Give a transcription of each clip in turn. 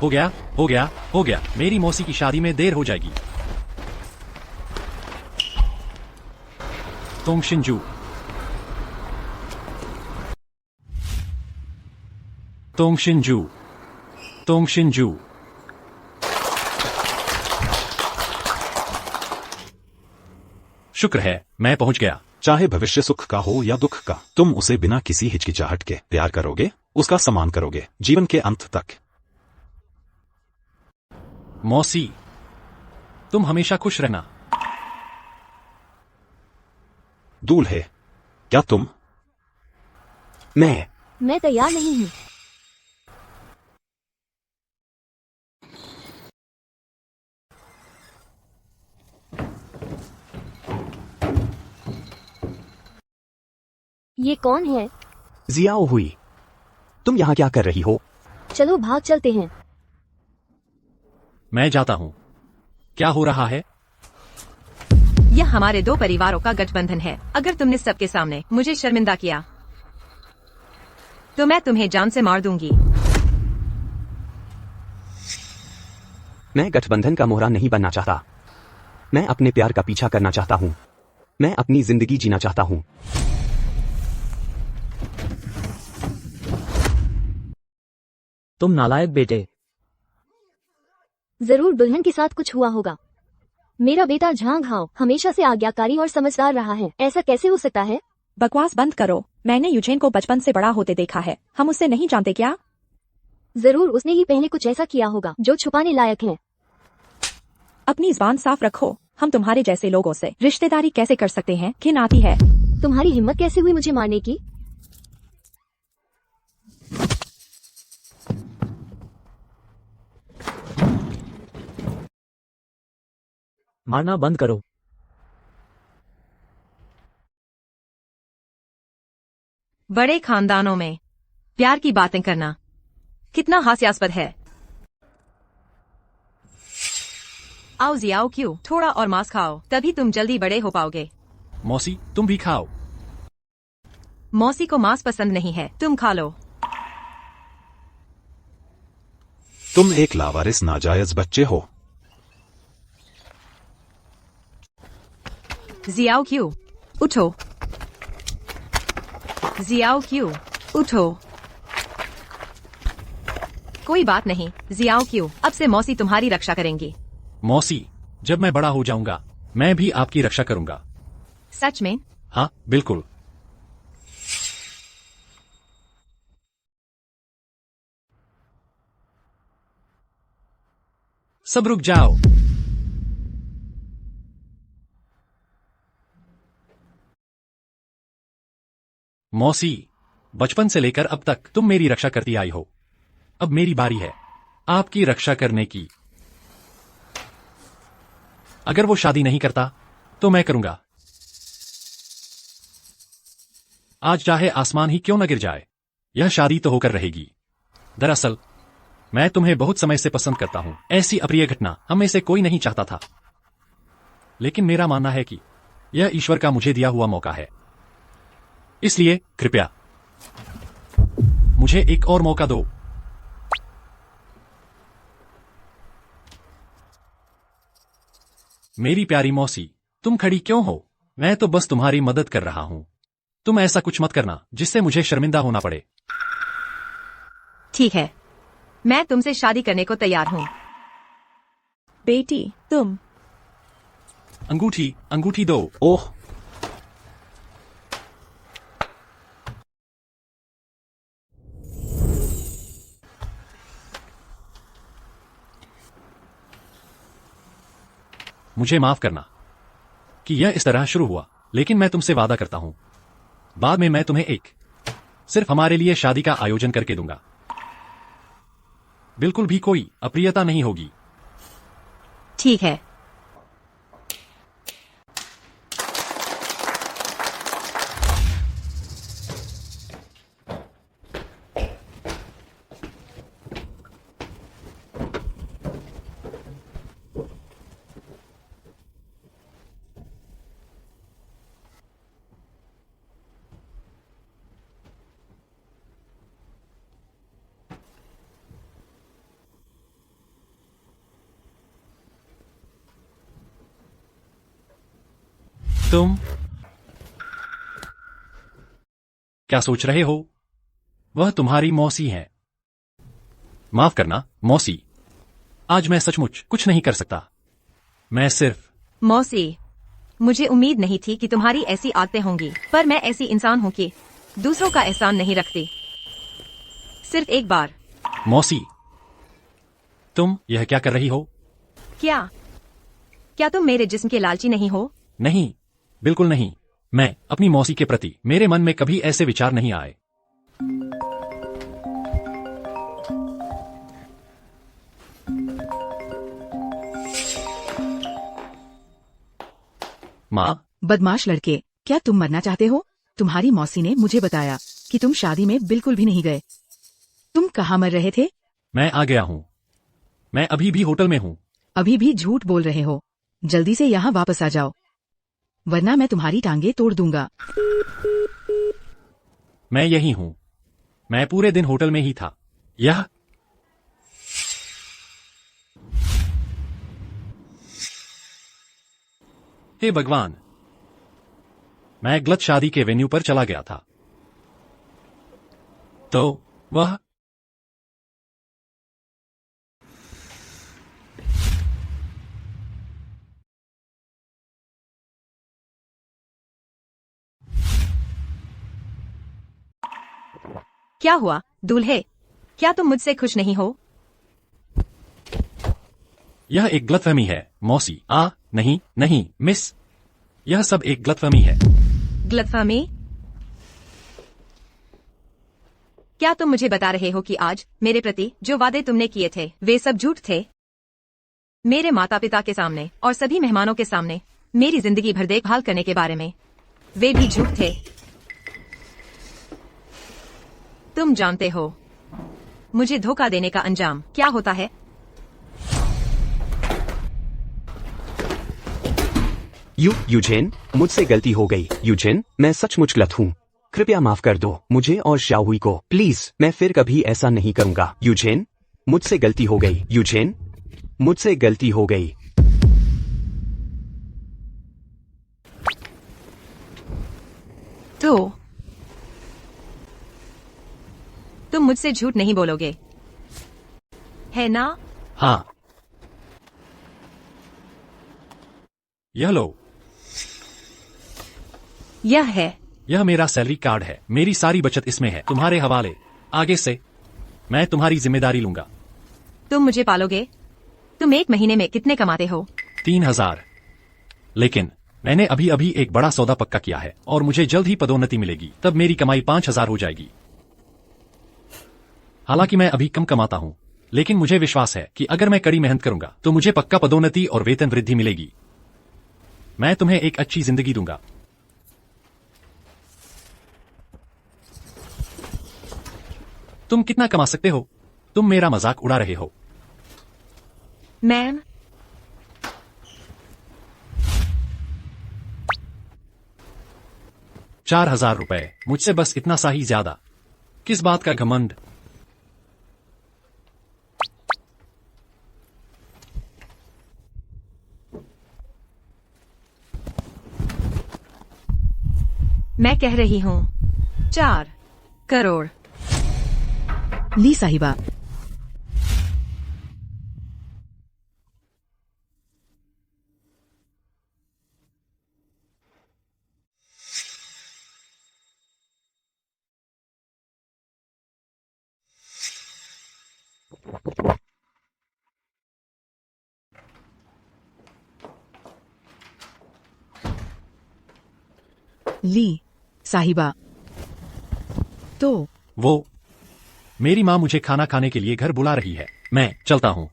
हो गया, हो गया, हो गया। मेरी मौसी की शादी में देर हो जाएगी। तोंगशिनजू, तोंगशिनजू, तोंगशिनजू। शुक्र है मैं पहुंच गया। चाहे भविष्य सुख का हो या दुख का, तुम उसे बिना किसी हिचकिचाहट के प्यार करोगे, उसका सम्मान करोगे, जीवन के अंत तक। मौसी, तुम हमेशा खुश रहना। दूल्हे, क्या तुम? मैं तैयार नहीं हूँ। ये कौन है? जियाओ हुई, तुम यहाँ क्या कर रही हो? चलो भाग चलते हैं। मैं जाता हूँ। क्या हो रहा है? यह हमारे दो परिवारों का गठबंधन है। अगर तुमने सबके सामने मुझे शर्मिंदा किया तो मैं तुम्हें जान से मार दूंगी। मैं गठबंधन का मोहरा नहीं बनना चाहता। मैं अपने प्यार का पीछा करना चाहता हूँ। मैं अपनी जिंदगी जीना चाहता हूँ। तुम नालायक बेटे। जरूर दुल्हन के साथ कुछ हुआ होगा। मेरा बेटा झांग हाओ हमेशा से आज्ञाकारी और समझदार रहा है। ऐसा कैसे हो सकता है? बकवास बंद करो। मैंने यूजेन को बचपन से बड़ा होते देखा है। हम उससे नहीं जानते क्या? जरूर उसने ही पहले कुछ ऐसा किया होगा जो छुपाने लायक है। अपनी जुबान साफ रखो। हम तुम्हारे जैसे लोगों से रिश्तेदारी कैसे कर सकते हैं? घिन आती है। तुम्हारी हिम्मत कैसे हुई मुझे मारने की? मारना बंद करो। बड़े खानदानों में प्यार की बातें करना कितना हास्यास्पद है। आओ जियाओ, क्यों? थोड़ा और मांस खाओ, तभी तुम जल्दी बड़े हो पाओगे। मौसी, तुम भी खाओ। मौसी को मांस पसंद नहीं है, तुम खा लो। तुम एक लावारिस नाजायज बच्चे हो। जियाओ क्यों? उठो। जियाओ क्यों? उठो। कोई बात नहीं जियाओ क्यों, अब से मौसी तुम्हारी रक्षा करेंगी। मौसी, जब मैं बड़ा हो जाऊंगा मैं भी आपकी रक्षा करूंगा। सच में? हाँ बिल्कुल। सब रुक जाओ। मौसी, बचपन से लेकर अब तक तुम मेरी रक्षा करती आई हो। अब मेरी बारी है आपकी रक्षा करने की। अगर वो शादी नहीं करता तो मैं करूंगा। आज चाहे आसमान ही क्यों न गिर जाए, यह शादी तो होकर रहेगी। दरअसल मैं तुम्हें बहुत समय से पसंद करता हूं। ऐसी अप्रिय घटना हम में से कोई नहीं चाहता था, लेकिन मेरा मानना है कि यह ईश्वर का मुझे दिया हुआ मौका है। इसलिए कृपया मुझे एक और मौका दो। मेरी प्यारी मौसी, तुम खड़ी क्यों हो? मैं तो बस तुम्हारी मदद कर रहा हूं। तुम ऐसा कुछ मत करना जिससे मुझे शर्मिंदा होना पड़े। ठीक है, मैं तुमसे शादी करने को तैयार हूँ। बेटी, तुम। अंगूठी, अंगूठी दो। ओह, मुझे माफ करना कि यह इस तरह शुरू हुआ, लेकिन मैं तुमसे वादा करता हूं बाद में मैं तुम्हें सिर्फ हमारे लिए शादी का आयोजन करके दूंगा। बिल्कुल भी कोई अप्रियता नहीं होगी। ठीक है। तुम क्या सोच रहे हो? वह तुम्हारी मौसी है। माफ करना मौसी, आज मैं सचमुच कुछ नहीं कर सकता। मैं सिर्फ मौसी, मुझे उम्मीद नहीं थी कि तुम्हारी ऐसी आदतें होंगी, पर मैं ऐसी इंसान हूँ कि दूसरों का एहसान नहीं रखती, सिर्फ एक बार। मौसी, तुम यह क्या कर रही हो? क्या क्या तुम मेरे जिस्म के लालची नहीं हो? नहीं, बिल्कुल नहीं। मैं अपनी मौसी के प्रति मेरे मन में कभी ऐसे विचार नहीं आए। माँ, बदमाश लड़के, क्या तुम मरना चाहते हो? तुम्हारी मौसी ने मुझे बताया कि तुम शादी में बिल्कुल भी नहीं गए। तुम कहाँ मर रहे थे? मैं आ गया हूँ। मैं अभी भी होटल में हूँ। अभी भी झूठ बोल रहे हो। जल्दी से यहाँ वापस आ जाओ, वरना मैं तुम्हारी टांगे तोड़ दूंगा। मैं यही हूँ। मैं पूरे दिन होटल में ही था। यह हे भगवान, मैं गलत शादी के वेन्यू पर चला गया था। तो वह क्या हुआ दूल्हे, क्या तुम मुझसे खुश नहीं हो? यह एक गलतफहमी है मौसी। नहीं नहीं मिस, यह सब एक गलतफहमी है। गलतफहमी? क्या तुम मुझे बता रहे हो कि आज मेरे प्रति जो वादे तुमने किए थे वे सब झूठ थे? मेरे माता पिता के सामने और सभी मेहमानों के सामने मेरी जिंदगी भर देखभाल करने के बारे में, वे भी झूठ थे। तुम जानते हो मुझे धोखा देने का अंजाम क्या होता है? यूजेन, मुझसे गलती हो गई। यूजेन, मैं सचमुच गलत हूँ। कृपया माफ कर दो मुझे और शाओहुई को, प्लीज। मैं फिर कभी ऐसा नहीं करूंगा। यूजेन, मुझसे गलती हो गई। यूजेन, मुझसे गलती हो गई। तो तुम मुझसे झूठ नहीं बोलोगे, है ना? हाँ, यह लो। यह मेरा सैलरी कार्ड है। मेरी सारी बचत इसमें है, तुम्हारे हवाले। आगे से मैं तुम्हारी जिम्मेदारी लूंगा। तुम मुझे पालोगे? तुम एक महीने में कितने कमाते हो? 3000। लेकिन मैंने अभी अभी एक बड़ा सौदा पक्का किया है और मुझे जल्द ही पदोन्नति मिलेगी, तब मेरी कमाई 5000 हो जाएगी। हालांकि मैं अभी कम कमाता हूं, लेकिन मुझे विश्वास है कि अगर मैं कड़ी मेहनत करूंगा तो मुझे पक्का पदोन्नति और वेतन वृद्धि मिलेगी। मैं तुम्हें एक अच्छी जिंदगी दूंगा। तुम कितना कमा सकते हो? तुम मेरा मजाक उड़ा रहे हो। मैम, ₹4000। मुझसे बस इतना सा ही ज्यादा। किस बात का घमंड? मैं कह रही हूँ 4 करोड़। ली साहिबा, ली साहिबा। तो वो मेरी माँ मुझे खाना खाने के लिए घर बुला रही है। मैं चलता हूँ।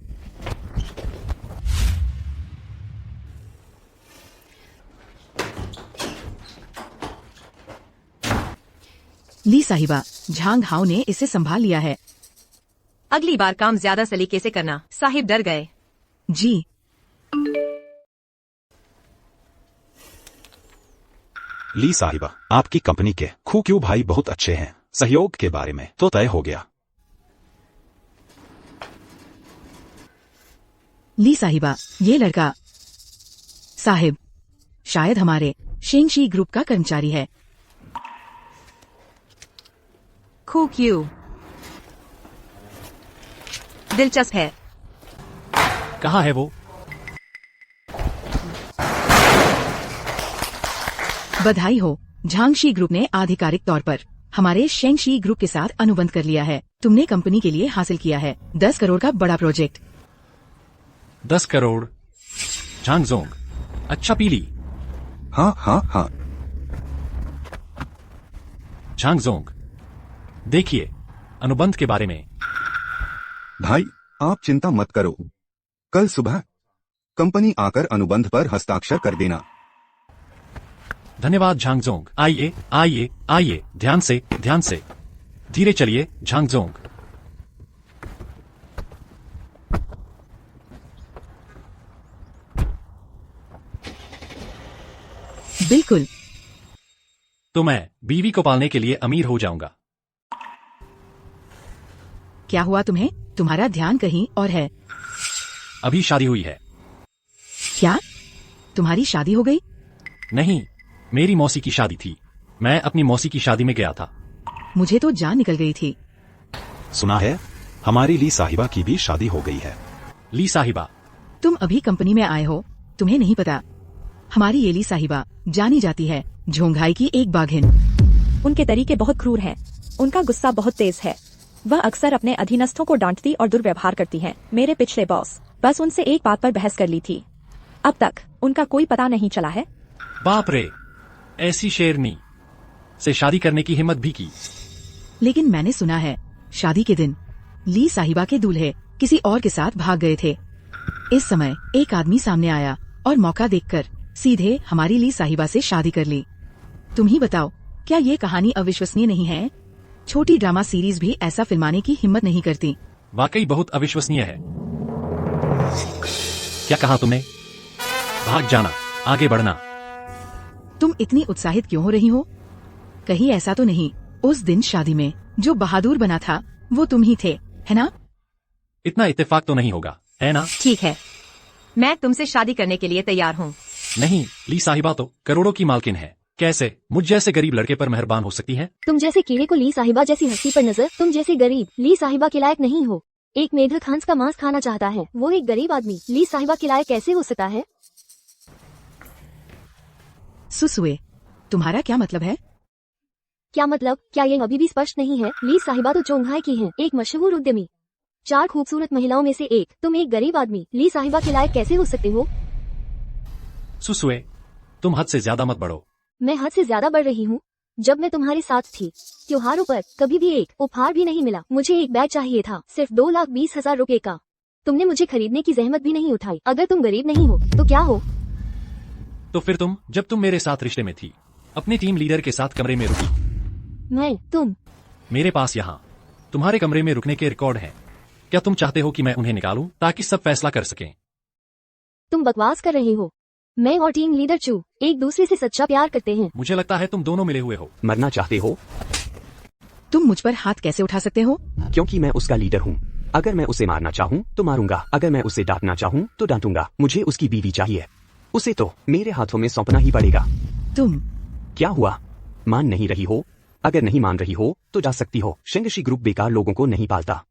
ली साहिबा, झांग हाओ ने इसे संभाल लिया है। अगली बार काम ज्यादा सलीके से करना। साहिब डर गए। जी। ली साहिबा, आपकी कंपनी के खूक्यू भाई बहुत अच्छे हैं। सहयोग के बारे में तो तय हो गया। ली साहिबा, ये लड़का साहिब शायद हमारे शेंगशी ग्रुप का कर्मचारी है। खू क्यू दिलचस्प है। कहाँ है वो? बधाई हो, झांगशी ग्रुप ने आधिकारिक तौर पर हमारे शेंगशी ग्रुप के साथ अनुबंध कर लिया है। तुमने कंपनी के लिए हासिल किया है 10 करोड़ का बड़ा प्रोजेक्ट। 10 करोड़? झांगजोंग, अच्छा पीली। हाँ हाँ हाँ। झांगजोंग, देखिए अनुबंध के बारे में। भाई आप चिंता मत करो, कल सुबह कंपनी आकर अनुबंध पर हस्ताक्षर कर देना। धन्यवाद झांगजोंग। आइए आइए आइए, ध्यान से धीरे चलिए झांगजोंग। बिल्कुल। तो मैं बीवी को पालने के लिए अमीर हो जाऊंगा। क्या हुआ तुम्हें? तुम्हारा ध्यान कहीं और है। अभी शादी हुई है। क्या तुम्हारी शादी हो गई? नहीं, मेरी मौसी की शादी थी। मैं अपनी मौसी की शादी में गया था। मुझे तो जान निकल गई थी। सुना है हमारी ली साहिबा की भी शादी हो गई है। ली साहिबा? तुम अभी कंपनी में आए हो, तुम्हें नहीं पता। हमारी ये ली साहिबा जानी जाती है झोंघाई की एक बाघिन। उनके तरीके बहुत क्रूर हैं। उनका गुस्सा बहुत तेज है। वह अक्सर अपने अधीनस्थों को डांटती और दुर्व्यवहार करती हैं। मेरे पिछले बॉस बस उनसे एक बात पर बहस कर ली थी। अब तक उनका कोई पता नहीं चला है। बाप रे, ऐसी शेरनी से शादी करने की हिम्मत भी की। लेकिन मैंने सुना है शादी के दिन ली साहिबा के दूल्हे किसी और के साथ भाग गए थे। इस समय एक आदमी सामने आया और मौका देखकर सीधे हमारी ली साहिबा से शादी कर ली। तुम ही बताओ, क्या ये कहानी अविश्वसनीय नहीं है? छोटी ड्रामा सीरीज भी ऐसा फिल्माने की हिम्मत नहीं करती। वाकई बहुत अविश्वसनीय है। क्या कहा तुमने? भाग जाना, आगे बढ़ना। तुम इतनी उत्साहित क्यों हो रही हो? कहीं ऐसा तो नहीं उस दिन शादी में जो बहादुर बना था वो तुम ही थे, है ना? इतना इत्तेफाक तो नहीं होगा, है ना? ठीक है, मैं तुमसे शादी करने के लिए तैयार हूँ। नहीं, ली साहिबा तो करोड़ों की मालकिन है। कैसे मुझ जैसे गरीब लड़के पर मेहरबान हो सकती है? तुम जैसे कीड़े को ली साहिबा जैसी हस्ती पर नजर, तुम जैसे गरीब ली साहिबा के लायक नहीं हो। एक मेढक हंस का मांस खाना चाहता है, वो एक गरीब आदमी ली साहिबा के लायक कैसे हो सकता है? सुसुए, तुम्हारा क्या मतलब है? क्या मतलब? क्या ये अभी भी स्पष्ट नहीं है? ली साहिबा तो चोंघाई की है, एक मशहूर उद्यमी, 4 खूबसूरत महिलाओं में से एक। तुम एक गरीब आदमी ली साहिबा के लायक कैसे हो सकते हो? सुसुए, तुम हद से ज्यादा मत बढ़ो। मैं हद से ज्यादा बढ़ रही हूँ। जब मैं तुम्हारे साथ थी, त्योहारों पर कभी भी एक उपहार भी नहीं मिला। मुझे एक बैग चाहिए था, सिर्फ 2,20,000 रुपए का। तुमने मुझे खरीदने की जहमत भी नहीं उठाई। अगर तुम गरीब नहीं हो तो क्या हो? तो फिर तुम, जब तुम मेरे साथ रिश्ते में थी, अपनी टीम लीडर के साथ कमरे में रुकी। तुम मेरे पास यहाँ तुम्हारे कमरे में रुकने के रिकॉर्ड हैं। क्या तुम चाहते हो कि मैं उन्हें निकालूं ताकि सब फैसला कर सकें? तुम बकवास कर रहे हो। मैं और टीम लीडर चू एक दूसरे से सच्चा प्यार करते हैं। मुझे लगता है तुम दोनों मिले हुए हो। मरना चाहते हो? तुम मुझ पर हाथ कैसे उठा सकते हो? क्योंकि मैं उसका लीडर हूँ। अगर मैं उसे मारना चाहूँ तो मारूंगा, अगर मैं उसे डांटना चाहूँ तो डांटूंगा। मुझे उसकी बीवी चाहिए, उसे तो मेरे हाथों में सौंपना ही पड़ेगा। तुम क्या हुआ? मान नहीं रही हो? अगर नहीं मान रही हो तो जा सकती हो। शेंगशी ग्रुप बेकार लोगों को नहीं पालता।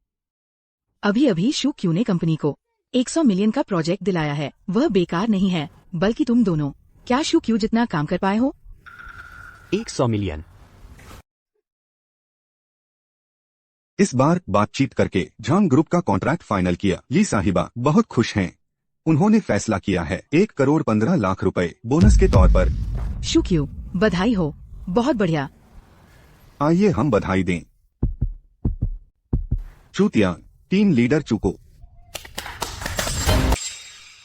अभी अभी शू क्यू ने कंपनी को 100 मिलियन का प्रोजेक्ट दिलाया है। वह बेकार नहीं है, बल्कि तुम दोनों। क्या शू क्यू जितना काम कर पाए हो? 100 मिलियन। इस बार बातचीत करके झांग ग्रुप का कॉन्ट्रैक्ट फाइनल किया। ली साहिबा बहुत खुश हैं। उन्होंने फैसला किया है 1 करोड़ 15 लाख रुपए बोनस के तौर पर। शू क्यू, बधाई हो, बहुत बढ़िया। आइए हम बधाई दें। चूतिया, टीम लीडर चूको।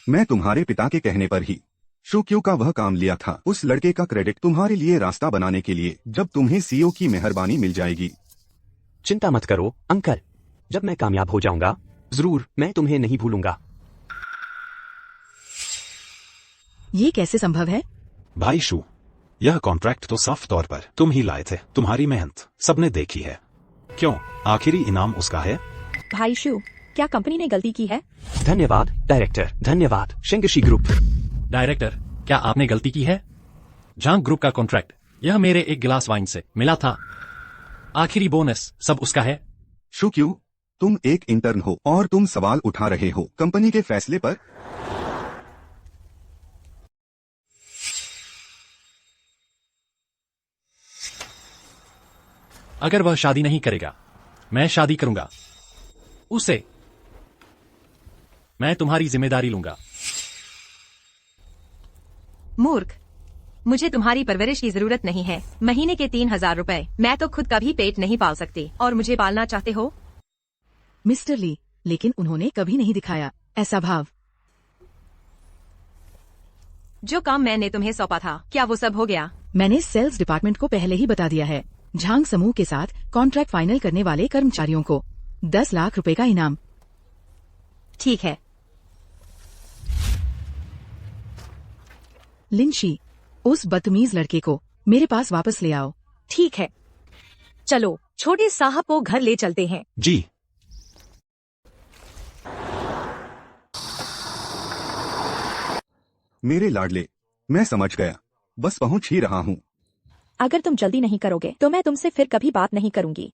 मैं तुम्हारे पिता के कहने पर ही शू क्यू का वह काम लिया था। उस लड़के का क्रेडिट तुम्हारे लिए रास्ता बनाने के लिए, जब तुम्हें सीईओ की मेहरबानी मिल जाएगी। चिंता मत करो अंकल, जब मैं कामयाब हो जाऊंगा जरूर मैं तुम्हें नहीं भूलूंगा। ये कैसे संभव है? भाई शू, यह कॉन्ट्रैक्ट तो साफ तौर पर तुम ही लाए थे। तुम्हारी मेहनत सबने देखी है। क्यों, आखिरी इनाम उसका है। भाई शू, क्या कंपनी ने गलती की है? धन्यवाद डायरेक्टर, धन्यवाद शेंगशी ग्रुप। डायरेक्टर, क्या आपने गलती की है? झांग ग्रुप का कॉन्ट्रैक्ट, यह मेरे एक गिलास वाइन से मिला था। आखिरी बोनस सब उसका है। शू क्यों? तुम एक इंटर्न हो और तुम सवाल उठा रहे हो कंपनी के फैसले पर। अगर वह शादी नहीं करेगा, मैं शादी करूंगा उसे। मैं तुम्हारी जिम्मेदारी लूंगा। मूर्ख, मुझे तुम्हारी परवरिश की जरूरत नहीं है। महीने के 3,000 रुपए मैं तो खुद का भी पेट नहीं पाल सकती, और मुझे पालना चाहते हो? मिस्टर ली, लेकिन उन्होंने कभी नहीं दिखाया ऐसा भाव। जो काम मैंने तुम्हें सौंपा था, क्या वो सब हो गया? मैंने सेल्स डिपार्टमेंट को पहले ही बता दिया है। झांग समूह के साथ कॉन्ट्रैक्ट फाइनल करने वाले कर्मचारियों को 10 लाख रुपए का इनाम। ठीक है। लिंशी, उस बदतमीज लड़के को मेरे पास वापस ले आओ। ठीक है, चलो छोटे साहब को घर ले चलते हैं। जी। मेरे लाडले, मैं समझ गया, बस पहुंच ही रहा हूँ। अगर तुम जल्दी नहीं करोगे तो मैं तुमसे फिर कभी बात नहीं करूंगी।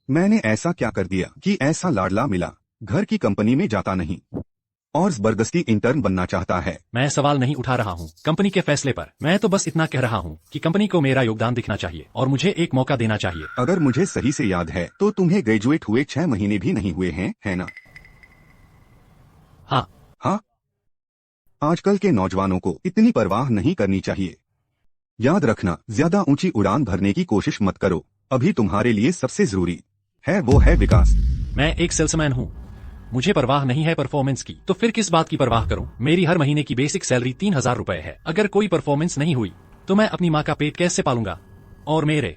मैंने ऐसा क्या कर दिया कि ऐसा लाडला मिला? घर की कंपनी में जाता नहीं और जबरदस्ती इंटर्न बनना चाहता है। मैं सवाल नहीं उठा रहा हूँ कंपनी के फैसले पर। मैं तो बस इतना कह रहा हूँ कि कंपनी को मेरा योगदान दिखना चाहिए और मुझे एक मौका देना चाहिए। अगर मुझे सही से याद है तो तुम्हें ग्रेजुएट हुए 6 महीने भी नहीं हुए हैं, है ना? हाँ। हाँ, आजकल के नौजवानों को इतनी परवाह नहीं करनी चाहिए। याद रखना, ज्यादा ऊंची उड़ान भरने की कोशिश मत करो। अभी तुम्हारे लिए सबसे जरूरी है वो है विकास। मैं एक सेल्समैन हूँ, मुझे परवाह नहीं है परफॉर्मेंस की, तो फिर किस बात की परवाह करूं? मेरी हर महीने की बेसिक सैलरी 3,000 रुपए है। अगर कोई परफॉर्मेंस नहीं हुई तो मैं अपनी माँ का पेट कैसे पालूंगा? और मेरे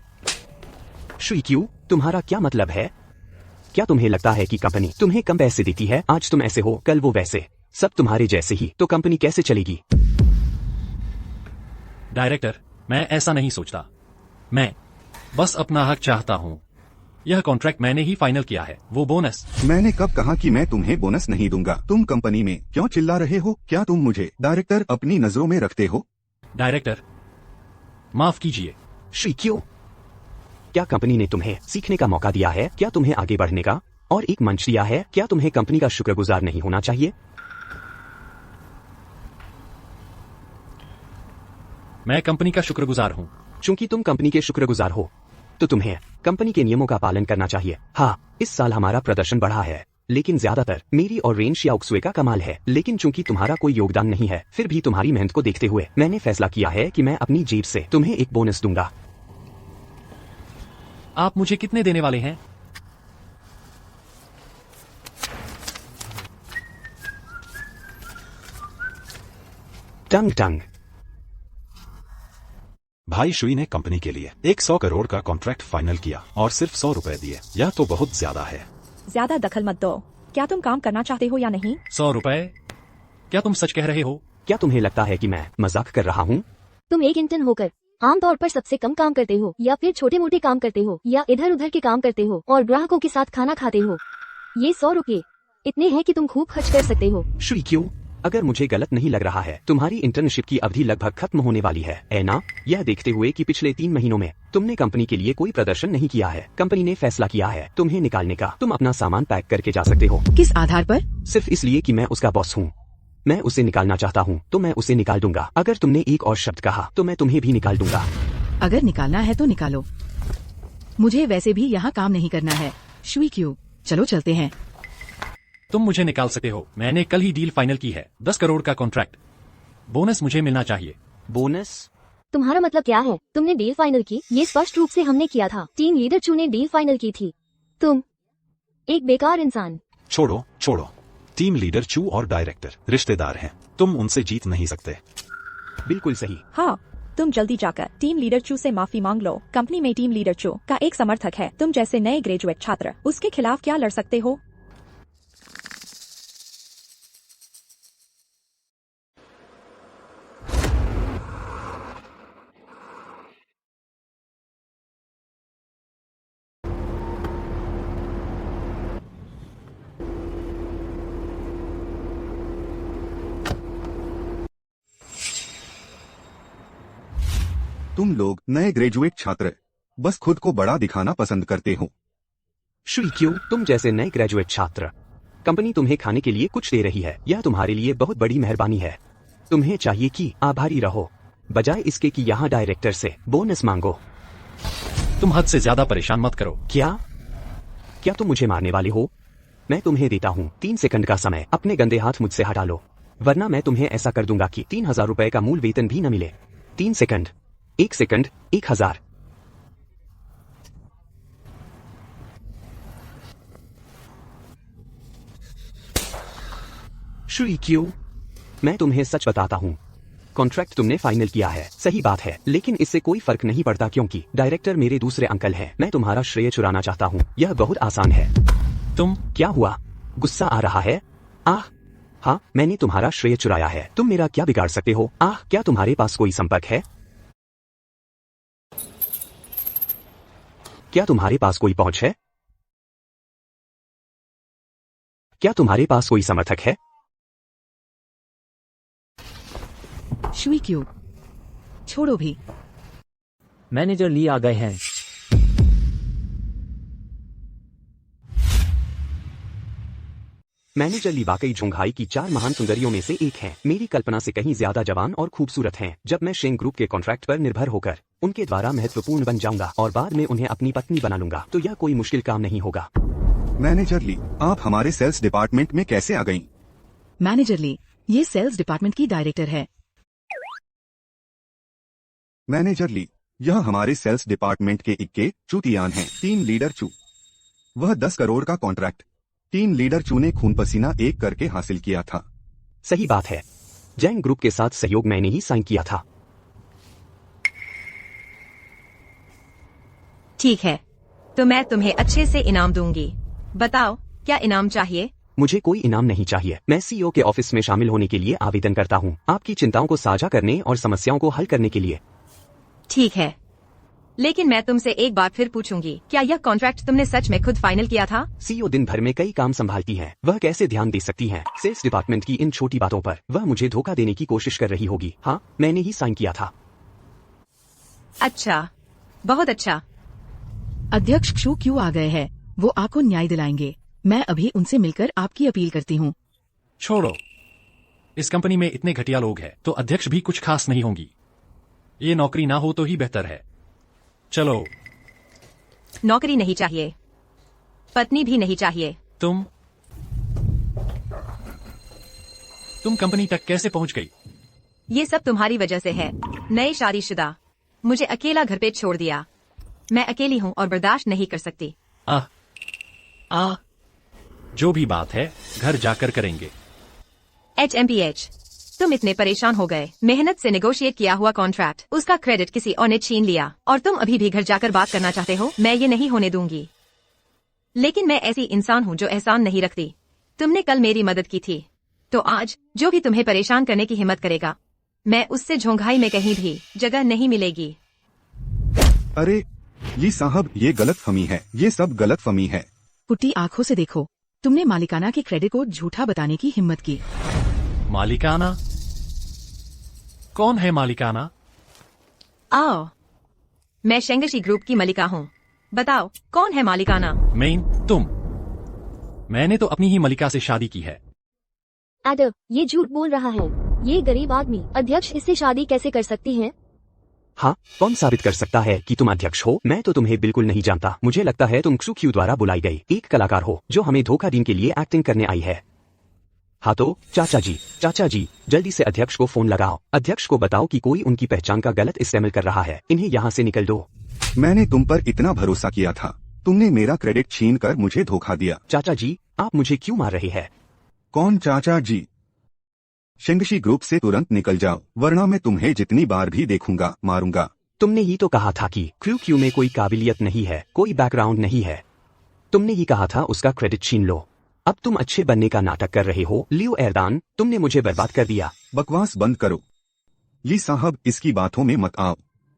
श्री क्यू, तुम्हारा क्या मतलब है? क्या तुम्हें लगता है कि कंपनी तुम्हें कम पैसे देती है? आज तुम ऐसे हो, कल वो वैसे, सब तुम्हारे जैसे ही, तो कंपनी कैसे चलेगी? डायरेक्टर, मैं ऐसा नहीं सोचता। मैं बस अपना हक चाहता हूँ। यह कॉन्ट्रैक्ट मैंने ही फाइनल किया है। वो बोनस। मैंने कब कहा कि मैं तुम्हें बोनस नहीं दूंगा? तुम कंपनी में क्यों चिल्ला रहे हो? क्या तुम मुझे डायरेक्टर अपनी नजरों में रखते हो? डायरेक्टर, माफ कीजिए। श्री क्यू, क्या कंपनी ने तुम्हें सीखने का मौका दिया है? क्या तुम्हें आगे बढ़ने का और एक मंच दिया है? क्या तुम्हें कंपनी का शुक्रगुजार नहीं होना चाहिए? मैं कंपनी का शुक्रगुजार हूँ। चूंकि तुम कंपनी के शुक्रगुजार हो तो तुम्हें कंपनी के नियमों का पालन करना चाहिए। हाँ, इस साल हमारा प्रदर्शन बढ़ा है, लेकिन ज्यादातर मेरी और रेन शियाओक्सुए का कमाल है। लेकिन चूंकि तुम्हारा कोई योगदान नहीं है, फिर भी तुम्हारी मेहनत को देखते हुए मैंने फैसला किया है कि मैं अपनी जेब से तुम्हें एक बोनस दूंगा। आप मुझे कितने देने वाले हैं? टंग टंग। भाई शुई ने कंपनी के लिए 100 करोड़ का कॉन्ट्रैक्ट फाइनल किया और सिर्फ 100 रुपए दिए। यह तो बहुत ज्यादा है। ज्यादा दखल मत दो। क्या तुम काम करना चाहते हो या नहीं? 100 रुपए? क्या तुम सच कह रहे हो? क्या तुम्हें लगता है कि मैं मजाक कर रहा हूँ? तुम एक इंटर्न होकर आमतौर पर सबसे कम काम करते हो, या फिर छोटे मोटे काम करते हो, या इधर उधर के काम करते हो और ग्राहकों के साथ खाना खाते हो। ये 100 रुपये इतने हैं कि तुम खूब खर्च कर सकते हो। श्री क्यू, अगर मुझे गलत नहीं लग रहा है, तुम्हारी इंटर्नशिप की अवधि लगभग खत्म होने वाली है ना? यह देखते हुए कि पिछले 3 महीनों में तुमने कंपनी के लिए कोई प्रदर्शन नहीं किया है, कंपनी ने फैसला किया है तुम्हें निकालने का। तुम अपना सामान पैक करके जा सकते हो। किस आधार पर? सिर्फ इसलिए कि मैं उसका बॉस हूँ। मैं उसे निकालना चाहता हूँ तो मैं उसे निकाल दूंगा। अगर तुमने एक और शब्द कहा तो मैं तुम्हें भी निकाल दूंगा। अगर निकालना है तो निकालो, मुझे वैसे भी यहाँ काम नहीं करना है। श्री क्यू, चलो चलते हैं। तुम मुझे निकाल सकते हो। मैंने कल ही डील फाइनल की है। 10 करोड़ का कॉन्ट्रैक्ट। बोनस मुझे मिलना चाहिए। बोनस? तुम्हारा मतलब क्या है? तुमने डील फाइनल की? ये स्पष्ट रूप से हमने किया था। टीम लीडर चू ने डील फाइनल की थी। तुम एक बेकार इंसान। छोड़ो छोड़ो, टीम लीडर चू और डायरेक्टर रिश्तेदार हैं, तुम उनसे जीत नहीं सकते। बिल्कुल सही। हाँ, तुम जल्दी जाकर टीम लीडर चू से माफी मांग लो। कंपनी में टीम लीडर चू का एक समर्थक है। तुम जैसे नए ग्रेजुएट छात्र उसके खिलाफ क्या लड़ सकते हो? तुम लोग नए ग्रेजुएट छात्र बस खुद को बड़ा दिखाना पसंद करते हो। श्री क्यू, तुम जैसे नए ग्रेजुएट छात्र, कंपनी तुम्हें खाने के लिए कुछ दे रही है, यह तुम्हारे लिए बहुत बड़ी मेहरबानी है। तुम्हें चाहिए कि आभारी रहो, बजाय इसके कि यहाँ डायरेक्टर से बोनस मांगो। तुम हद से ज्यादा परेशान मत करो। क्या तुम मुझे मारने वाले हो? मैं तुम्हें देता हूँ 3 सेकंड का समय, अपने गंदे हाथ मुझसे हटा लो, वरना मैं तुम्हें ऐसा कर दूंगा कि 3000 रुपए का मूल वेतन भी न मिले। 3 सेकंड, 1 सेकंड, 1000। श्री क्यू, मैं तुम्हें सच बताता हूँ, कॉन्ट्रैक्ट तुमने फाइनल किया है, सही बात है, लेकिन इससे कोई फर्क नहीं पड़ता क्योंकि डायरेक्टर मेरे दूसरे अंकल हैं। मैं तुम्हारा श्रेय चुराना चाहता हूँ, यह बहुत आसान है। तुम क्या हुआ? गुस्सा आ रहा है? हाँ, मैंने तुम्हारा श्रेय चुराया है। तुम मेरा क्या बिगाड़ सकते हो? क्या तुम्हारे पास कोई संपर्क है? क्या तुम्हारे पास कोई पहुंच है? क्या तुम्हारे पास कोई समर्थक है? शुई क्यों? छोड़ो भी। मैनेजर ली आ गए हैं। मैनेजर ली वाकई झोंघाई की 4 महान सुंदरियों में से एक हैं। मेरी कल्पना से कहीं ज्यादा जवान और खूबसूरत हैं। जब मैं शेंग ग्रुप के कॉन्ट्रैक्ट पर निर्भर होकर उनके द्वारा महत्वपूर्ण बन जाऊंगा और बाद में उन्हें अपनी पत्नी बना लूंगा, तो यह कोई मुश्किल काम नहीं होगा। मैनेजर ली, आप हमारे सेल्स डिपार्टमेंट में कैसे आ गईं? मैनेजर ली, ये सेल्स डिपार्टमेंट की डायरेक्टर है। मैनेजर ली, यह हमारे सेल्स डिपार्टमेंट के इक्के चूतियान हैं। टीम लीडर चू, वह 10 करोड़ का कॉन्ट्रैक्ट टीम लीडर चू ने खून पसीना एक करके हासिल किया था। सही बात है, जैंग ग्रुप के साथ सहयोग मैंने ही साइन किया था। ठीक है, तो मैं तुम्हें अच्छे से इनाम दूंगी। बताओ, क्या इनाम चाहिए? मुझे कोई इनाम नहीं चाहिए। मैं सीईओ के ऑफिस में शामिल होने के लिए आवेदन करता हूँ, आपकी चिंताओं को साझा करने और समस्याओं को हल करने के लिए। ठीक है, लेकिन मैं तुमसे एक बार फिर पूछूंगी, क्या यह कॉन्ट्रैक्ट तुमने सच में खुद फाइनल किया था? सीईओ दिन भर में कई काम संभालती हैं, वह कैसे ध्यान दे सकती हैं सेल्स डिपार्टमेंट की इन छोटी बातों पर? वह मुझे धोखा देने की कोशिश कर रही होगी। हाँ, मैंने ही साइन किया था। अच्छा, बहुत अच्छा। अध्यक्ष क्षु क्यों आ गए हैं? वो आपको न्याय दिलाएंगे। मैं अभी उनसे मिलकर आपकी अपील करती हूँ। छोड़ो, इस कंपनी में इतने घटिया लोग हैं तो अध्यक्ष भी कुछ खास नहीं होंगी। ये नौकरी ना हो तो ही बेहतर है। चलो। नौकरी नहीं चाहिए, पत्नी भी नहीं चाहिए। तुम कंपनी तक कैसे पहुंच गई? ये सब तुम्हारी वजह से है। नए शादीशुदा, मुझे अकेला घर पे छोड़ दिया। मैं अकेली हूँ और बर्दाश्त नहीं कर सकती। जो भी बात है घर जाकर करेंगे। HMPH, तुम इतने परेशान हो गए। मेहनत से नेगोशिएट किया हुआ कॉन्ट्रैक्ट, उसका क्रेडिट किसी और ने छीन लिया और तुम अभी भी घर जाकर बात करना चाहते हो? मैं ये नहीं होने दूंगी। लेकिन मैं ऐसी इंसान हूँ जो एहसान नहीं रखती। तुमने कल मेरी मदद की थी, तो आज जो भी तुम्हें परेशान करने की हिम्मत करेगा, मैं उससे झोंघाई में कहीं भी जगह नहीं मिलेगी। अरे ली साहब, ये गलतफहमी है, ये सब गलतफहमी है। कुट्टी आंखों से देखो, तुमने मालिकाना के क्रेडिट को झूठा बताने की हिम्मत की। मालिकाना? कौन है मालिकाना? आओ, मैं शेंगशी ग्रुप की मलिका हूँ। बताओ, कौन है मालिकाना? तुम। मैंने तो अपनी ही मलिका से शादी की है। एडम, ये झूठ बोल रहा है। ये गरीब आदमी अध्यक्ष इससे शादी कैसे कर सकती है? हाँ, कौन साबित कर सकता है कि तुम अध्यक्ष हो? मैं तो तुम्हें बिल्कुल नहीं जानता। मुझे लगता है तुम क्षु क्यू द्वारा बुलाई गई एक कलाकार हो जो हमें धोखा देने के लिए एक्टिंग करने आई है। हाँ तो चाचा जी, जल्दी से अध्यक्ष को फोन लगाओ। अध्यक्ष को बताओ कि कोई उनकी पहचान का गलत इस्तेमाल कर रहा है। इन्हें यहाँ से निकल दो। मैंने तुम पर इतना भरोसा किया था, तुमने मेरा क्रेडिट छीन कर मुझे धोखा दिया। चाचा जी, आप मुझे क्यों मार रहे हैं? कौन चाचा जी? शेंगशी ग्रुप से तुरंत निकल जाओ, वरना मैं तुम्हें जितनी बार भी देखूंगा मारूंगा। तुमने ही तो कहा था कि क्यू में कोई काबिलियत नहीं है, कोई बैकग्राउंड नहीं है। तुमने ही कहा था उसका क्रेडिट छीन लो। अब तुम अच्छे बनने का नाटक कर रहे हो। लियो एर्दान, तुमने मुझे बर्बाद कर दिया। बकवास बंद करो। ली साहब, इसकी बातों में मत आओ।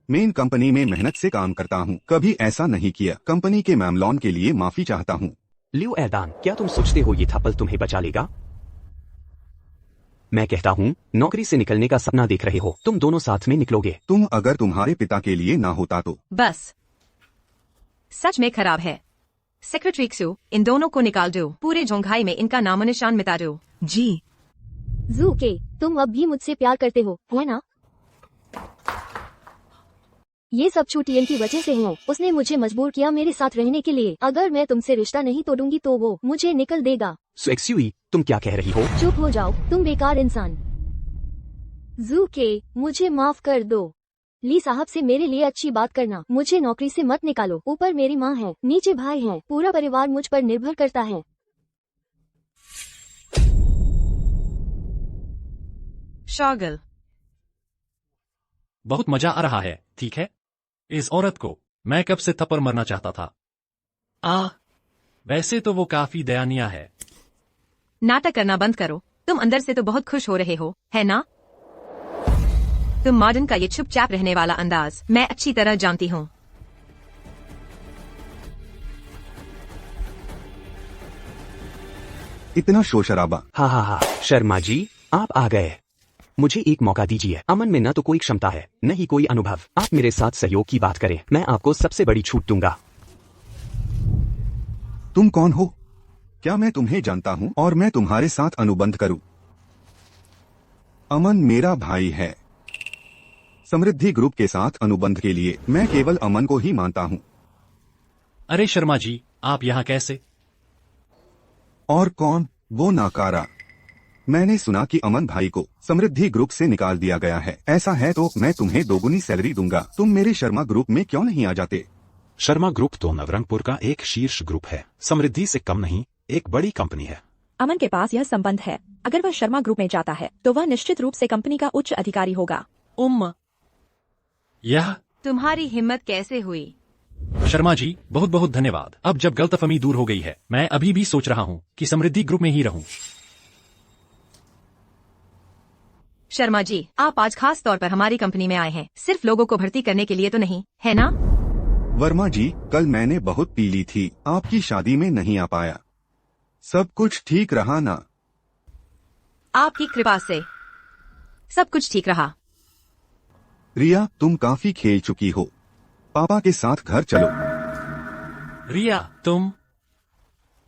मेन कंपनी में मेहनत से काम करता हूँ, कभी ऐसा नहीं किया। कंपनी के मामलों के लिए माफी चाहता हूँ। लियो एर्दान, क्या तुम सोचते हो ये थप्पड़ तुम्हें बचा लेगा? मैं कहता हूँ नौकरी से निकलने का सपना देख रहे हो, तुम दोनों साथ में निकलोगे। तुम अगर तुम्हारे पिता के लिए ना होता तो। बस सच में खराब है। सेक्रेटरी क्सू, इन दोनों को निकाल दो। पूरे जोंघाई में इनका नामो निशान मिटा दो। जी। जू के, तुम अब भी मुझसे प्यार करते हो, है ना? ये सब छुटियन की वजह से है। उसने मुझे मजबूर किया मेरे साथ रहने के लिए। अगर मैं तुमसे रिश्ता नहीं तोड़ूंगी तो वो मुझे निकल देगा। सुएक्सुई, तुम क्या कह रही हो? चुप हो जाओ, तुम बेकार इंसान। जू के, मुझे माफ कर दो। ली साहब से मेरे लिए अच्छी बात करना। मुझे नौकरी से मत निकालो। ऊपर मेरी माँ है, नीचे भाई है, पूरा परिवार मुझ पर निर्भर करता है। शॉगल, बहुत मजा आ रहा है, ठीक है? इस औरत को मैं कब से थप्पड़ मरना चाहता था। वैसे तो वो काफी दयनीय है। नाटक करना बंद करो। तुम अंदर से तो बहुत खुश हो रहे हो, है ना? तुम मॉर्डन का ये चुपचाप रहने वाला अंदाज मैं अच्छी तरह जानती हूँ। इतना शोर-शराबा। हा, शर्मा जी, आप आ गए। मुझे एक मौका दीजिए। अमन में न तो कोई क्षमता है, न ही कोई अनुभव। आप मेरे साथ सहयोग की बात करें, मैं आपको सबसे बड़ी छूट दूंगा। तुम कौन हो? क्या मैं तुम्हें जानता हूँ और मैं तुम्हारे साथ अनुबंध करूँ? अमन मेरा भाई है। समृद्धि ग्रुप के साथ अनुबंध के लिए मैं केवल अमन को ही मानता हूँ। अरे शर्मा जी, आप यहाँ कैसे? और कौन? वो नाकारा। मैंने सुना कि अमन भाई को समृद्धि ग्रुप से निकाल दिया गया है। ऐसा है तो मैं तुम्हें दोगुनी सैलरी दूंगा। तुम मेरे शर्मा ग्रुप में क्यों नहीं आ जाते? शर्मा ग्रुप तो नवरंगपुर का एक शीर्ष ग्रुप है, समृद्धि से कम नहीं, एक बड़ी कंपनी है। अमन के पास यह संबंध है। अगर वह शर्मा ग्रुप में जाता है तो वह निश्चित रूप से कंपनी का उच्च अधिकारी होगा। यह तुम्हारी हिम्मत कैसे हुई? शर्मा जी, बहुत बहुत धन्यवाद। अब जब गलतफहमी दूर हो गई है, मैं अभी भी सोच रहा हूँ कि समृद्धि ग्रुप में ही रहूं। शर्मा जी, आप आज खास तौर पर हमारी कंपनी में आए हैं, सिर्फ लोगों को भर्ती करने के लिए तो नहीं, है ना? वर्मा जी, कल मैंने बहुत पी ली थी, आपकी शादी में नहीं आ पाया। सब कुछ ठीक रहा ना? आपकी कृपा से सब कुछ ठीक रहा। रिया, तुम काफी खेल चुकी हो। पापा के साथ घर चलो। रिया,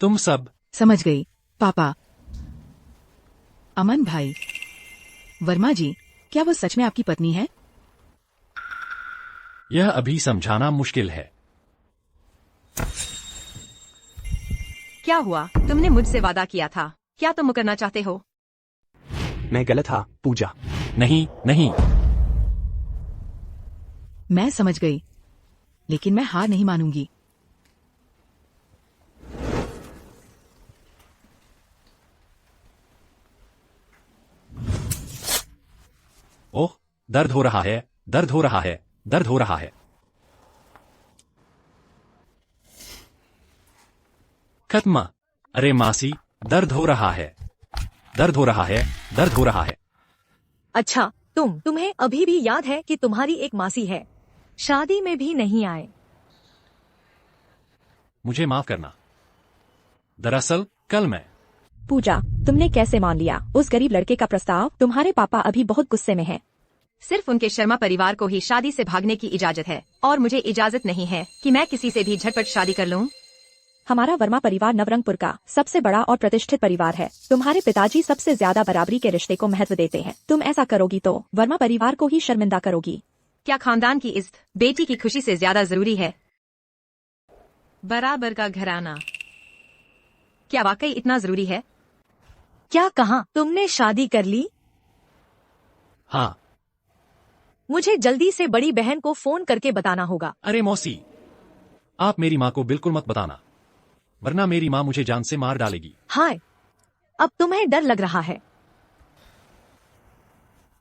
तुम सब। समझ गई पापा। अमन भाई, वर्मा जी, क्या वो सच में आपकी पत्नी है? यह अभी समझाना मुश्किल है। क्या हुआ? तुमने मुझसे वादा किया था, क्या तुम मुकरना चाहते हो? मैं गलत था, पूजा। नहीं, मैं समझ गई, लेकिन मैं हार नहीं मानूंगी। ओह, दर्द हो रहा है, दर्द हो रहा है, दर्द हो रहा है। खत्म। अरे मासी, दर्द हो रहा है, दर्द हो रहा है, दर्द हो रहा है। अच्छा, तुम्हें अभी भी याद है कि तुम्हारी एक मासी है, शादी में भी नहीं आए। मुझे माफ करना। दरअसल कल मैं पूजा, तुमने कैसे मान लिया उस गरीब लड़के का प्रस्ताव? तुम्हारे पापा अभी बहुत गुस्से में हैं। सिर्फ उनके शर्मा परिवार को ही शादी से भागने की इजाजत है और मुझे इजाजत नहीं है कि मैं किसी से भी झटपट शादी कर लूं। हमारा वर्मा परिवार नवरंगपुर का सबसे बड़ा और प्रतिष्ठित परिवार है। तुम्हारे पिताजी सबसे ज्यादा बराबरी के रिश्ते को महत्व देते हैं। तुम ऐसा करोगी तो वर्मा परिवार को ही शर्मिंदा करोगी। क्या खानदान की इज्जत बेटी की खुशी से ज्यादा जरूरी है? बराबर का घराना क्या वाकई इतना जरूरी है? क्या कहा? तुमने शादी कर ली? हाँ। मुझे जल्दी से बड़ी बहन को फोन करके बताना होगा। अरे मौसी, आप मेरी माँ को बिल्कुल मत बताना, वरना मेरी माँ मुझे जान से मार डालेगी। हाय, अब तुम्हें डर लग रहा है।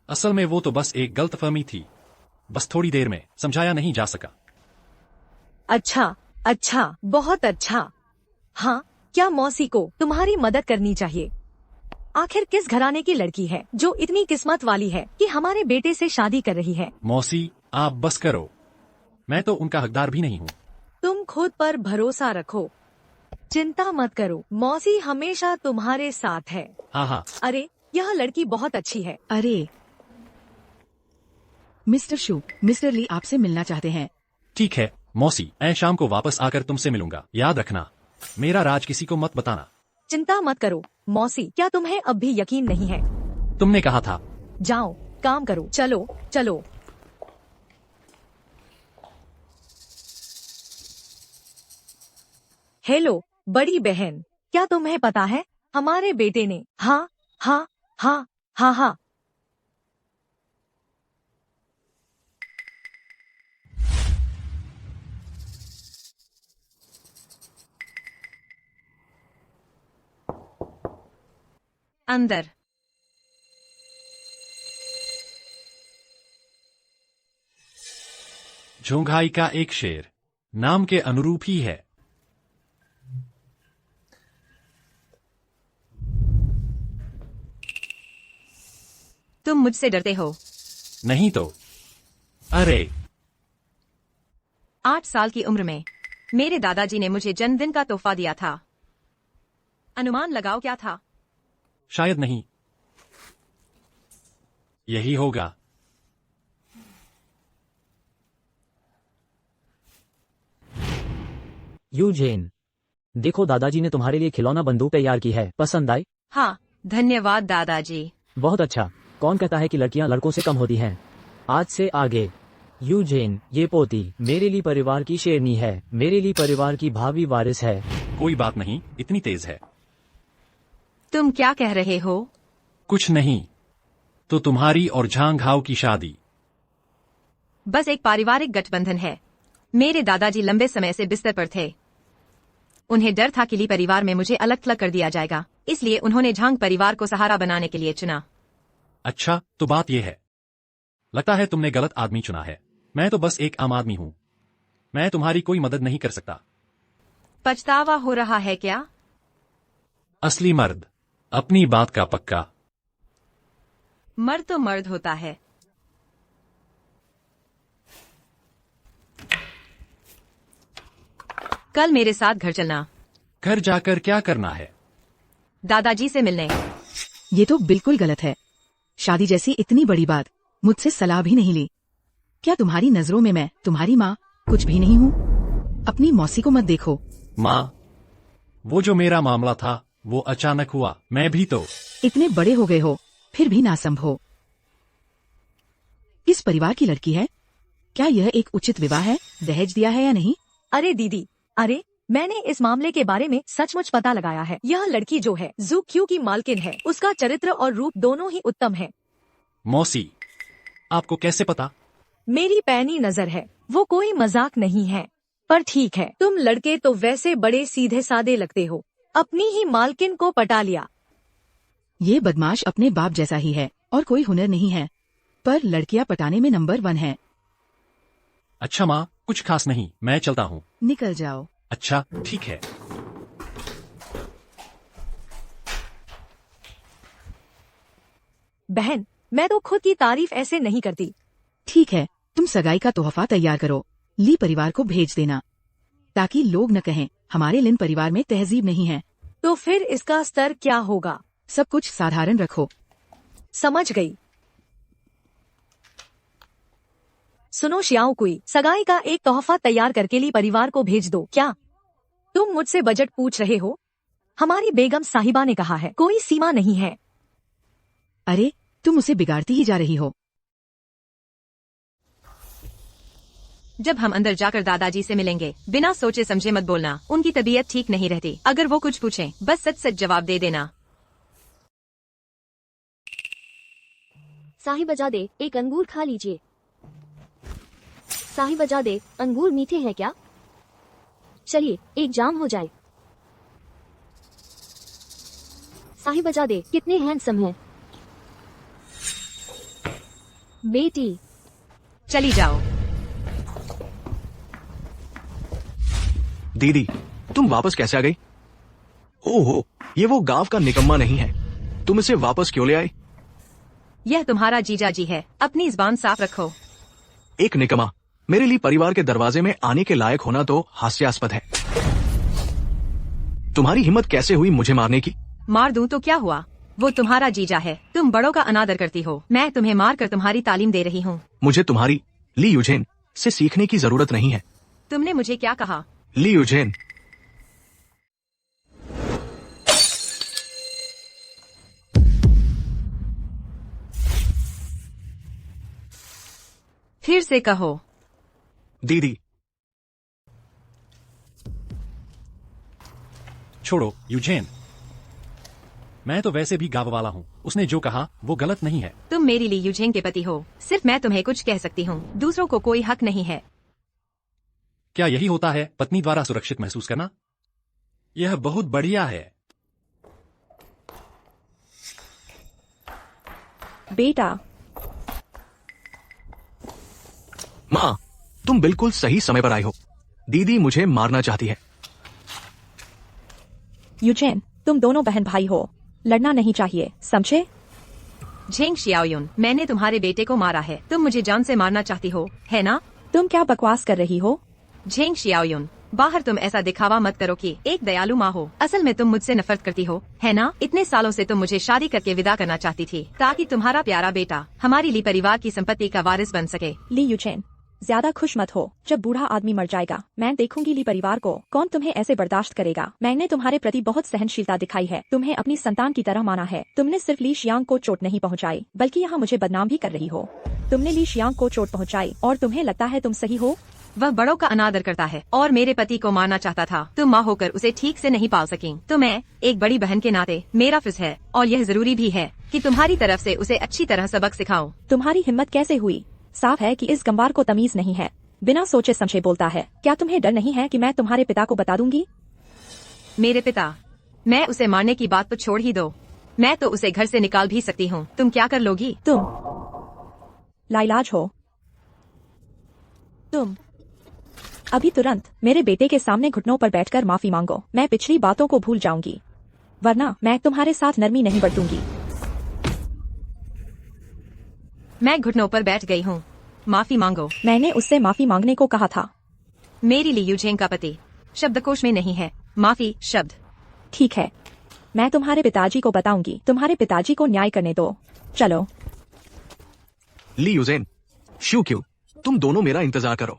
असल में वो तो बस एक गलतफहमी थी, बस थोड़ी देर में समझाया नहीं जा सका। अच्छा, बहुत अच्छा। हाँ, क्या मौसी को तुम्हारी मदद करनी चाहिए? आखिर किस घराने की लड़की है जो इतनी किस्मत वाली है कि हमारे बेटे से शादी कर रही है? मौसी, आप बस करो, मैं तो उनका हकदार भी नहीं हूँ। तुम खुद पर भरोसा रखो, चिंता मत करो, मौसी हमेशा तुम्हारे साथ है। हाँ, अरे यह लड़की बहुत अच्छी है। अरे मिस्टर शू, मिस्टर ली आपसे मिलना चाहते हैं। ठीक है मौसी, मैं शाम को वापस आकर तुमसे मिलूंगा। याद रखना, मेरा राज किसी को मत बताना। चिंता मत करो मौसी, क्या तुम्हें अब भी यकीन नहीं है? तुमने कहा था। जाओ काम करो, चलो चलो। हेलो बड़ी बहन, क्या तुम्हें पता है हमारे बेटे ने हाँ हाँ हाँ हाँ हाँ अंदर। झोंघाई का एक शेर नाम के अनुरूप ही है। तुम मुझसे डरते हो? नहीं तो। अरे 8 साल की उम्र में मेरे दादाजी ने मुझे जन्मदिन का तोहफा दिया था। अनुमान लगाओ क्या था? शायद नहीं। यही होगा। यूजेन, देखो दादाजी ने तुम्हारे लिए खिलौना बंदूक तैयार की है, पसंद आई? हाँ धन्यवाद दादाजी। बहुत अच्छा। कौन कहता है कि लड़कियां लड़कों से कम होती हैं? आज से आगे यूजेन, ये पोती मेरे लिए परिवार की शेरनी है, मेरे लिए परिवार की भावी वारिस है। कोई बात नहीं, इतनी तेज है। तुम क्या कह रहे हो? कुछ नहीं। तो तुम्हारी और झांग हाओ की शादी बस एक पारिवारिक गठबंधन है। मेरे दादाजी लंबे समय से बिस्तर पर थे। उन्हें डर था कि ली परिवार में मुझे अलग थलग कर दिया जाएगा, इसलिए उन्होंने झांग परिवार को सहारा बनाने के लिए चुना। अच्छा, तो बात यह है। लगता है तुमने गलत आदमी चुना है। मैं तो बस एक आम आदमी हूं। मैं तुम्हारी कोई मदद नहीं कर सकता। पछतावा हो रहा है क्या? असली मर्द अपनी बात का पक्का। मर्द तो मर्द होता है। कल मेरे साथ घर चलना। घर जाकर क्या करना है? दादाजी से मिलने। ये तो बिल्कुल गलत है। शादी जैसी इतनी बड़ी बात मुझसे सलाह भी नहीं ली। क्या तुम्हारी नजरों में मैं तुम्हारी माँ कुछ भी नहीं हूँ? अपनी मौसी को मत देखो। माँ, वो जो मेरा मामला था वो अचानक हुआ। मैं भी तो इतने बड़े हो गए हो फिर भी नासंभ हो। किस परिवार की लड़की है? क्या यह एक उचित विवाह है? दहेज दिया है या नहीं? अरे दीदी, अरे मैंने इस मामले के बारे में सचमुच पता लगाया है। यह लड़की जो है जू क्यू की मालकिन है। उसका चरित्र और रूप दोनों ही उत्तम है। मौसी, आपको कैसे पता? मेरी पैनी नजर है। वो कोई मजाक नहीं है। पर ठीक है, तुम लड़के तो वैसे बड़े सीधे सादे लगते हो। अपनी ही मालकिन को पटा लिया। ये बदमाश अपने बाप जैसा ही है और कोई हुनर नहीं है, पर लड़कियां पटाने में नंबर 1 है। अच्छा माँ, कुछ खास नहीं, मैं चलता हूँ। निकल जाओ। अच्छा ठीक है। बहन, मैं तो खुद की तारीफ ऐसे नहीं करती। ठीक है, तुम सगाई का तोहफा तैयार करो। ली परिवार को भेज देना ताकि लोग न कहें हमारे लिन परिवार में तहजीब नहीं है। तो फिर इसका स्तर क्या होगा? सब कुछ साधारण रखो। समझ गई। सुनो श्याओ कुई, सगाई का एक तोहफा तैयार करके ली परिवार को भेज दो। क्या तुम मुझसे बजट पूछ रहे हो? हमारी बेगम साहिबा ने कहा है कोई सीमा नहीं है। अरे तुम उसे बिगाड़ती ही जा रही हो। जब हम अंदर जाकर दादाजी से मिलेंगे, बिना सोचे समझे मत बोलना। उनकी तबीयत ठीक नहीं रहती। अगर वो कुछ पूछें, बस सच सच जवाब दे देना। साहिबा दे, एक अंगूर खा लीजिए। साहिबा दे, अंगूर मीठे हैं क्या? चलिए एक जाम हो जाए। साहिबा दे, कितने हैंडसम हैं। बेटी, चली जाओ। दीदी, तुम वापस कैसे आ गई? ओहो, ये वो गांव का निकम्मा नहीं है। तुम इसे वापस क्यों ले आई? यह तुम्हारा जीजाजी है, अपनी जुबान साफ रखो। एक निकम्मा मेरे लिए परिवार के दरवाजे में आने के लायक होना तो हास्यास्पद है। तुम्हारी हिम्मत कैसे हुई मुझे मारने की? मार दूं तो क्या हुआ? वो तुम्हारा जीजा है। तुम बड़ों का अनादर करती हो। मैं तुम्हें मार कर तुम्हारी तालीम दे रही हूँ। मुझे तुम्हारी ली यूजेन से सीखने की जरूरत नहीं है। तुमने मुझे क्या कहा? ली यूजेन, फिर से कहो। दीदी। छोड़ो यूजेन, मैं तो वैसे भी गाँव वाला हूँ। उसने जो कहा वो गलत नहीं है। तुम मेरी ली यूजेन के पति हो। सिर्फ मैं तुम्हें कुछ कह सकती हूँ, दूसरों को कोई हक नहीं है। क्या यही होता है पत्नी द्वारा सुरक्षित महसूस करना? यह बहुत बढ़िया है। बेटा, माँ, तुम बिल्कुल सही समय पर आई हो। दीदी मुझे मारना चाहती है। यूजेन, तुम दोनों बहन भाई हो, लड़ना नहीं चाहिए, समझे? झेंग शियाओयुन, मैंने तुम्हारे बेटे को मारा है। तुम मुझे जान से मारना चाहती हो, है ना? तुम क्या बकवास कर रही हो? झेंग शियाओयुन, बाहर तुम ऐसा दिखावा मत करो कि एक दयालु माँ हो। असल में तुम मुझसे नफरत करती हो, है ना? इतने सालों से तुम मुझे शादी करके विदा करना चाहती थी ताकि तुम्हारा प्यारा बेटा हमारी ली परिवार की संपत्ति का वारिस बन सके। ली यूजेन, ज्यादा खुश मत हो। जब बूढ़ा आदमी मर जाएगा मैं देखूंगी ली परिवार को। कौन तुम्हें ऐसे बर्दाश्त करेगा? मैंने तुम्हारे प्रति बहुत सहनशीलता दिखाई है, तुम्हें अपनी संतान की तरह माना है। तुमने सिर्फ ली शियांग को चोट नहीं पहुंचाई, बल्कि यहाँ मुझे बदनाम भी कर रही हो। तुमने ली शियांग को चोट पहुंचाई और तुम्हें लगता है तुम सही हो? वह बड़ों का अनादर करता है और मेरे पति को मारना चाहता था। तुम माँ होकर उसे ठीक से नहीं पाल सकी। तो मैं एक बड़ी बहन के नाते मेरा फर्ज है और यह जरूरी भी है कि तुम्हारी तरफ से उसे अच्छी तरह सबक सिखाऊं। तुम्हारी हिम्मत कैसे हुई? साफ है कि इस गंवार को तमीज नहीं है, बिना सोचे समझे बोलता है। क्या तुम्हें डर नहीं है कि मैं तुम्हारे पिता को बता दूंगी? मेरे पिता? मैं उसे मारने की बात तो छोड़ ही दो, मैं तो उसे घर से निकाल भी सकती हूँ। तुम क्या कर लोगी? तुम लाइलाज हो। तुम अभी तुरंत मेरे बेटे के सामने घुटनों पर बैठकर माफी मांगो। मैं पिछली बातों को भूल जाऊंगी, वरना मैं तुम्हारे साथ नरमी नहीं बरतूंगी। मैं घुटनों पर बैठ गई हूँ, माफी मांगो। मैंने उससे माफी मांगने को कहा था। मेरी ली यूजेन का पति शब्दकोश में नहीं है माफी शब्द। ठीक है, मैं तुम्हारे पिताजी को बताऊंगी। तुम्हारे पिताजी को न्याय करने दो। चलो। ली यूजेन, शू क्यों? तुम दोनों मेरा इंतजार करो,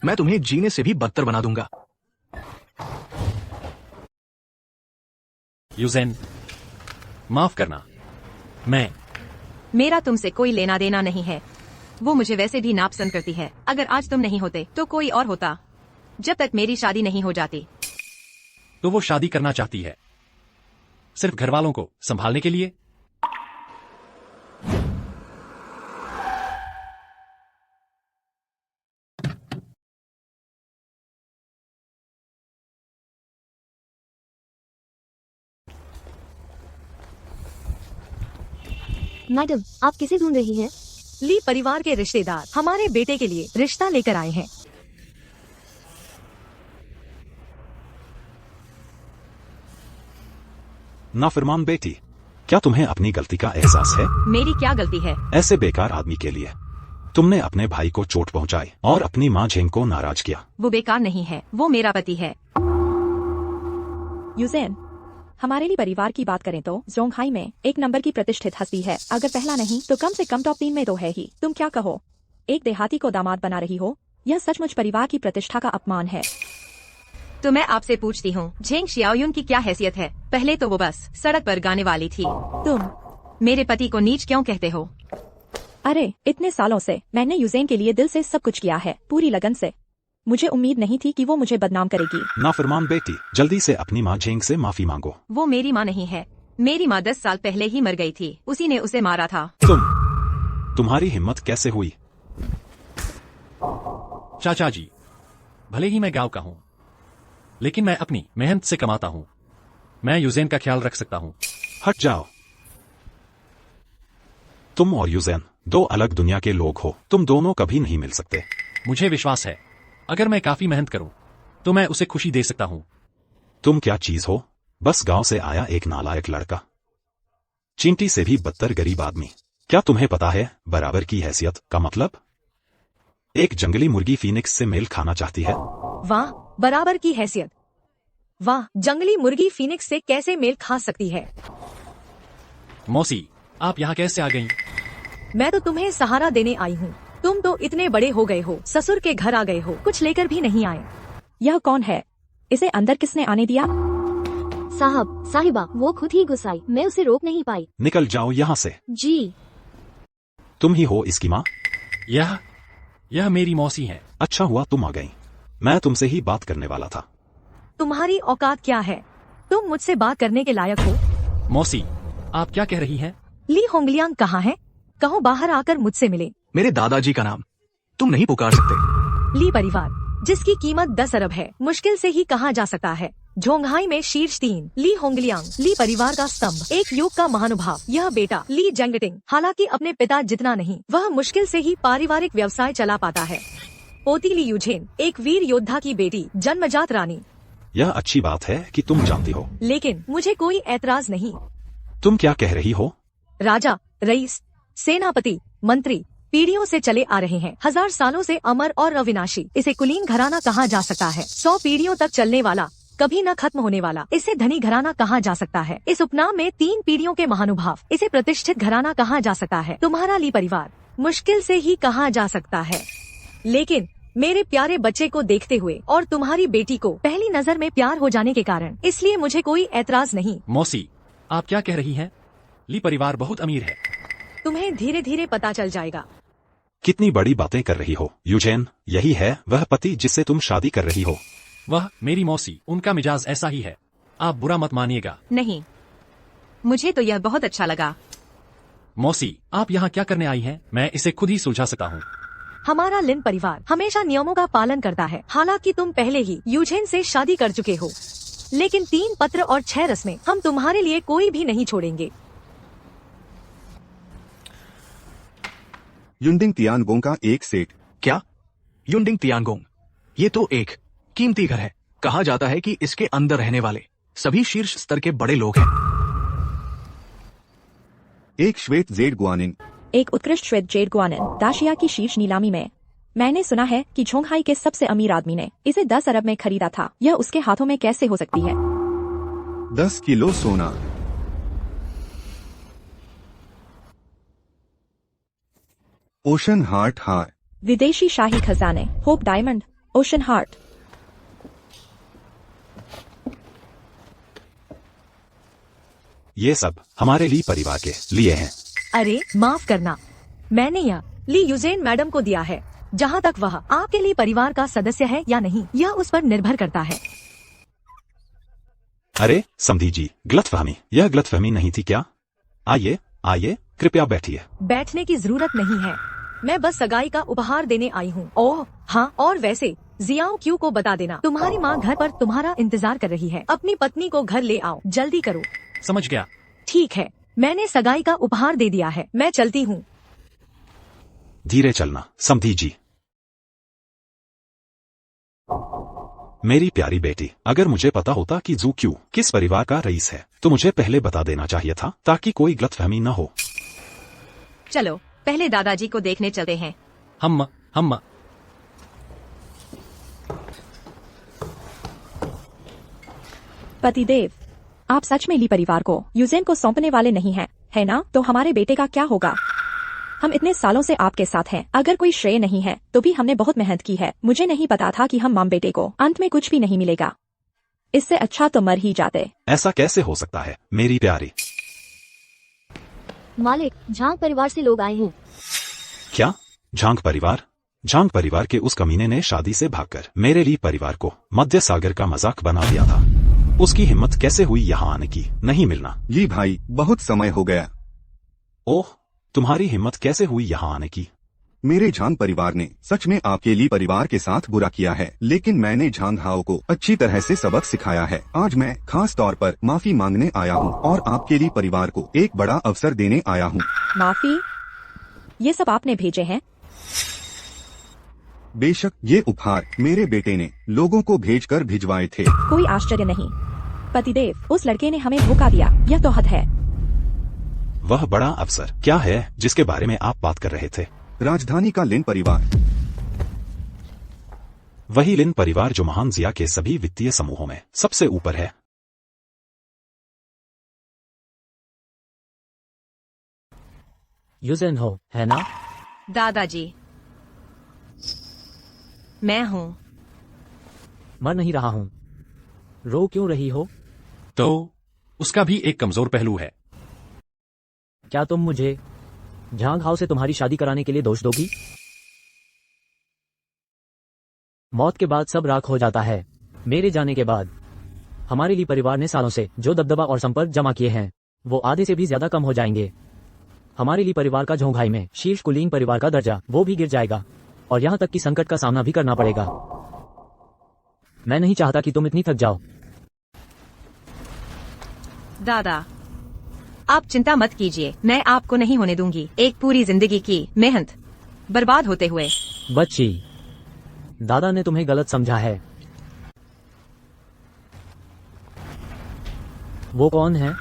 मैं तुम्हें जीने से भी बदतर बना दूंगा। यूजेन, माफ करना। मेरा तुमसे कोई लेना देना नहीं है। वो मुझे वैसे भी नापसंद करती है। अगर आज तुम नहीं होते तो कोई और होता। जब तक मेरी शादी नहीं हो जाती। तो वो शादी करना चाहती है सिर्फ घर वालों को संभालने के लिए। मैडम, आप किसे ढूंढ रही हैं? ली परिवार के रिश्तेदार हमारे बेटे के लिए रिश्ता लेकर आए हैं। नाफरमान बेटी, क्या तुम्हें अपनी गलती का एहसास है? मेरी क्या गलती है? ऐसे बेकार आदमी के लिए तुमने अपने भाई को चोट पहुंचाई और अपनी माँ झेंग को नाराज किया। वो बेकार नहीं है, वो मेरा पति है। यूजेन, हमारे लिए परिवार की बात करें तो जोंगहाई में एक नंबर की प्रतिष्ठित हस्ती है। अगर पहला नहीं तो कम से कम टॉप 3 में तो है ही। तुम क्या कहो? एक देहाती को दामाद बना रही हो? यह सचमुच परिवार की प्रतिष्ठा का अपमान है। तो मैं आपसे पूछती हूँ, झेंग शियाओयुन की क्या हैसियत है? पहले तो वो बस सड़क पर गाने वाली थी। तुम मेरे पति को नीच क्यों कहते हो? अरे, इतने सालों से मैंने यूजेन के लिए दिल से सब कुछ किया है, पूरी लगन से। मुझे उम्मीद नहीं थी कि वो मुझे बदनाम करेगी। नाफरमान बेटी, जल्दी से अपनी माँ झेंग से माफी मांगो। वो मेरी माँ नहीं है। मेरी माँ 10 साल पहले ही मर गई थी। उसी ने उसे मारा था। तुम्हारी हिम्मत कैसे हुई? चाचा जी, भले ही मैं गांव का हूँ, लेकिन मैं अपनी मेहनत से कमाता हूँ। मैं यूजेन का ख्याल रख सकता हूँ। हट जाओ। तुम और यूजेन 2 अलग दुनिया के लोग हो। तुम दोनों कभी नहीं मिल सकते। मुझे विश्वास है, अगर मैं काफी मेहनत करूं तो मैं उसे खुशी दे सकता हूं। तुम क्या चीज हो? बस गांव से आया एक नालायक लड़का, चींटी से भी बदतर गरीब आदमी। क्या तुम्हें पता है बराबर की हैसियत का मतलब? एक जंगली मुर्गी फीनिक्स से मेल खाना चाहती है। वाह, बराबर की हैसियत। वाह, जंगली मुर्गी फीनिक्स से कैसे मेल खा सकती है? मौसी, आप यहाँ कैसे आ गईं? मैं तो तुम्हें सहारा देने आई हूँ। तुम तो इतने बड़े हो गए हो, ससुर के घर आ गए हो, कुछ लेकर भी नहीं आए। यह कौन है? इसे अंदर किसने आने दिया? साहिबा, वो खुद ही घुस आई, मैं उसे रोक नहीं पाई। निकल जाओ यहाँ से। जी। तुम ही हो इसकी माँ? यह मेरी मौसी है। अच्छा हुआ तुम आ गई, मैं तुमसे ही बात करने वाला था। तुम्हारी औकात क्या है? तुम मुझसे बात करने के लायक हो? मौसी, आप क्या कह रही हैं? ली होंगलियांग कहाँ है? कहो बाहर आकर मुझसे मिले। मेरे दादाजी का नाम तुम नहीं पुकार सकते। ली परिवार, जिसकी कीमत 10 अरब है, मुश्किल से ही कहा जा सकता है। झोंगहाई में शीर्ष 3, ली होंगलियांग, ली परिवार का स्तंभ, एक युग का महानुभाव। यह बेटा ली जेंगटिंग, हालांकि अपने पिता जितना नहीं, वह मुश्किल से ही पारिवारिक व्यवसाय चला पाता है। पोती ली यूझेन, एक वीर योद्धा की बेटी, जन्मजात रानी। यह अच्छी बात है कि तुम जानती हो, लेकिन मुझे कोई ऐतराज नहीं। तुम क्या कह रही हो? राजा, रईस, सेनापति, मंत्री पीढ़ियों से चले आ रहे हैं, 1000 सालों से अमर और अविनाशी। इसे कुलीन घराना कहा जा सकता है, 100 पीढ़ियों तक चलने वाला, कभी न खत्म होने वाला। इसे धनी घराना कहा जा सकता है, इस उपनाम में 3 पीढ़ियों के महानुभाव। इसे प्रतिष्ठित घराना कहा जा सकता है। तुम्हारा ली परिवार मुश्किल से ही कहा जा सकता है, लेकिन मेरे प्यारे बच्चे को देखते हुए और तुम्हारी बेटी को पहली नजर में प्यार हो जाने के कारण, इसलिए मुझे कोई ऐतराज नहीं। मौसी, आप क्या कह रही हैं? ली परिवार बहुत अमीर है। तुम्हें धीरे धीरे पता चल जाएगा। कितनी बड़ी बातें कर रही हो यूजेन, यही है वह पति जिससे तुम शादी कर रही हो? वह मेरी मौसी, उनका मिजाज ऐसा ही है, आप बुरा मत मानिएगा। नहीं, मुझे तो यह बहुत अच्छा लगा। मौसी, आप यहाँ क्या करने आई हैं? मैं इसे खुद ही सुलझा सकता हूँ। हमारा लिन परिवार हमेशा नियमों का पालन करता है। हालांकि तुम पहले ही यूझेन से शादी कर चुके हो, लेकिन 3 पत्र और 6 रस्में हम तुम्हारे लिए कोई भी नहीं छोड़ेंगे। युंडिंग तियानगोंग का एक सेठ। क्या? युंडिंग तियानगोंग, ये तो एक कीमती घर है। कहा जाता है कि इसके अंदर रहने वाले सभी शीर्ष स्तर के बड़े लोग हैं। एक श्वेत जेड गुआनिन। एक उत्कृष्ट श्वेत जेड गुआनिन, दाशिया की शीर्ष नीलामी में। मैंने सुना है कि झोंगहाई के सबसे अमीर आदमी ने इसे 10 अरब में खरीदा था। यह उसके हाथों में कैसे हो सकती है? 10 किलो सोना। ओशन हार्ट हार। विदेशी शाही खजाने, होप डायमंड, ओशन हार्ट। ये सब हमारे ली परिवार के लिए हैं। अरे माफ करना, मैंने यह ली यूजेन मैडम को दिया है। जहाँ तक वह आपके लिए परिवार का सदस्य है या नहीं, यह उस पर निर्भर करता है। अरे समधी जी, गलतफहमी, यह गलतफहमी नहीं थी क्या? आइए आइए, कृपया बैठिए। बैठने की जरूरत नहीं है, मैं बस सगाई का उपहार देने आई हूँ। ओह हाँ, और वैसे जियाओ क्यू को बता देना, तुम्हारी माँ घर पर तुम्हारा इंतजार कर रही है। अपनी पत्नी को घर ले आओ, जल्दी करो। समझ गया। ठीक है, मैंने सगाई का उपहार दे दिया है, मैं चलती हूँ। धीरे चलना समधी जी। मेरी प्यारी बेटी, अगर मुझे पता होता कि जू क्यू किस परिवार का रईस है तो मुझे पहले बता देना चाहिए था, ताकि कोई गलतफहमी न हो। चलो पहले दादाजी को देखने चलते हैं। हम पतिदेव, आप सच में ली परिवार को यूजेन को सौंपने वाले नहीं हैं, है ना? तो हमारे बेटे का क्या होगा? हम इतने सालों से आपके साथ हैं। अगर कोई श्रेय नहीं है तो भी हमने बहुत मेहनत की है। मुझे नहीं पता था कि हम माम बेटे को अंत में कुछ भी नहीं मिलेगा। इससे अच्छा तो मर ही जाते। ऐसा कैसे हो सकता है मेरी प्यारी? मालिक, झांग परिवार से लोग आए हैं। क्या? झांग परिवार? झांग परिवार के उस कमीने ने शादी से भागकर मेरे ली परिवार को मध्य सागर का मजाक बना दिया था। उसकी हिम्मत कैसे हुई यहाँ आने की? नहीं मिलना। ली भाई, बहुत समय हो गया। ओह, तुम्हारी हिम्मत कैसे हुई यहाँ आने की? मेरे झांग परिवार ने सच में आपके ली परिवार के साथ बुरा किया है, लेकिन मैंने झांग हाओ को अच्छी तरह से सबक सिखाया है। आज मैं खास तौर पर माफी मांगने आया हूँ और आपके ली परिवार को एक बड़ा अवसर देने आया हूँ। माफी? ये सब आपने भेजे हैं? बेशक, ये उपहार मेरे बेटे ने लोगों को भेजकर भिजवाए थे। कोई आश्चर्य नहीं। पतिदेव, उस लड़के ने हमें धोखा दिया। यह तो हद है। वह बड़ा अवसर क्या है जिसके बारे में आप बात कर रहे थे? राजधानी का लिन परिवार। वही लिन परिवार जो महान जिया के सभी वित्तीय समूहों में सबसे ऊपर है। यूजेन हो, है ना? दादाजी, मैं हूँ। मर नहीं रहा हूँ। रो क्यों रही हो? तो उसका भी एक कमजोर पहलू है। क्या तुम मुझे झांग हाउ से तुम्हारी शादी कराने के लिए दोष दोगी? मौत के बाद सब राख हो जाता है। मेरे जाने के बाद हमारे लिए परिवार ने सालों से जो दबदबा और संपर्क जमा किए हैं वो आधे से भी ज्यादा कम हो जाएंगे। हमारे लिए परिवार का झोंघाई में शीर्ष कुलीन परिवार का दर्जा वो भी गिर जाएगा और यहाँ तक कि संकट का सामना भी करना पड़ेगा। मैं नहीं चाहता कि तुम इतनी थक जाओ। दादा, आप चिंता मत कीजिए, मैं आपको नहीं होने दूंगी एक पूरी जिंदगी की मेहनत बर्बाद होते हुए। बच्ची, दादा ने तुम्हें गलत समझा है। वो कौन है?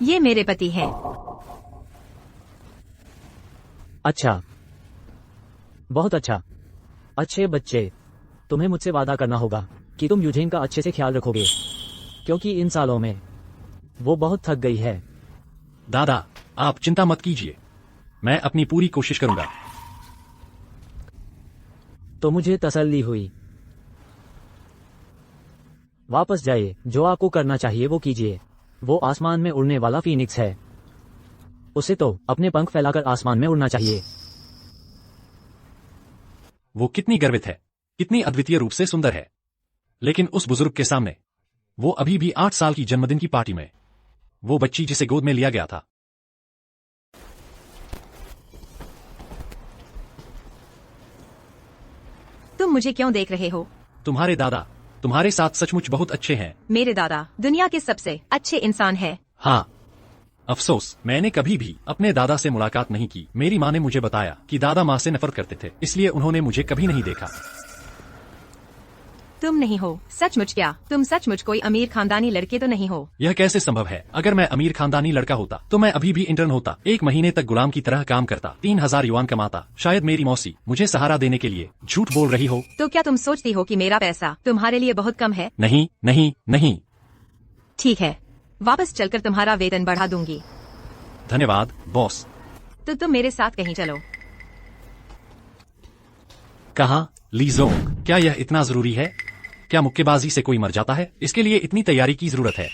ये मेरे पति हैं। अच्छा, बहुत अच्छा। अच्छे बच्चे, तुम्हें मुझसे वादा करना होगा कि तुम यूजेन का अच्छे से ख्याल रखोगे, क्योंकि इन सालों में वो बहुत थक गई है। दादा, आप चिंता मत कीजिए, मैं अपनी पूरी कोशिश करूंगा। तो मुझे तसल्ली हुई। वापस जाइए, जो आपको करना चाहिए वो कीजिए। वो आसमान में उड़ने वाला फीनिक्स है। उसे तो अपने पंख फैलाकर आसमान में उड़ना चाहिए। वो कितनी गर्वित है, कितनी अद्वितीय रूप से सुंदर है। लेकिन उस बुजुर्ग के सामने वो अभी भी 8 साल की जन्मदिन की पार्टी में वो बच्ची जिसे गोद में लिया गया था। तुम मुझे क्यों देख रहे हो? तुम्हारे दादा तुम्हारे साथ सचमुच बहुत अच्छे हैं। मेरे दादा दुनिया के सबसे अच्छे इंसान है। हाँ, अफसोस मैंने कभी भी अपने दादा से मुलाकात नहीं की। मेरी माँ ने मुझे बताया कि दादा माँ से नफरत करते थे, इसलिए उन्होंने मुझे कभी नहीं देखा। तुम नहीं हो? सचमुच क्या? तुम सचमुच कोई अमीर खानदानी लड़के तो नहीं हो? यह कैसे संभव है? अगर मैं अमीर खानदानी लड़का होता तो मैं अभी भी इंटर्न होता, 1 महीने तक गुलाम की तरह काम करता, 3000 युआन कमाता। शायद मेरी मौसी मुझे सहारा देने के लिए झूठ बोल रही हो। तो क्या तुम सोचती हो कि मेरा पैसा तुम्हारे लिए बहुत कम है? नहीं नहीं नहीं। ठीक है, वापस चलकर तुम्हारा वेतन बढ़ा दूंगी। धन्यवाद बॉस। तो तुम मेरे साथ कहीं चलो। कहा? लीजोंग, क्या यह इतना जरूरी है? क्या मुक्केबाजी से कोई मर जाता है? इसके लिए इतनी तैयारी की जरूरत है?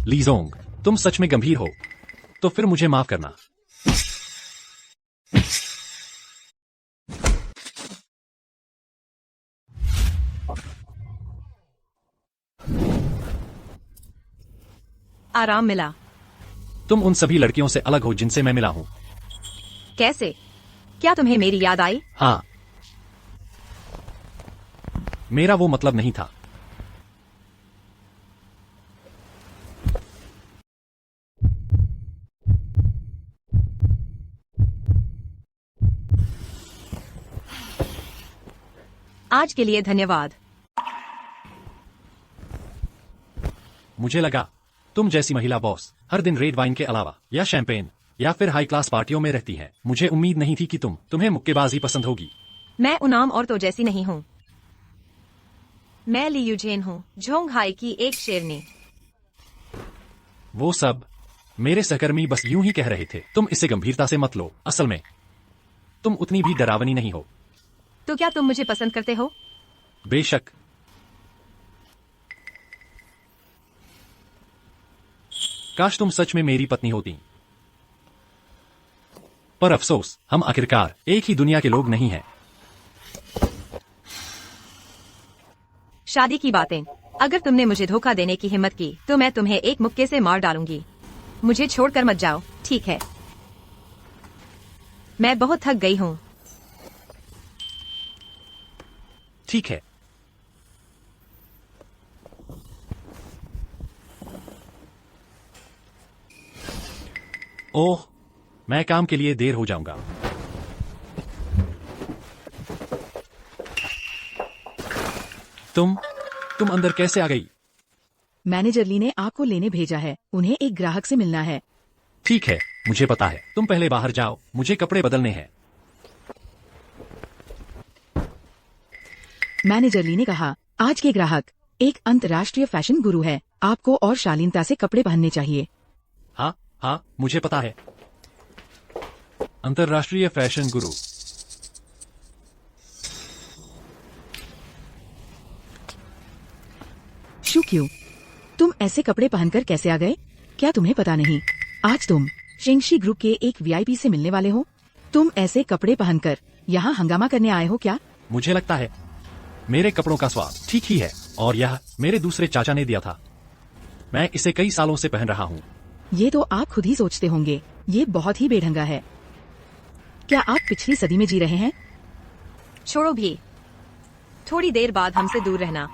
लीजोंग, तुम सच में गंभीर हो? तो फिर मुझे माफ करना। आराम मिला? तुम उन सभी लड़कियों से अलग हो जिनसे मैं मिला हूँ। कैसे? क्या तुम्हें मेरी याद आई? हाँ, मेरा वो मतलब नहीं था। आज के लिए धन्यवाद। मुझे लगा तुम जैसी महिला बॉस हर दिन रेड वाइन के अलावा या शैंपेन या फिर हाई क्लास पार्टियों में रहती है। मुझे उम्मीद नहीं थी कि तुम्हें मुक्केबाजी पसंद होगी। मैं उन आम औरतों जैसी नहीं हूँ। मैं ली यूजेन हूँ, झोंघाई की एक शेरनी। वो सब मेरे सहकर्मी बस यूं ही कह रहे थे। तुम इसे गंभीरता से मत लो। असल में तुम उतनी भी डरावनी नहीं हो। तो क्या तुम मुझे पसंद करते हो? बेशक। काश तुम सच में मेरी पत्नी होती। पर अफसोस, हम आखिरकार एक ही दुनिया के लोग नहीं हैं। शादी की बातें। अगर तुमने मुझे धोखा देने की हिम्मत की तो मैं तुम्हें एक मुक्के से मार डालूंगी। मुझे छोड़कर मत जाओ, ठीक है? मैं बहुत थक गई हूँ। ठीक है। ओह, मैं काम के लिए देर हो जाऊंगा। तुम अंदर कैसे आ गई? मैनेजर ली ने आपको लेने भेजा है। उन्हें एक ग्राहक से मिलना है। ठीक है, मुझे पता है। तुम पहले बाहर जाओ, मुझे कपड़े बदलने हैं। मैनेजर ली ने कहा, आज के ग्राहक एक अंतर्राष्ट्रीय फैशन गुरु है, आपको और शालीनता से कपड़े पहनने चाहिए। हाँ हाँ, मुझे पता है। अंतर्राष्ट्रीय फैशन गुरु। शू क्यों? तुम ऐसे कपड़े पहनकर कैसे आ गए? क्या तुम्हें पता नहीं, आज तुम शेंगशी ग्रुप के एक वीआईपी से मिलने वाले हो? तुम ऐसे कपड़े पहनकर यहाँ हंगामा करने आए हो क्या? मुझे लगता है मेरे कपड़ों का स्वाद ठीक ही है और यह मेरे दूसरे चाचा ने दिया था। मैं इसे कई सालों से पहन रहा हूँ। ये तो आप खुद ही सोचते होंगे, ये बहुत ही बेढंगा है। क्या आप पिछली सदी में जी रहे हैं? छोड़ो भी, थोड़ी देर बाद हमसे दूर रहना।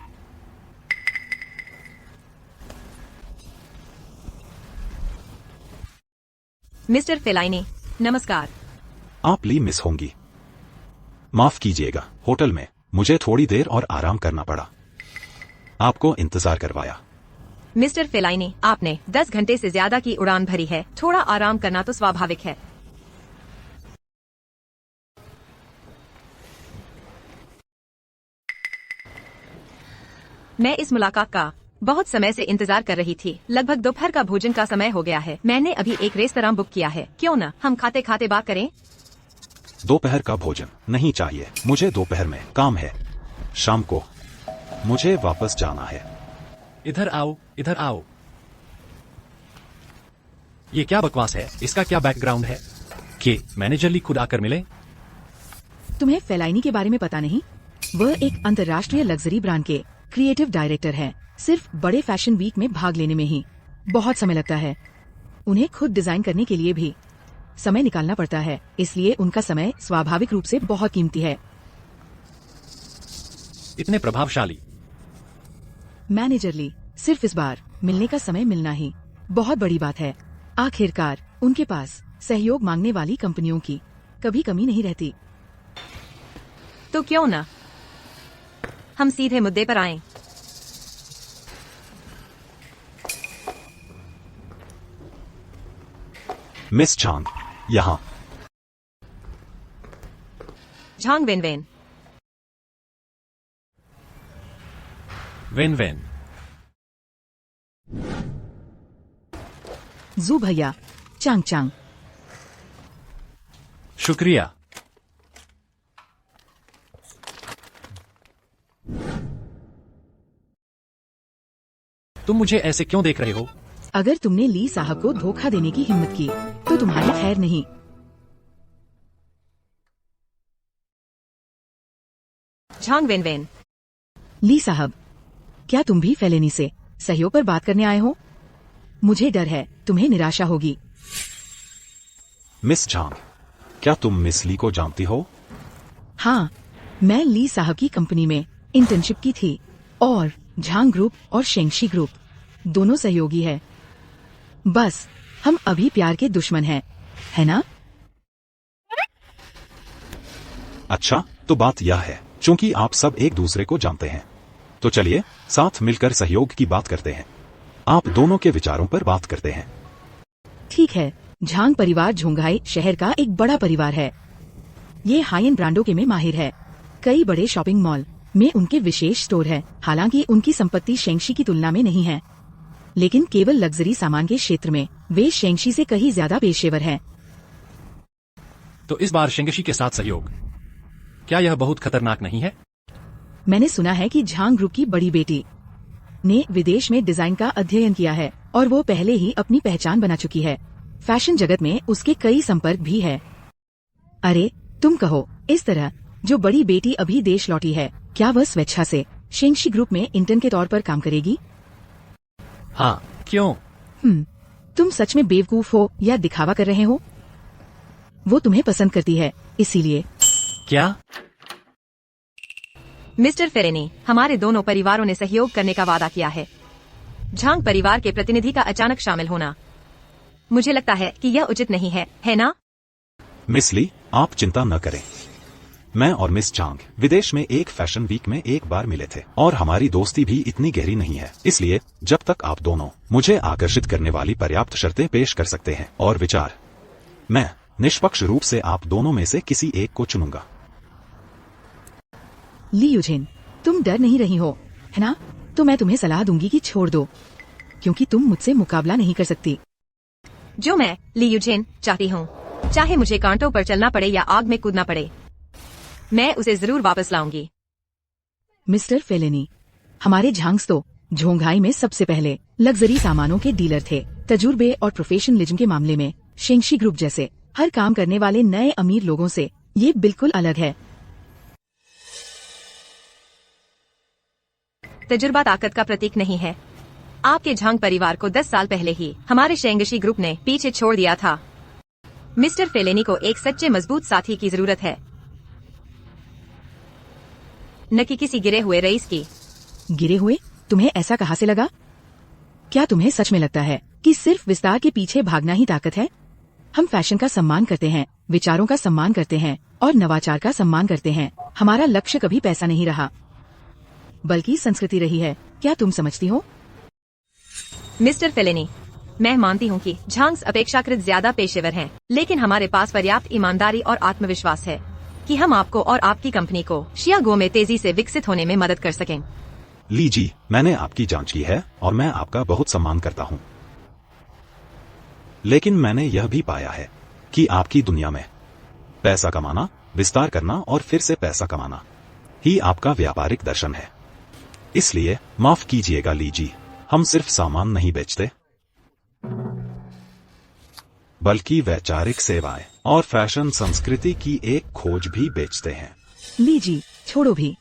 मिस्टर फेलाइनी, नमस्कार। आप ली मिस होंगी। माफ कीजिएगा, होटल में मुझे थोड़ी देर और आराम करना पड़ा। आपको इंतजार करवाया। मिस्टर फेलाइनी, आपने 10 घंटे से ज्यादा की उड़ान भरी है, थोड़ा आराम करना तो स्वाभाविक है। मैं इस मुलाकात का बहुत समय से इंतजार कर रही थी। लगभग दोपहर का भोजन का समय हो गया है। मैंने अभी एक रेस्तरां बुक किया है, क्यों न हम खाते खाते बात करें? दोपहर का भोजन नहीं चाहिए, मुझे दोपहर में काम है। शाम को मुझे वापस जाना है। इधर आओ, इधर आओ। ये क्या बकवास है? इसका क्या बैकग्राउंड है कि मैनेजर ली खुद आकर मिले? तुम्हें फेलाइनी के बारे में पता नहीं? वह एक अंतर्राष्ट्रीय लग्जरी ब्रांड के क्रिएटिव डायरेक्टर हैं। सिर्फ बड़े फैशन वीक में भाग लेने में ही बहुत समय लगता है। उन्हें खुद डिजाइन करने के लिए भी समय निकालना पड़ता है, इसलिए उनका समय स्वाभाविक रूप से बहुत कीमती है। इतने प्रभावशाली मैनेजर ली, सिर्फ इस बार मिलने का समय मिलना ही बहुत बड़ी बात है। आखिरकार उनके पास सहयोग मांगने वाली कंपनियों की कभी कमी नहीं रहती। तो क्यों न हम सीधे मुद्दे पर आएं। मिस चांग, यहाँ। झांग वेन। When when. जू भैया, चांग चांग। शुक्रिया। तुम मुझे ऐसे क्यों देख रहे हो? अगर तुमने ली साहब को धोखा देने की हिम्मत की तो तुम्हारी खैर नहीं। झांग वेन। ली साहब, क्या तुम भी फेलेनी से सहयोग पर बात करने आए हो? मुझे डर है तुम्हें निराशा होगी। मिस झांग, क्या तुम मिस ली को जानती हो? हाँ, मैं ली साहब की कंपनी में इंटर्नशिप की थी और झांग ग्रुप और शेंगशी ग्रुप दोनों सहयोगी है। बस हम अभी प्यार के दुश्मन हैं, है ना? अच्छा, तो बात यह है, चूंकि आप सब एक दूसरे को जानते हैं, तो चलिए साथ मिलकर सहयोग की बात करते हैं। आप दोनों के विचारों पर बात करते हैं। ठीक है। झांग परिवार झोंघाई शहर का एक बड़ा परिवार है। ये हाई एंड ब्रांडों के में माहिर है। कई बड़े शॉपिंग मॉल में उनके विशेष स्टोर है। हालांकि उनकी संपत्ति शेंगशी की तुलना में नहीं है, लेकिन केवल लग्जरी सामान के क्षेत्र में वे शेंगशी से कहीं ज्यादा पेशेवर हैं। तो इस बार शेंगशी के साथ सहयोग, क्या यह बहुत खतरनाक नहीं है? मैंने सुना है कि झांग ग्रुप की बड़ी बेटी ने विदेश में डिजाइन का अध्ययन किया है और वो पहले ही अपनी पहचान बना चुकी है। फैशन जगत में उसके कई संपर्क भी है। अरे तुम कहो, इस तरह जो बड़ी बेटी अभी देश लौटी है, क्या वह स्वेच्छा से शेंगशी ग्रुप में इंटर्न के तौर पर काम करेगी? हाँ, क्यों? तुम सच में बेवकूफ हो या दिखावा कर रहे हो? वो तुम्हें पसंद करती है, इसीलिए। क्या? मिस्टर फेरेनी, हमारे दोनों परिवारों ने सहयोग करने का वादा किया है। झांग परिवार के प्रतिनिधि का अचानक शामिल होना, मुझे लगता है कि यह उचित नहीं है ना? मिस ली, आप चिंता न करें। मैं और मिस चांग विदेश में एक फैशन वीक में एक बार मिले थे और हमारी दोस्ती भी इतनी गहरी नहीं है। इसलिए जब तक आप दोनों मुझे आकर्षित करने वाली पर्याप्त शर्तें पेश कर सकते हैं और विचार, मैं निष्पक्ष रूप से आप दोनों में से किसी एक को चुनूंगा। ली यूजिन, तुम डर नहीं रही हो, है ना? तो मैं तुम्हें सलाह दूंगी कि छोड़ दो, क्योंकि तुम मुझसे मुकाबला नहीं कर सकती। जो मैं ली यूजेन चाहती हूँ, चाहे मुझे कांटों पर चलना पड़े या आग में कूदना पड़े, मैं उसे जरूर वापस लाऊंगी। मिस्टर फेलेनी, हमारे झांग्स तो झोंघाई में सबसे पहले लग्जरी सामानों के डीलर थे। तजुर्बे और प्रोफेशनलिज्म के मामले में शेंगशी ग्रुप जैसे हर काम करने वाले नए अमीर लोगों से ये बिल्कुल अलग है। तजुर्बा ताकत का प्रतीक नहीं है। आपके झांग परिवार को 10 साल पहले ही हमारे शेंगशी ग्रुप ने पीछे छोड़ दिया था। मिस्टर फेलेनी को एक सच्चे मजबूत साथी की जरूरत है, न कि किसी गिरे हुए रईस की। गिरे हुए? तुम्हें ऐसा कहाँ से लगा? क्या तुम्हें सच में लगता है कि सिर्फ विस्तार के पीछे भागना ही ताकत है? हम फैशन का सम्मान करते हैं, विचारों का सम्मान करते हैं और नवाचार का सम्मान करते हैं। हमारा लक्ष्य कभी पैसा नहीं रहा, बल्कि संस्कृति रही है। क्या तुम समझती हो? मिस्टर फेलेनी, मैं मानती हूँ कि झांग्स अपेक्षाकृत ज्यादा पेशेवर हैं, लेकिन हमारे पास पर्याप्त ईमानदारी और आत्मविश्वास है कि हम आपको और आपकी कंपनी को शियागो में तेजी से विकसित होने में मदद कर सकें। ली जी, मैंने आपकी जांच की है और मैं आपका बहुत सम्मान करता हूँ, लेकिन मैंने यह भी पाया है कि आपकी दुनिया में पैसा कमाना, विस्तार करना और फिर से पैसा कमाना ही आपका व्यापारिक दर्शन है। इसलिए माफ कीजिएगा ली जी, हम सिर्फ सामान नहीं बेचते, बल्कि वैचारिक सेवाएं और फैशन संस्कृति की एक खोज भी बेचते हैं। ली जी, छोड़ो भी।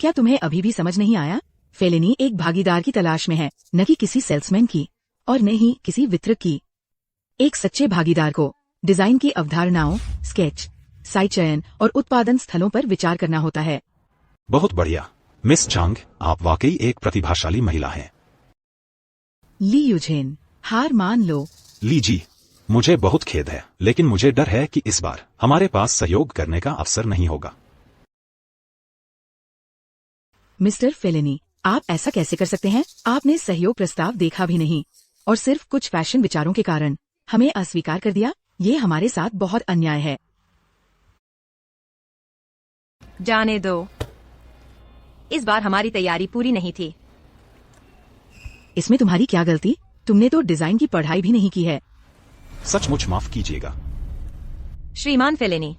क्या तुम्हें अभी भी समझ नहीं आया? फेलेनी एक भागीदार की तलाश में है, न कि किसी सेल्समैन की और न ही किसी वितरक की। एक सच्चे भागीदार को डिजाइन की अवधारणाओं, स्केच, साइट चयन और उत्पादन स्थलों पर विचार करना होता है। बहुत बढ़िया मिस झांग, आप वाकई एक प्रतिभाशाली महिला हैं। ली यूजेन, हार मान लो। ली जी, मुझे बहुत खेद है, लेकिन मुझे डर है कि इस बार हमारे पास सहयोग करने का अवसर नहीं होगा। मिस्टर फेलेनी, आप ऐसा कैसे कर सकते हैं? आपने सहयोग प्रस्ताव देखा भी नहीं और सिर्फ कुछ फैशन विचारों के कारण हमें अस्वीकार कर दिया। ये हमारे साथ बहुत अन्याय है। जाने दो, इस बार हमारी तैयारी पूरी नहीं थी। इसमें तुम्हारी क्या गलती? तुमने तो डिजाइन की पढ़ाई भी नहीं की है। सचमुच माफ कीजिएगा। श्रीमान फेलेनी,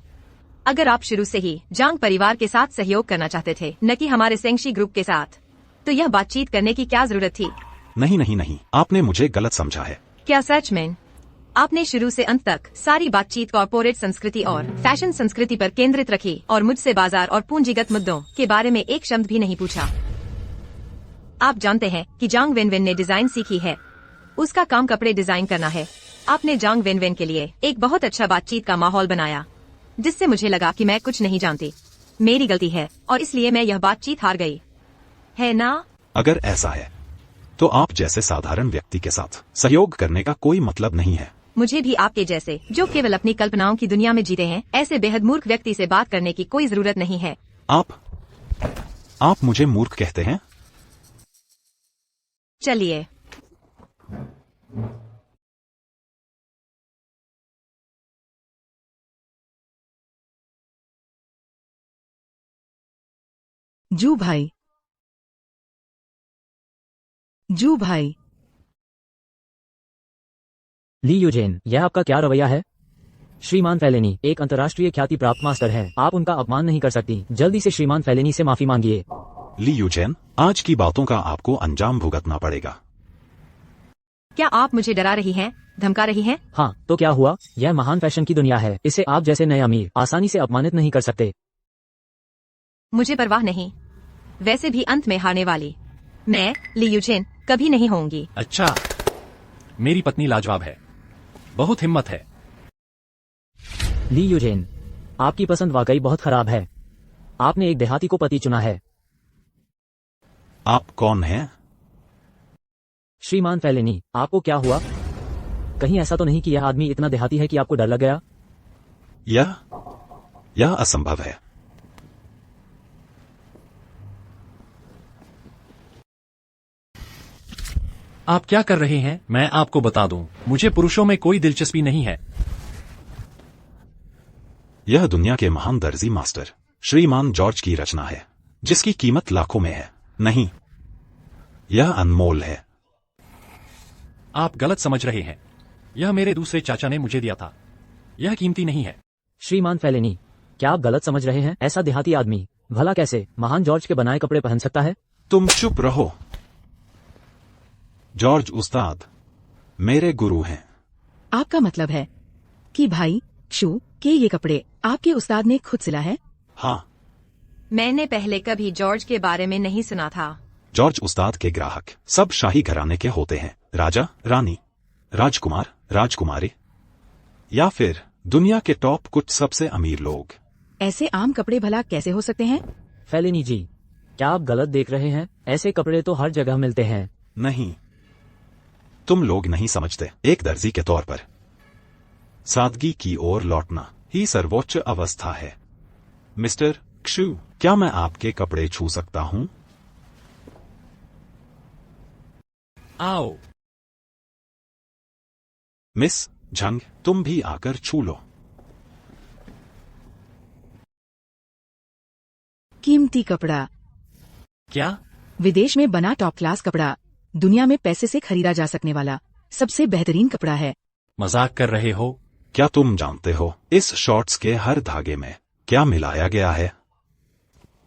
अगर आप शुरू से ही जांग परिवार के साथ सहयोग करना चाहते थे, न कि हमारे सेंगशी ग्रुप के साथ, तो यह बातचीत करने की क्या जरूरत थी? नहीं नहीं नहीं, आपने मुझे गलत समझा है। क्या सच में आपने शुरू से अंत तक सारी बातचीत कॉर्पोरेट संस्कृति और फैशन संस्कृति पर केंद्रित रखी और मुझसे बाजार और पूंजीगत मुद्दों के बारे में एक शब्द भी नहीं पूछा? आप जानते हैं कि जांग वेनवेन ने डिजाइन सीखी है, उसका काम कपड़े डिजाइन करना है। आपने जांग वेनवेन के लिए एक बहुत अच्छा बातचीत का माहौल बनाया, जिससे मुझे लगा कि मैं कुछ नहीं जानती। मेरी गलती है और इसलिए मैं यह बातचीत हार गई, है ना? अगर ऐसा है तो आप जैसे साधारण व्यक्ति के साथ सहयोग करने का कोई मतलब नहीं है। मुझे भी आपके जैसे, जो केवल अपनी कल्पनाओं की दुनिया में जीते हैं, ऐसे बेहद मूर्ख व्यक्ति से बात करने की कोई जरूरत नहीं है। आप मुझे मूर्ख कहते हैं? चलिए, जू भाई, जू भाई। ली यूजेन, यह आपका क्या रवैया है? श्रीमान फेलेनी एक अंतर्राष्ट्रीय ख्याति प्राप्त मास्टर हैं, आप उनका अपमान नहीं कर सकती। जल्दी से श्रीमान फेलेनी से माफी मांगिए। ली यूजेन, आज की बातों का आपको अंजाम भुगतना पड़ेगा। क्या आप मुझे डरा रही हैं, धमका रही हैं? हाँ, तो क्या हुआ? यह महान फैशन की दुनिया है, इसे आप जैसे नए अमीर आसानी से अपमानित नहीं कर सकते। मुझे परवाह नहीं, वैसे भी अंत में हारने वाली मैं ली यूजेन कभी नहीं होंगी। अच्छा, मेरी पत्नी लाजवाब है, बहुत हिम्मत है। ली यूजेन, आपकी पसंद वाकई बहुत खराब है। आपने एक देहाती को पति चुना है। आप कौन हैं? श्रीमान फेलेनी, आपको क्या हुआ? कहीं ऐसा तो नहीं कि यह आदमी इतना देहाती है कि आपको डर लग गया? यह असंभव है। आप क्या कर रहे हैं? मैं आपको बता दूं, मुझे पुरुषों में कोई दिलचस्पी नहीं है। यह दुनिया के महान दर्जी मास्टर श्रीमान जॉर्ज की रचना है, जिसकी कीमत लाखों में है। नहीं, यह अनमोल है। आप गलत समझ रहे हैं। यह मेरे दूसरे चाचा ने मुझे दिया था। यह कीमती नहीं है। श्रीमान फेलेनी, क्या आप गलत समझ रहे हैं? ऐसा देहाती आदमी भला कैसे महान जॉर्ज के बनाए कपड़े पहन सकता है? तुम चुप रहो। जॉर्ज उस्ताद मेरे गुरु हैं। आपका मतलब है कि भाई शू के ये कपड़े आपके उस्ताद ने खुद सिला है? हाँ, मैंने पहले कभी जॉर्ज के बारे में नहीं सुना था। जॉर्ज उस्ताद के ग्राहक सब शाही घराने के होते हैं। राजा, रानी, राजकुमार, राजकुमारी, या फिर दुनिया के टॉप कुछ सबसे अमीर लोग। ऐसे आम कपड़े भला कैसे हो सकते हैं? फेलेनी जी, क्या आप गलत देख रहे हैं? ऐसे कपड़े तो हर जगह मिलते हैं। नहीं, तुम लोग नहीं समझते। एक दर्जी के तौर पर सादगी की ओर लौटना ही सर्वोच्च अवस्था है। मिस्टर क्षु, क्या मैं आपके कपड़े छू सकता हूं? आओ। मिस झंग, तुम भी आकर छू लो। कीमती कपड़ा, क्या? विदेश में बना टॉप क्लास कपड़ा, दुनिया में पैसे से खरीदा जा सकने वाला सबसे बेहतरीन कपड़ा है। मजाक कर रहे हो? क्या तुम जानते हो इस शॉर्ट्स के हर धागे में क्या मिलाया गया है?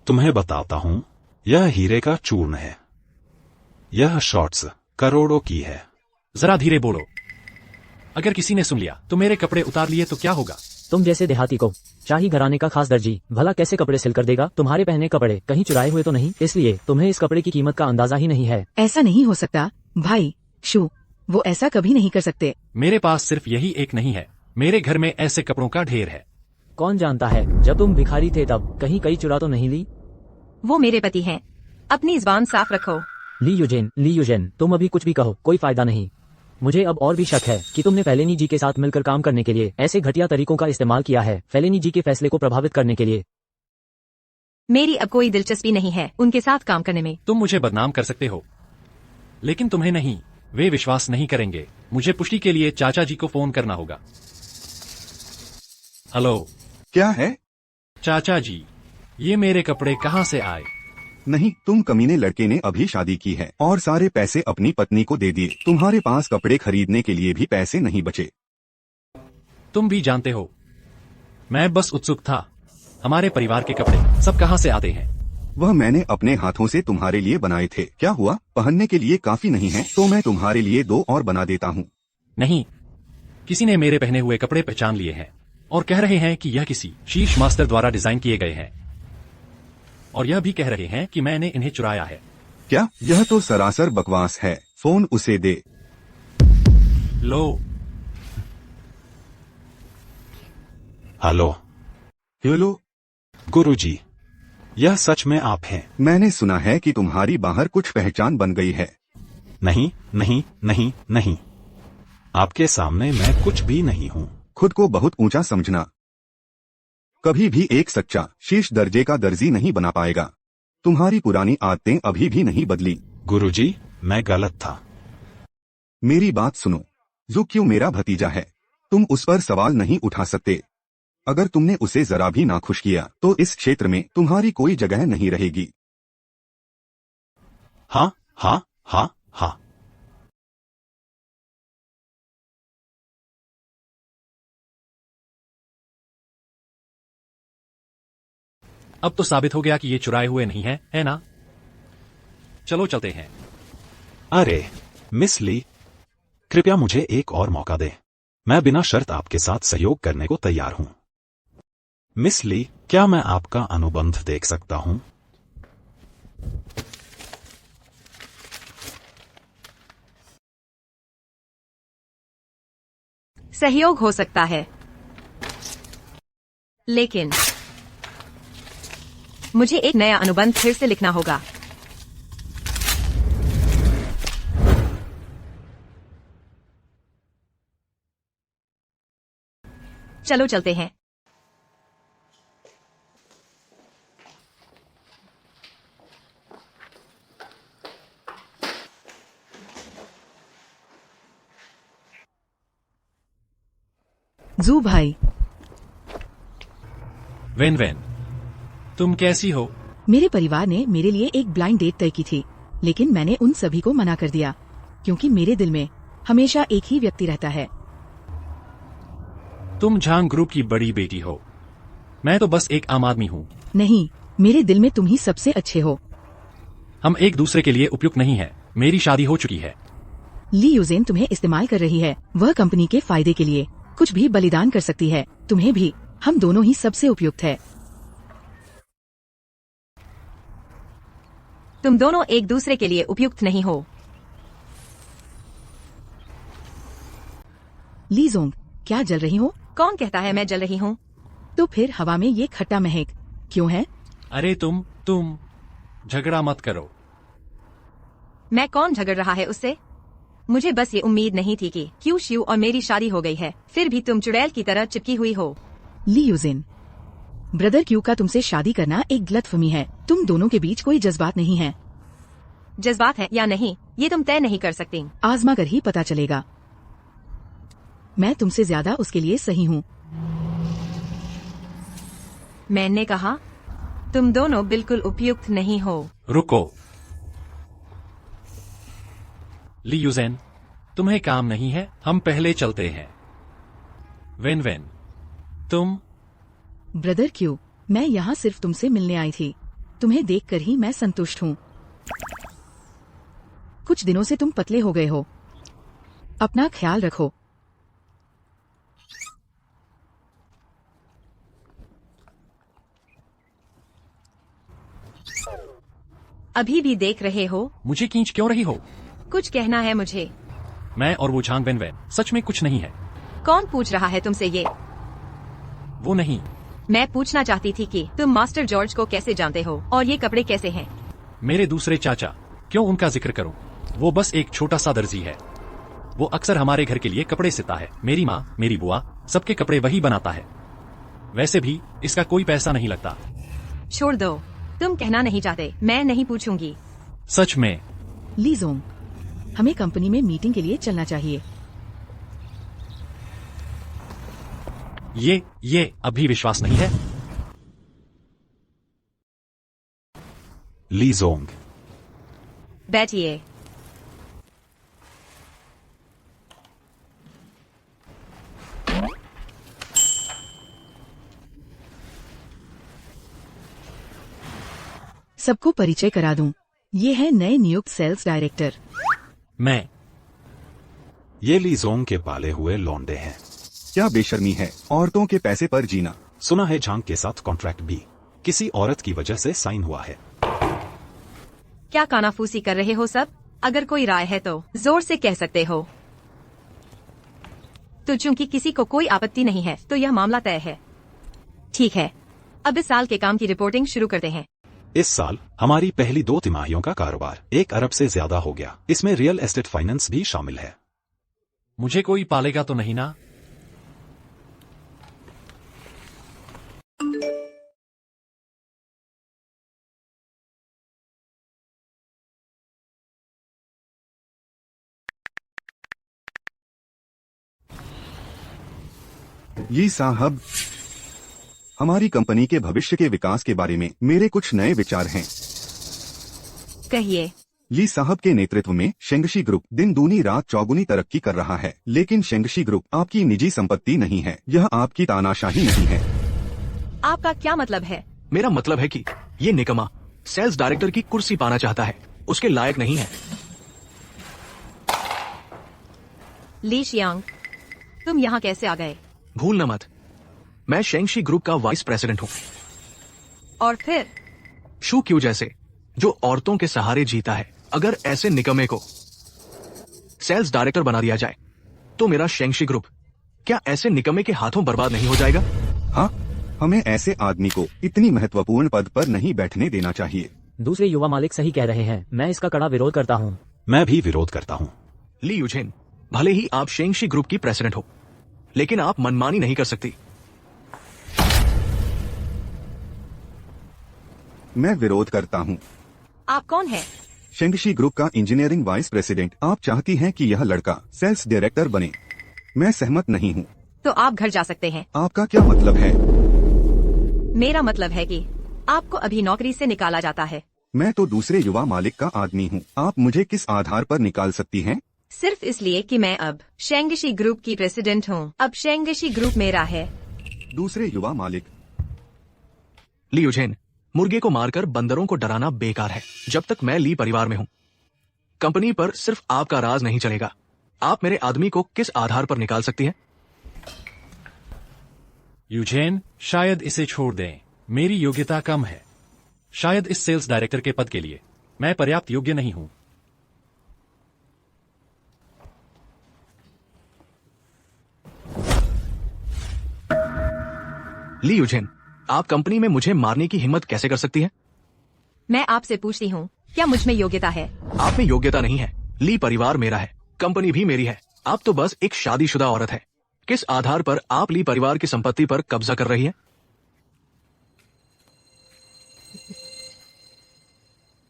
तुम्हें बताता हूं, यह हीरे का चूर्ण है। यह शॉर्ट्स करोड़ों की है। जरा धीरे बोलो। अगर किसी ने सुन लिया तो मेरे कपड़े उतार लिए तो क्या होगा? तुम जैसे देहाती को शाही घराने का खास दर्जी भला कैसे कपड़े सिल कर देगा? तुम्हारे पहने कपड़े कहीं चुराए हुए तो नहीं, इसलिए तुम्हें इस कपड़े की कीमत का अंदाजा ही नहीं है। ऐसा नहीं हो सकता भाई शू, वो ऐसा कभी नहीं कर सकते। मेरे पास सिर्फ यही एक नहीं है, मेरे घर में ऐसे कपड़ों का ढेर है। कौन जानता है, जब तुम भिखारी थे तब कहीं कई चुरा तो नहीं ली? वो मेरे पति हैं। अपनी जुबान साफ रखो। ली यूजेन, तुम अभी कुछ भी कहो, कोई फायदा नहीं। मुझे अब और भी शक है कि तुमने फेलेनी जी के साथ मिलकर काम करने के लिए ऐसे घटिया तरीकों का इस्तेमाल किया है, फेलेनी जी के फैसले को प्रभावित करने के लिए। मेरी अब कोई दिलचस्पी नहीं है उनके साथ काम करने में। तुम मुझे बदनाम कर सकते हो, लेकिन तुम्हें नहीं। वे विश्वास नहीं करेंगे। मुझे पुष्टि के लिए चाचा जी को फोन करना होगा। हेलो। क्या है? चाचा जी, ये मेरे कपड़े कहाँ से आए? नहीं, तुम कमीने लड़के ने अभी शादी की है और सारे पैसे अपनी पत्नी को दे दिए। तुम्हारे पास कपड़े खरीदने के लिए भी पैसे नहीं बचे। तुम भी जानते हो, मैं बस उत्सुक था। हमारे परिवार के कपड़े सब कहाँ से आते हैं? वह मैंने अपने हाथों से तुम्हारे लिए बनाए थे। क्या हुआ, पहनने के लिए काफी नहीं है तो मैं तुम्हारे लिए 2 और बना देता हूँ। नहीं, किसी ने मेरे पहने हुए कपड़े पहचान लिए हैं और कह रहे हैं कि यह किसी शीर्ष मास्टर द्वारा डिजाइन किए गए हैं, और यह भी कह रहे हैं कि मैंने इन्हें चुराया है। क्या? यह तो सरासर बकवास है। फोन उसे दे। लो। हेलो। हेलो। गुरुजी, यह सच में आप हैं? मैंने सुना है कि तुम्हारी बाहर कुछ पहचान बन गई है। नहीं नहीं नहीं नहीं, आपके सामने मैं कुछ भी नहीं हूँ। खुद को बहुत ऊंचा समझना कभी भी एक सच्चा शीर्ष दर्जे का दर्जी नहीं बना पाएगा। तुम्हारी पुरानी आदतें अभी भी नहीं बदली। गुरुजी, मैं गलत था। मेरी बात सुनो। जू क्यों मेरा भतीजा है, तुम उस पर सवाल नहीं उठा सकते। अगर तुमने उसे जरा भी नाखुश किया तो इस क्षेत्र में तुम्हारी कोई जगह नहीं रहेगी। हाँ हाँ हाँ हाँ। अब तो साबित हो गया कि ये चुराए हुए नहीं है ना? चलो चलते हैं। अरे मिस ली, कृपया मुझे एक और मौका दें। मैं बिना शर्त आपके साथ सहयोग करने को तैयार हूं। मिस ली, क्या मैं आपका अनुबंध देख सकता हूं? सहयोग हो सकता है, लेकिन मुझे एक नया अनुबंध फिर से लिखना होगा। चलो चलते हैं। जू भाई, वेन वेन, तुम कैसी हो? मेरे परिवार ने मेरे लिए एक ब्लाइंड डेट तय की थी, लेकिन मैंने उन सभी को मना कर दिया, क्योंकि मेरे दिल में हमेशा एक ही व्यक्ति रहता है। तुम झांग ग्रुप की बड़ी बेटी हो, मैं तो बस एक आम आदमी हूँ। नहीं, मेरे दिल में तुम ही सबसे अच्छे हो। हम एक दूसरे के लिए उपयुक्त नहीं है। मेरी शादी हो चुकी है। ली यूजेन तुम्हें इस्तेमाल कर रही है। वह कंपनी के फायदे के लिए कुछ भी बलिदान कर सकती है। तुम्हें भी, हम दोनों ही सबसे उपयुक्त है। तुम दोनों एक दूसरे के लिए उपयुक्त नहीं हो। ली जोंग, क्या जल रही हो? कौन कहता है मैं जल रही हूँ? तो फिर हवा में ये खट्टा महक क्यों है? अरे तुम झगड़ा मत करो। मैं कौन झगड़ रहा है उससे? मुझे बस ये उम्मीद नहीं थी कि क्यू शिव और मेरी शादी हो गई है, फिर भी तुम चुड़ैल की तरह चिपकी हुई हो। ली यूजिन, ब्रदर क्यू का तुमसे शादी करना एक गलतफहमी है। तुम दोनों के बीच कोई जज्बात नहीं है। जज्बात है या नहीं, ये तुम तय नहीं कर सकती। आजमा कर ही पता चलेगा। मैं तुमसे ज्यादा उसके लिए सही हूँ। मैंने कहा तुम दोनों बिल्कुल उपयुक्त नहीं हो। रुको ली यूजेन, तुम्हें काम नहीं है, हम पहले चलते हैं। वेन तुम। ब्रदर क्यू, मैं यहाँ सिर्फ तुमसे मिलने आई थी। तुम्हें देखकर ही मैं संतुष्ट हूँ। कुछ दिनों से तुम पतले हो गए हो। अपना ख्याल रखो। अभी भी देख रहे हो? मुझे खींच क्यों रही हो? कुछ कहना है मुझे? मैं और वो झांग वेन सच में कुछ नहीं है। कौन पूछ रहा है तुमसे ये? वो नहीं। मैं पूछना चाहती थी कि तुम मास्टर जॉर्ज को कैसे जानते हो और ये कपड़े कैसे हैं? मेरे दूसरे चाचा, क्यों उनका जिक्र करूं? वो बस एक छोटा सा दर्जी है। वो अक्सर हमारे घर के लिए कपड़े सिता है। मेरी माँ, मेरी बुआ, सबके कपड़े वही बनाता है। वैसे भी इसका कोई पैसा नहीं लगता। छोड़ दो, तुम कहना नहीं चाहते, मैं नहीं पूछूंगी। सच में। ली जोंग, हमें कंपनी में मीटिंग के लिए चलना चाहिए। ये अभी विश्वास नहीं है। ली जोंग, बैठिए। सबको परिचय करा दूं। ये है नए नियुक्त सेल्स डायरेक्टर। मैं। ये ली जोंग के पाले हुए लौंडे हैं। क्या बेशर्मी है औरतों के पैसे पर जीना। सुना है झांग के साथ कॉन्ट्रैक्ट भी किसी औरत की वजह से साइन हुआ है। क्या कानाफूसी कर रहे हो सब? अगर कोई राय है तो जोर से कह सकते हो। तो चूंकि किसी को कोई आपत्ति नहीं है तो यह मामला तय है। ठीक है, अब इस साल के काम की रिपोर्टिंग शुरू करते हैं। इस साल हमारी पहली 2 तिमाहियों का कारोबार 1 अरब से ज्यादा हो गया। इसमें रियल एस्टेट फाइनेंस भी शामिल है। मुझे कोई पालेगा तो नहीं ना? ये साहब, हमारी कंपनी के भविष्य के विकास के बारे में मेरे कुछ नए विचार हैं। कहिए। ली साहब के नेतृत्व में शेंगशी ग्रुप दिन दूनी रात चौगुनी तरक्की कर रहा है, लेकिन शेंगशी ग्रुप आपकी निजी संपत्ति नहीं है। यह आपकी तानाशाही नहीं है। आपका क्या मतलब है? मेरा मतलब है कि ये निकम्मा सेल्स डायरेक्टर की कुर्सी पाना चाहता है, उसके लायक नहीं है। ली शियांग, तुम यहाँ कैसे आ गए? भूलना मत, मैं शेंगशी ग्रुप का वाइस प्रेसिडेंट हूँ। और फिर? शू क्यू जैसे जो औरतों के सहारे जीता है, अगर ऐसे निकम्मे को सेल्स डायरेक्टर बना दिया जाए तो मेरा शेंगशी ग्रुप क्या ऐसे निकम्मे के हाथों बर्बाद नहीं हो जाएगा? हाँ, हमें ऐसे आदमी को इतनी महत्वपूर्ण पद पर नहीं बैठने देना चाहिए। दूसरे युवा मालिक सही कह रहे हैं। मैं इसका कड़ा विरोध करता हूँ। मैं भी विरोध करता हूँ। ली यूजेन, भले ही आप शेंगशी ग्रुप की प्रेसिडेंट हो, लेकिन आप मनमानी नहीं कर सकती। मैं विरोध करता हूँ। आप कौन हैं? शेंगशी ग्रुप का इंजीनियरिंग वाइस प्रेसिडेंट। आप चाहती हैं कि यह लड़का सेल्स डायरेक्टर बने। मैं सहमत नहीं हूँ। तो आप घर जा सकते हैं। आपका क्या मतलब है? मेरा मतलब है कि आपको अभी नौकरी से निकाला जाता है। मैं तो दूसरे युवा मालिक का आदमी हूँ। आप मुझे किस आधार पर निकाल सकती हैं? सिर्फ इसलिए कि मैं अब शेंगशी ग्रुप की प्रेसिडेंट हूँ। अब शेंगशी ग्रुप मेरा है। दूसरे युवा मालिक। ली यूजेन, मुर्गे को मारकर बंदरों को डराना बेकार है। जब तक मैं ली परिवार में हूँ, कंपनी पर सिर्फ आपका राज नहीं चलेगा। आप मेरे आदमी को किस आधार पर निकाल सकती हैं? यूजेन, शायद इसे छोड़ दें। मेरी योग्यता कम है। शायद इस सेल्स डायरेक्टर के पद के लिए मैं पर्याप्त योग्य नहीं हूं। ली यूजेन, आप कंपनी में मुझे मारने की हिम्मत कैसे कर सकती हैं? मैं आपसे पूछती हूँ, क्या मुझ में योग्यता है? आप में योग्यता नहीं है। ली परिवार मेरा है, कंपनी भी मेरी है। आप तो बस एक शादीशुदा औरत है। किस आधार पर आप ली परिवार की संपत्ति पर कब्जा कर रही हैं?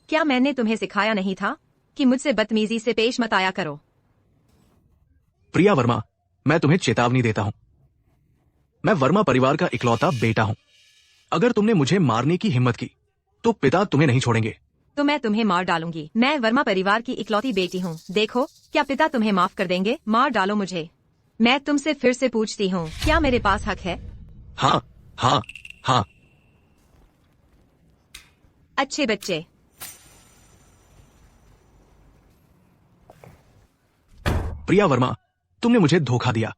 क्या मैंने तुम्हें सिखाया नहीं था कि मुझसे बदतमीजी से पेश मत आया करो? प्रिया वर्मा, मैं तुम्हें चेतावनी देता हूं। मैं वर्मा परिवार का इकलौता बेटा हूं। अगर तुमने मुझे मारने की हिम्मत की तो पिता तुम्हें नहीं छोड़ेंगे। तो मैं तुम्हें मार डालूंगी। मैं वर्मा परिवार की इकलौती बेटी हूँ। देखो, क्या पिता तुम्हें माफ कर देंगे? मार डालो मुझे। मैं तुमसे फिर से पूछती हूँ, क्या मेरे पास हक है? हाँ हाँ हाँ। अच्छे बच्चे। प्रिया वर्मा, तुमने मुझे धोखा दिया।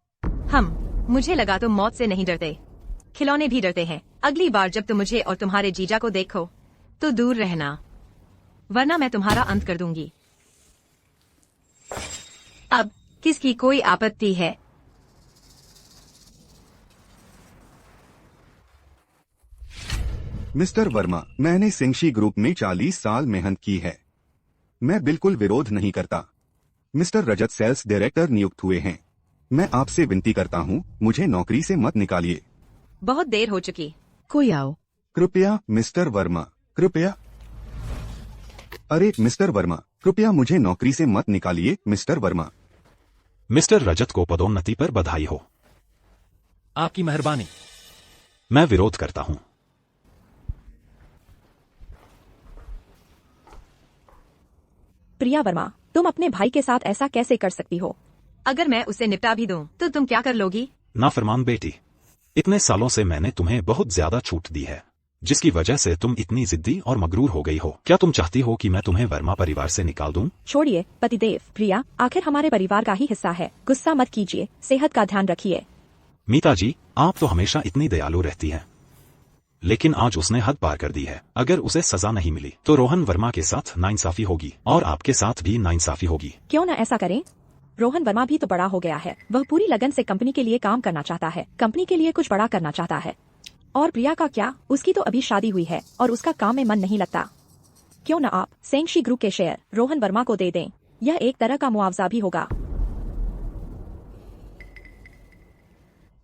मुझे लगा तुम मौत से नहीं डरते। खिलौने भी डरते हैं। अगली बार जब तुम मुझे और तुम्हारे जीजा को देखो तो दूर रहना, वरना मैं तुम्हारा अंत कर दूंगी। अब किसकी कोई आपत्ति है? मिस्टर वर्मा, मैंने शेंगशी ग्रुप में 40 साल मेहनत की है। मैं बिल्कुल विरोध नहीं करता। मिस्टर रजत सेल्स डायरेक्टर नियुक्त हुए हैं। मैं आपसे विनती करता हूँ, मुझे नौकरी से मत निकालिए। बहुत देर हो चुकी। कोई आओ। कृपया मिस्टर वर्मा, कृपया। अरे मिस्टर वर्मा, कृपया मुझे नौकरी से मत निकालिए। मिस्टर वर्मा। मिस्टर रजत को पदोन्नति पर बधाई हो। आपकी मेहरबानी। मैं विरोध करता हूं। प्रिया वर्मा, तुम अपने भाई के साथ ऐसा कैसे कर सकती हो? अगर मैं उसे निपटा भी दूं, तो तुम क्या कर लोगी? नाफरमान बेटी, इतने सालों से मैंने तुम्हें बहुत ज्यादा छूट दी है, जिसकी वजह से तुम इतनी जिद्दी और मगरूर हो गई हो। क्या तुम चाहती हो कि मैं तुम्हें वर्मा परिवार से निकाल दूं? छोड़िए पतिदेव। प्रिया आखिर हमारे परिवार का ही हिस्सा है। गुस्सा मत कीजिए, सेहत का ध्यान रखिए। मीता जी, आप तो हमेशा इतनी दयालु रहती हैं, लेकिन आज उसने हद पार कर दी है। अगर उसे सजा नहीं मिली तो रोहन वर्मा के साथ नाइंसाफी होगी और आपके साथ भी नाइंसाफी होगी। क्यों न ऐसा करें? रोहन वर्मा भी तो बड़ा हो गया है। वह पूरी लगन से कंपनी के लिए काम करना चाहता है, कंपनी के लिए कुछ बड़ा करना चाहता है। और प्रिया का क्या? उसकी तो अभी शादी हुई है और उसका काम में मन नहीं लगता। क्यों न आप शेंगशी ग्रुप के शेयर रोहन वर्मा को दे दें? यह एक तरह का मुआवजा भी होगा।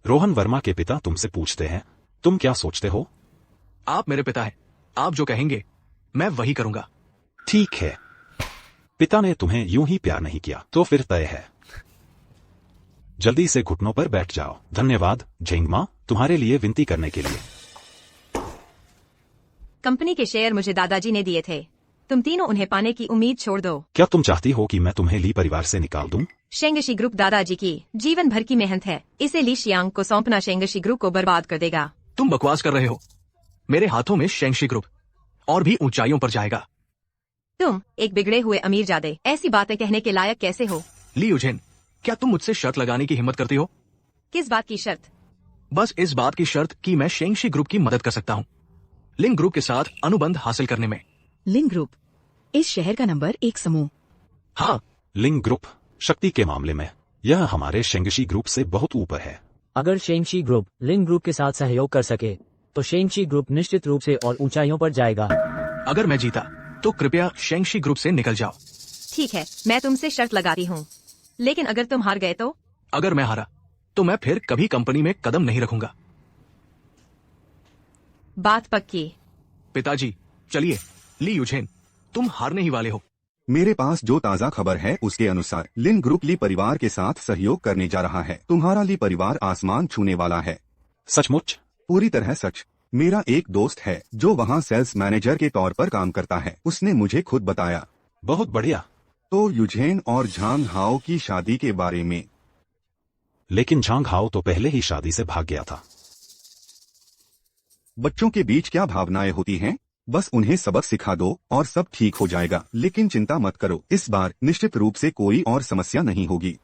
रोहन वर्मा के पिता तुमसे पूछते हैं, तुम क्या सोचते हो? आप मेरे पिता हैं। आप जो कहेंगे मैं वही करूंगा। ठीक है, पिता ने तुम्हें यूं ही प्यार नहीं किया तो फिर तय है। जल्दी से घुटनों पर बैठ जाओ। धन्यवाद झेंगमा, तुम्हारे लिए विनती करने के लिए। कंपनी के शेयर मुझे दादाजी ने दिए थे। तुम तीनों उन्हें पाने की उम्मीद छोड़ दो। क्या तुम चाहती हो कि मैं तुम्हें ली परिवार से निकाल दूं? शेंगशी ग्रुप दादाजी की जीवन भर की मेहनत है। इसे ली शियांग को सौंपना शेंगशी ग्रुप को बर्बाद कर देगा। तुम बकवास कर रहे हो। मेरे हाथों में शेंगशी ग्रुप और भी ऊंचाइयों पर जाएगा। तुम एक बिगड़े हुए अमीरजादे ऐसी बातें कहने के लायक कैसे हो? ली यूजेन, क्या तुम मुझसे शर्त लगाने की हिम्मत करती हो? किस बात की शर्त? बस इस बात की शर्त कि मैं शेंगशी ग्रुप की मदद कर सकता हूँ लिंग ग्रुप के साथ अनुबंध हासिल करने में। लिंग ग्रुप इस शहर का नंबर 1 समूह। हाँ, लिंग ग्रुप शक्ति के मामले में यह हमारे शेंगशी ग्रुप से बहुत ऊपर है। अगर शेंगशी ग्रुप लिंग ग्रुप के साथ सहयोग कर सके तो शेंगशी ग्रुप निश्चित रूप से और ऊंचाइयों पर जाएगा। अगर मैं जीता तो कृपया शेंगशी ग्रुप से निकल जाओ। ठीक है, मैं तुमसे शर्त लगाती हूँ, लेकिन अगर तुम हार गए तो? अगर मैं हारा तो मैं फिर कभी कंपनी में कदम नहीं रखूंगा। बात पक्की। पिताजी चलिए। ली यूजेन, तुम हारने ही वाले हो। मेरे पास जो ताज़ा खबर है उसके अनुसार लिन ग्रुप ली परिवार के साथ सहयोग करने जा रहा है। तुम्हारा ली परिवार आसमान छूने वाला है। सचमुच? पूरी तरह सच। मेरा एक दोस्त है जो वहाँ सेल्स मैनेजर के तौर पर काम करता है, उसने मुझे खुद बताया। बहुत बढ़िया। तो यूजेन और झांग हाओ की शादी के बारे में? लेकिन झांग हाओ तो पहले ही शादी से भाग गया था। बच्चों के बीच क्या भावनाएं होती हैं? बस उन्हें सबक सिखा दो और सब ठीक हो जाएगा। लेकिन चिंता मत करो, इस बार निश्चित रूप से कोई और समस्या नहीं होगी।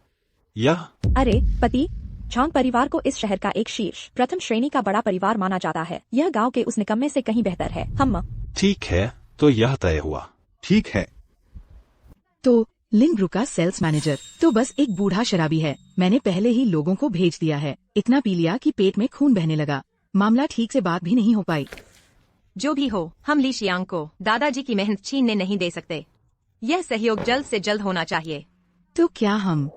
यह अरे पति, झांग परिवार को इस शहर का एक शीर्ष प्रथम श्रेणी का बड़ा परिवार माना जाता है। यह गांव के उस निकम्मे से कहीं बेहतर है। हम ठीक है, तो यह तय हुआ। ठीक है। तो लिंग ग्रुप का सेल्स मैनेजर तो बस एक बूढ़ा शराबी है। मैंने पहले ही लोगों को भेज दिया है। इतना पी लिया कि पेट में खून बहने लगा। मामला ठीक से बात भी नहीं हो पाई। जो भी हो, हम ली शियांग को दादाजी की मेहनत छीनने नहीं दे सकते। यह सहयोग जल्द से जल्द होना चाहिए। तो क्या हम?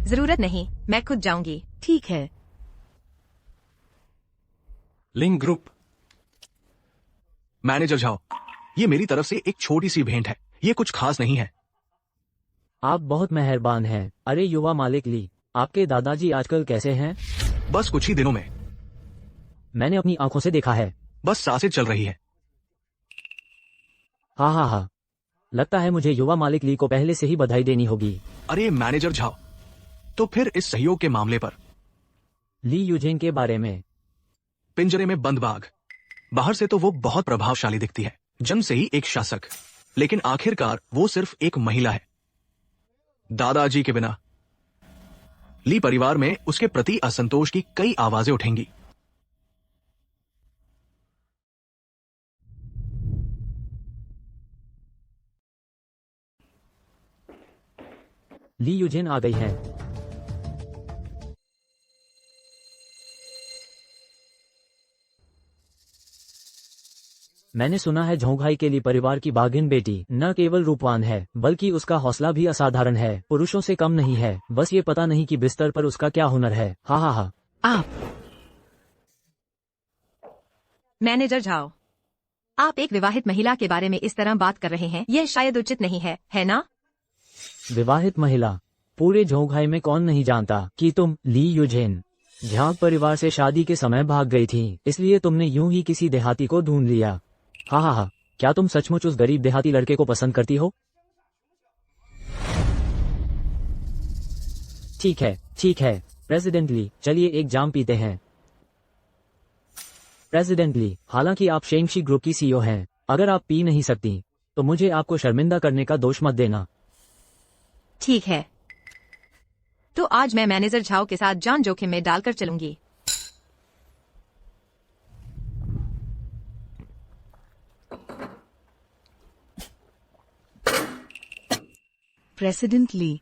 जरूरत नहीं, मैं खुद जाऊंगी। ठीक है। लिंग ग्रुप। मैनेजर झाओ, ये मेरी तरफ से एक छोटी सी भेंट है। ये कुछ खास नहीं है। आप बहुत मेहरबान हैं। अरे युवा मालिक ली, आपके दादाजी आजकल कैसे हैं? बस कुछ ही दिनों में। मैंने अपनी आंखों से देखा है। बस सांसें चल रही है। हाँ हाँ हाँ, लगता है मुझे युवा मालिक ली को पहले से ही बधाई देनी होगी। अरे मैनेजर झाओ, तो फिर इस सहयोग के मामले पर? ली यूजेन के बारे में? पिंजरे में बंद बाघ। बाहर से तो वो बहुत प्रभावशाली दिखती है, जन्म से ही एक शासक, लेकिन आखिरकार वो सिर्फ एक महिला है। दादाजी के बिना ली परिवार में उसके प्रति असंतोष की कई आवाजें उठेंगी। ली यूजेन आ गई हैं। मैंने सुना है झोंघाई के लिए परिवार की बाघिन बेटी न केवल रूपवान है, बल्कि उसका हौसला भी असाधारण है। पुरुषों से कम नहीं है। बस ये पता नहीं कि बिस्तर पर उसका क्या हुनर है। हा हा हा। आप मैनेजर झाओ, आप एक विवाहित महिला के बारे में इस तरह बात कर रहे हैं, यह शायद उचित नहीं है ना? विवाहित महिला? पूरे झोंघाई में कौन नहीं जानता कि तुम ली यूजेन झांग परिवार से शादी के समय भाग गई थी, इसलिए तुमने यूं ही किसी देहाती को ढूंढ लिया। हाँ हाँ हाँ, क्या तुम सचमुच उस गरीब देहाती लड़के को पसंद करती हो? ठीक है प्रेसिडेंट ली, चलिए एक जाम पीते हैं। प्रेसिडेंट ली, हालांकि आप शेंगशी ग्रुप की सीईओ हैं, अगर आप पी नहीं सकती तो मुझे आपको शर्मिंदा करने का दोष मत देना। ठीक है, तो आज मैं मैनेजर झाओ के साथ जान जोखिम में डालकर चलूंगी। प्रेसिडेंट ली,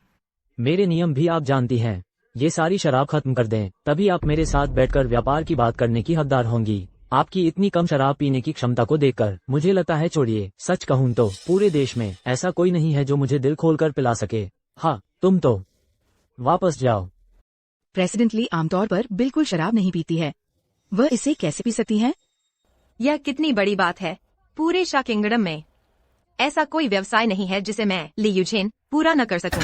मेरे नियम भी आप जानती हैं। ये सारी शराब खत्म कर दें, तभी आप मेरे साथ बैठकर व्यापार की बात करने की हकदार होंगी। आपकी इतनी कम शराब पीने की क्षमता को देखकर मुझे लगता है, छोड़िए, सच कहूँ तो पूरे देश में ऐसा कोई नहीं है जो मुझे दिल खोलकर पिला सके। हाँ, तुम तो वापस जाओ। प्रेसिडेंट ली आमतौर पर बिल्कुल शराब नहीं पीती है। वह इसे कैसे पी सकती हैं? यह कितनी बड़ी बात है। पूरे शा किंगडम में ऐसा कोई व्यवसाय नहीं है जिसे मैं ली यूजेन पूरा न कर सकूं।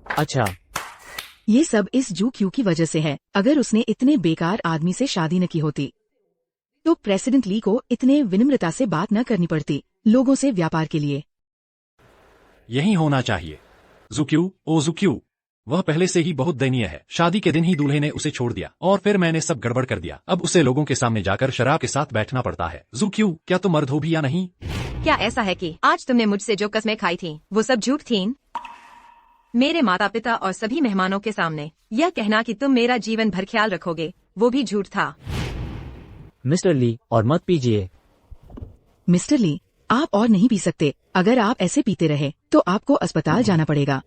अच्छा, ये सब इस जू क्यू की वजह से है। अगर उसने इतने बेकार आदमी से शादी न की होती तो प्रेसिडेंट ली को इतने विनम्रता से बात न करनी पड़ती लोगों से व्यापार के लिए। यही होना चाहिए। जुक्यू, ओ जुक्यू, वह पहले से ही बहुत दयनीय है। शादी के दिन ही दूल्हे ने उसे छोड़ दिया और फिर मैंने सब गड़बड़ कर दिया। अब उसे लोगों के सामने जाकर शराब के साथ बैठना पड़ता है। जुक्यू, क्या तुम मर्द हो भी या नहीं? क्या ऐसा है कि आज तुमने मुझसे जो कस्में खाई थीं, वो सब झूठ थीं? मेरे माता पिता और सभी मेहमानों के सामने यह कहना कि तुम मेरा जीवन भर ख्याल रखोगे, वो भी झूठ था। मिस्टर ली, और मत पीजिए। मिस्टर ली, आप और नहीं पी सकते। अगर आप ऐसे पीते रहे तो आपको अस्पताल जाना पड़ेगा।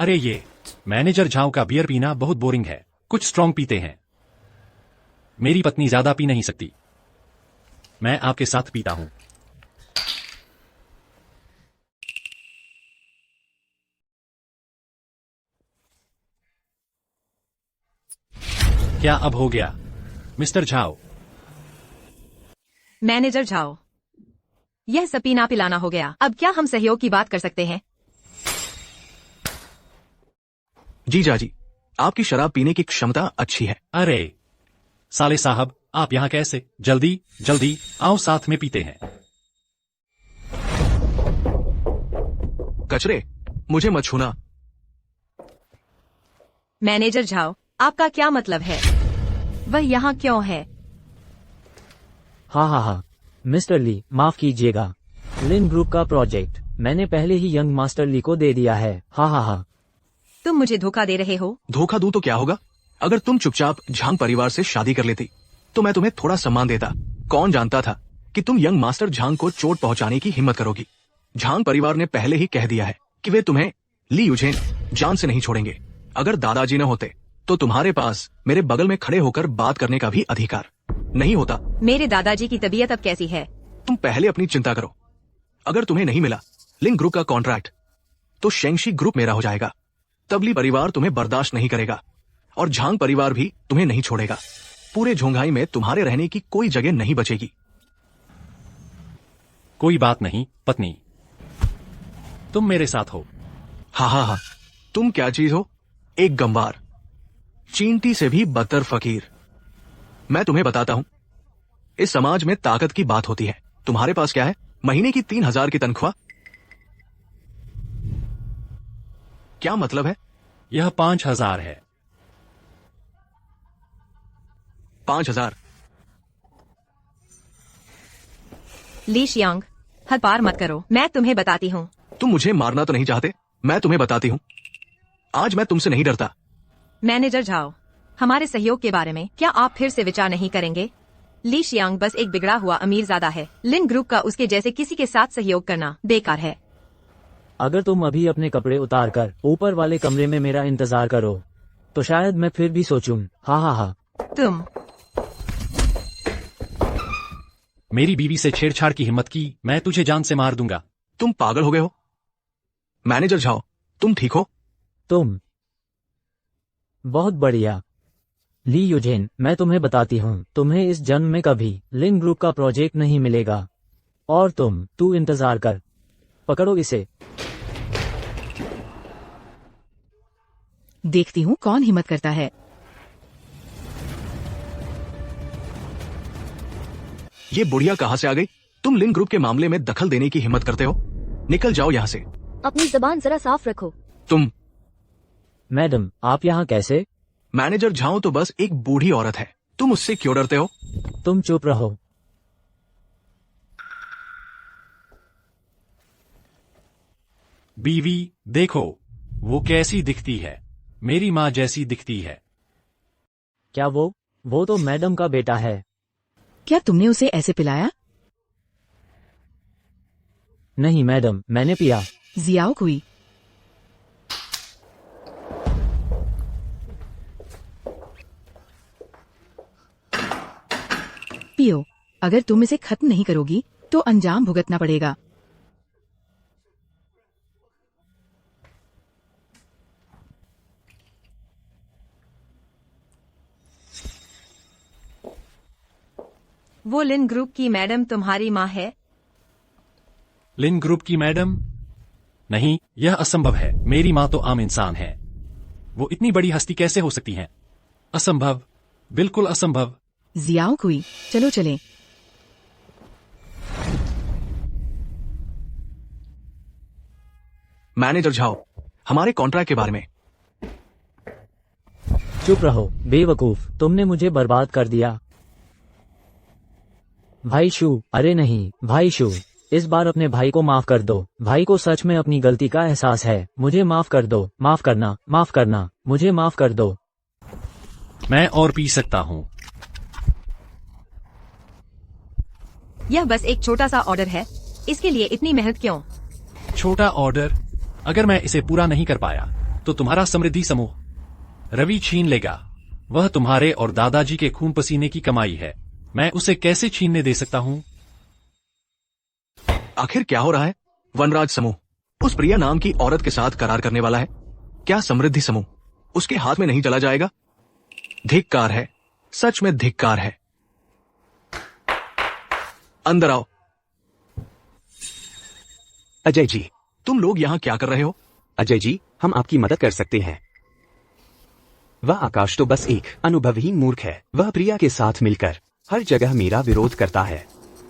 अरे ये मैनेजर झाओ का बियर पीना बहुत बोरिंग है, कुछ स्ट्रांग पीते हैं। मेरी पत्नी ज्यादा पी नहीं सकती, मैं आपके साथ पीता हूं। क्या अब हो गया मिस्टर झाओ? मैनेजर झाओ, यह सब पीना पिलाना हो गया, अब क्या हम सहयोग की बात कर सकते हैं? जीजा जी, आपकी शराब पीने की क्षमता अच्छी है। अरे साले साहब, आप यहां कैसे? जल्दी जल्दी आओ, साथ में पीते हैं। कचरे, मुझे मत छूना। मैनेजर झाओ, आपका क्या मतलब है? वह यहाँ क्यों है? हाँ, मिस्टर ली माफ कीजिएगा, लिन ग्रुप का प्रोजेक्ट मैंने पहले ही यंग मास्टर ली को दे दिया है। हाँ। तुम मुझे धोखा दे रहे हो? धोखा दूं तो क्या होगा? अगर तुम चुपचाप झांग परिवार से शादी कर लेती तो मैं तुम्हें थोड़ा सम्मान देता। कौन जानता था कि तुम यंग मास्टर झांग को चोट पहुंचाने की हिम्मत करोगी। झांग परिवार ने पहले ही कह दिया है कि वे तुम्हें ली यूझेन जान से नहीं छोड़ेंगे। अगर दादाजी न होते तो तुम्हारे पास मेरे बगल में खड़े होकर बात करने का भी अधिकार नहीं होता। मेरे दादाजी की तबीयत अब कैसी है? तुम पहले अपनी चिंता करो। अगर तुम्हें नहीं मिला लिंग ग्रुप का कॉन्ट्रैक्ट तो शेंगशी ग्रुप मेरा हो जाएगा। तब ली परिवार तुम्हें बर्दाश्त नहीं करेगा और झांग परिवार भी तुम्हें नहीं छोड़ेगा। पूरे झोंघाई में तुम्हारे रहने की कोई जगह नहीं बचेगी। कोई बात नहीं पत्नी, तुम मेरे साथ हो। हाँ, तुम क्या चीज हो? एक गंवार, चींटी से भी बदतर फकीर। मैं तुम्हें बताता हूं, इस समाज में ताकत की बात होती है। तुम्हारे पास क्या है? महीने की 3000 की तनख्वाह। क्या मतलब है? यह 5000 है। 5000? ली शियांग, हद पार मत करो, मैं तुम्हें बताती हूँ। तुम मुझे मारना तो नहीं चाहते? मैं तुम्हें बताती हूँ, आज मैं तुमसे नहीं डरता। मैनेजर झाओ, हमारे सहयोग के बारे में क्या आप फिर से विचार नहीं करेंगे? ली शियांग बस एक बिगड़ा हुआ अमीरजादा है। लिन ग्रुप का उसके जैसे किसी के साथ सहयोग करना बेकार है। अगर तुम अभी अपने कपड़े उतार कर ऊपर वाले कमरे में मेरा इंतजार करो तो शायद मैं फिर भी सोचूं। हाँ। तुम मेरी बीवी से छेड़छाड़ की हिम्मत की, मैं तुझे जान से मार दूंगा। तुम पागल हो गए हो? मैनेजर झाओ, तुम ठीक हो? तुम बहुत बढ़िया। ली यूझेन, मैं तुम्हें बताती हूँ, तुम्हें इस जन्म में कभी लिन ग्रुप का प्रोजेक्ट नहीं मिलेगा। और तू इंतजार कर, पकड़ो इसे। देखती हूँ कौन हिम्मत करता है। ये बुढ़िया कहाँ से आ गई? तुम लिन ग्रुप के मामले में दखल देने की हिम्मत करते हो? निकल जाओ यहाँ से। अपनी जबान जरा साफ रखो। तुम मैडम, आप यहाँ कैसे? मैनेजर झाओ तो बस एक बूढ़ी औरत है, तुम उससे क्यों डरते हो? तुम चुप रहो। बीवी देखो, वो कैसी दिखती है, मेरी माँ जैसी दिखती है। क्या वो तो मैडम का बेटा है। क्या तुमने उसे ऐसे पिलाया? नहीं मैडम, मैंने पिया। जियाओ कुई, पियो। अगर तुम इसे खत्म नहीं करोगी तो अंजाम भुगतना पड़ेगा। वो लिन ग्रुप की मैडम तुम्हारी माँ है? लिन ग्रुप की मैडम? नहीं, यह असंभव है। मेरी माँ तो आम इंसान है, वो इतनी बड़ी हस्ती कैसे हो सकती हैं? असंभव, बिल्कुल असंभव। जियाओ कुई, चलो चलें। मैनेजर झाओ, हमारे कॉन्ट्रैक्ट के बारे में। चुप रहो बेवकूफ, तुमने मुझे बर्बाद कर दिया। भाई शू, अरे नहीं भाई शू, इस बार अपने भाई को माफ कर दो। भाई को सच में अपनी गलती का एहसास है। मुझे माफ कर दो, माफ करना, मुझे माफ कर दो। मैं और पी सकता हूँ। यह बस एक छोटा सा ऑर्डर है, इसके लिए इतनी मेहनत क्यों? छोटा ऑर्डर? अगर मैं इसे पूरा नहीं कर पाया तो तुम्हारा समृद्धि समूह रवि छीन लेगा। वह तुम्हारे और दादाजी के खून पसीने की कमाई है। मैं उसे कैसे छीनने दे सकता हूं? आखिर क्या हो रहा है? वनराज समूह उस प्रिया नाम की औरत के साथ करार करने वाला है। क्या समृद्धि समूह उसके हाथ में नहीं चला जाएगा? धिक्कार है, सच में धिक्कार है। अंदर आओ। अजय जी, तुम लोग यहाँ क्या कर रहे हो? अजय जी, हम आपकी मदद कर सकते हैं। वह आकाश तो बस एक अनुभवहीन मूर्ख है। वह प्रिया के साथ मिलकर हर जगह मेरा विरोध करता है।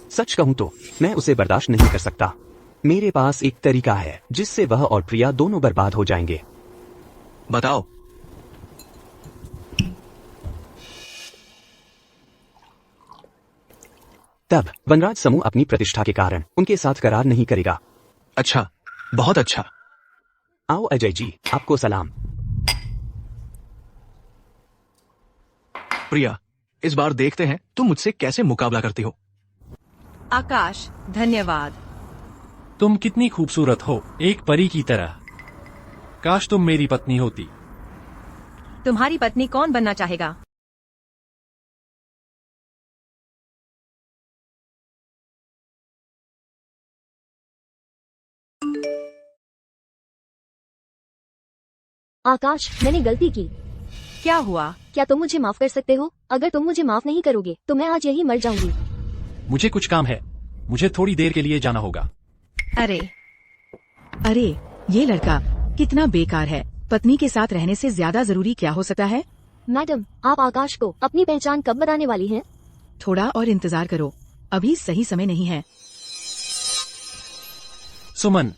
सच कहूं तो मैं उसे बर्दाश्त नहीं कर सकता। मेरे पास एक तरीका है जिससे वह और प्रिया दोनों बर्बाद हो जाएंगे। बताओ। तब वनराज समूह अपनी प्रतिष्ठा के कारण उनके साथ करार नहीं करेगा। अच्छा, बहुत अच्छा। आओ अजय जी, आपको सलाम। प्रिया, इस बार देखते हैं तुम मुझसे कैसे मुकाबला करती हो। आकाश, धन्यवाद। तुम कितनी खूबसूरत हो, एक परी की तरह। काश तुम मेरी पत्नी होती। तुम्हारी पत्नी कौन बनना चाहेगा? आकाश, मैंने गलती की। क्या हुआ? क्या तुम मुझे माफ कर सकते हो? अगर तुम मुझे माफ नहीं करोगे तो मैं आज यही मर जाऊंगी। मुझे कुछ काम है, मुझे थोड़ी देर के लिए जाना होगा। अरे, अरे, ये लड़का कितना बेकार है। पत्नी के साथ रहने से ज्यादा जरूरी क्या हो सकता है? मैडम, आप आकाश को अपनी पहचान कब बताने वाली हैं? थोड़ा और इंतजार करो, अभी सही समय नहीं है। सुमन,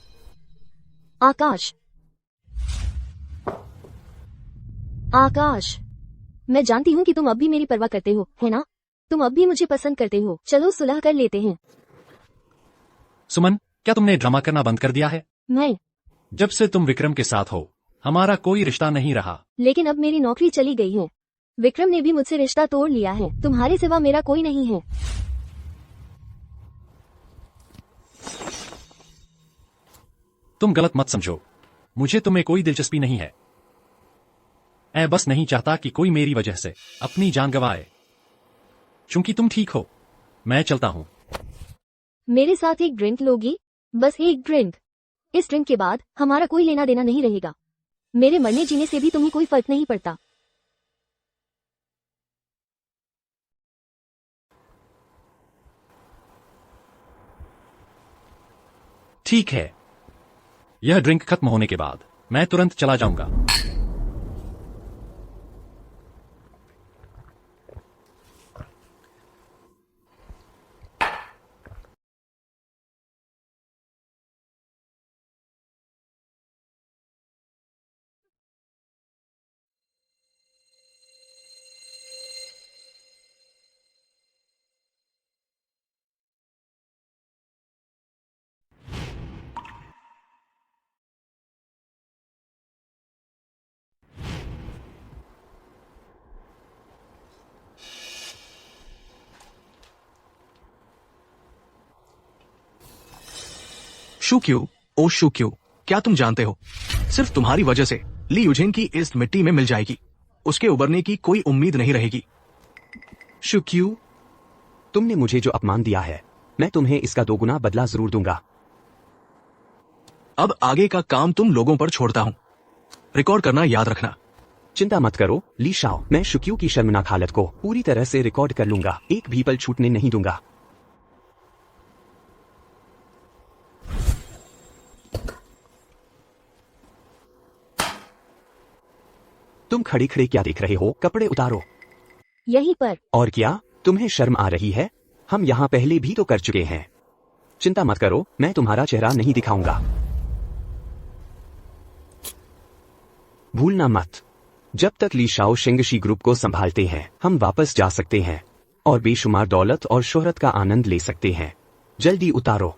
आकाश, आकाश, मैं जानती हूँ कि तुम अब भी मेरी परवाह करते हो, है ना? तुम अब भी मुझे पसंद करते हो। चलो सुलह कर लेते हैं। सुमन, क्या तुमने ड्रामा करना बंद कर दिया है? मैं, जब से तुम विक्रम के साथ हो, हमारा कोई रिश्ता नहीं रहा। लेकिन अब मेरी नौकरी चली गई है। विक्रम ने भी मुझसे रिश्ता तोड़ लिया है। तुम्हारे सिवा मेरा कोई नहीं है। तुम गलत मत समझो, मुझे तुम्हें कोई दिलचस्पी नहीं है। मैं बस नहीं चाहता कि कोई मेरी वजह से अपनी जान गंवाए। चूंकि तुम ठीक हो, मैं चलता हूँ। मेरे साथ एक ड्रिंक लोगी? बस एक ड्रिंक। इस ड्रिंक के बाद हमारा कोई लेना देना नहीं रहेगा। मेरे मरने जीने से भी तुम्हें कोई फर्क नहीं पड़ता। ठीक है, यह ड्रिंक खत्म होने के बाद मैं तुरंत चला जाऊंगा। शुक्यू, ओ शुक्यू, क्या तुम जानते हो, सिर्फ तुम्हारी वजह से ली यूजेन की इस मिट्टी में मिल जाएगी। उसके उबरने की कोई उम्मीद नहीं रहेगी। शुक्यू, तुमने मुझे जो अपमान दिया है, मैं तुम्हें इसका दोगुना बदला जरूर दूंगा। अब आगे का काम तुम लोगों पर छोड़ता हूं। रिकॉर्ड करना याद रखना। चिंता मत करो ली शाओ, मैं शुक्यू की शर्मनाक हालत को पूरी तरह से रिकॉर्ड कर लूंगा। एक भी पल छूटने नहीं दूंगा। तुम खड़े खड़े क्या देख रहे हो? कपड़े उतारो। यहीं पर। और क्या तुम्हें शर्म आ रही है? हम यहाँ पहले भी तो कर चुके हैं। चिंता मत करो, मैं तुम्हारा चेहरा नहीं दिखाऊंगा। भूलना मत, जब तक ली शाओ शेंगशी ग्रुप को संभालते हैं, हम वापस जा सकते हैं और बेशुमार दौलत और शोहरत का आनंद ले सकते हैं। जल्दी उतारो।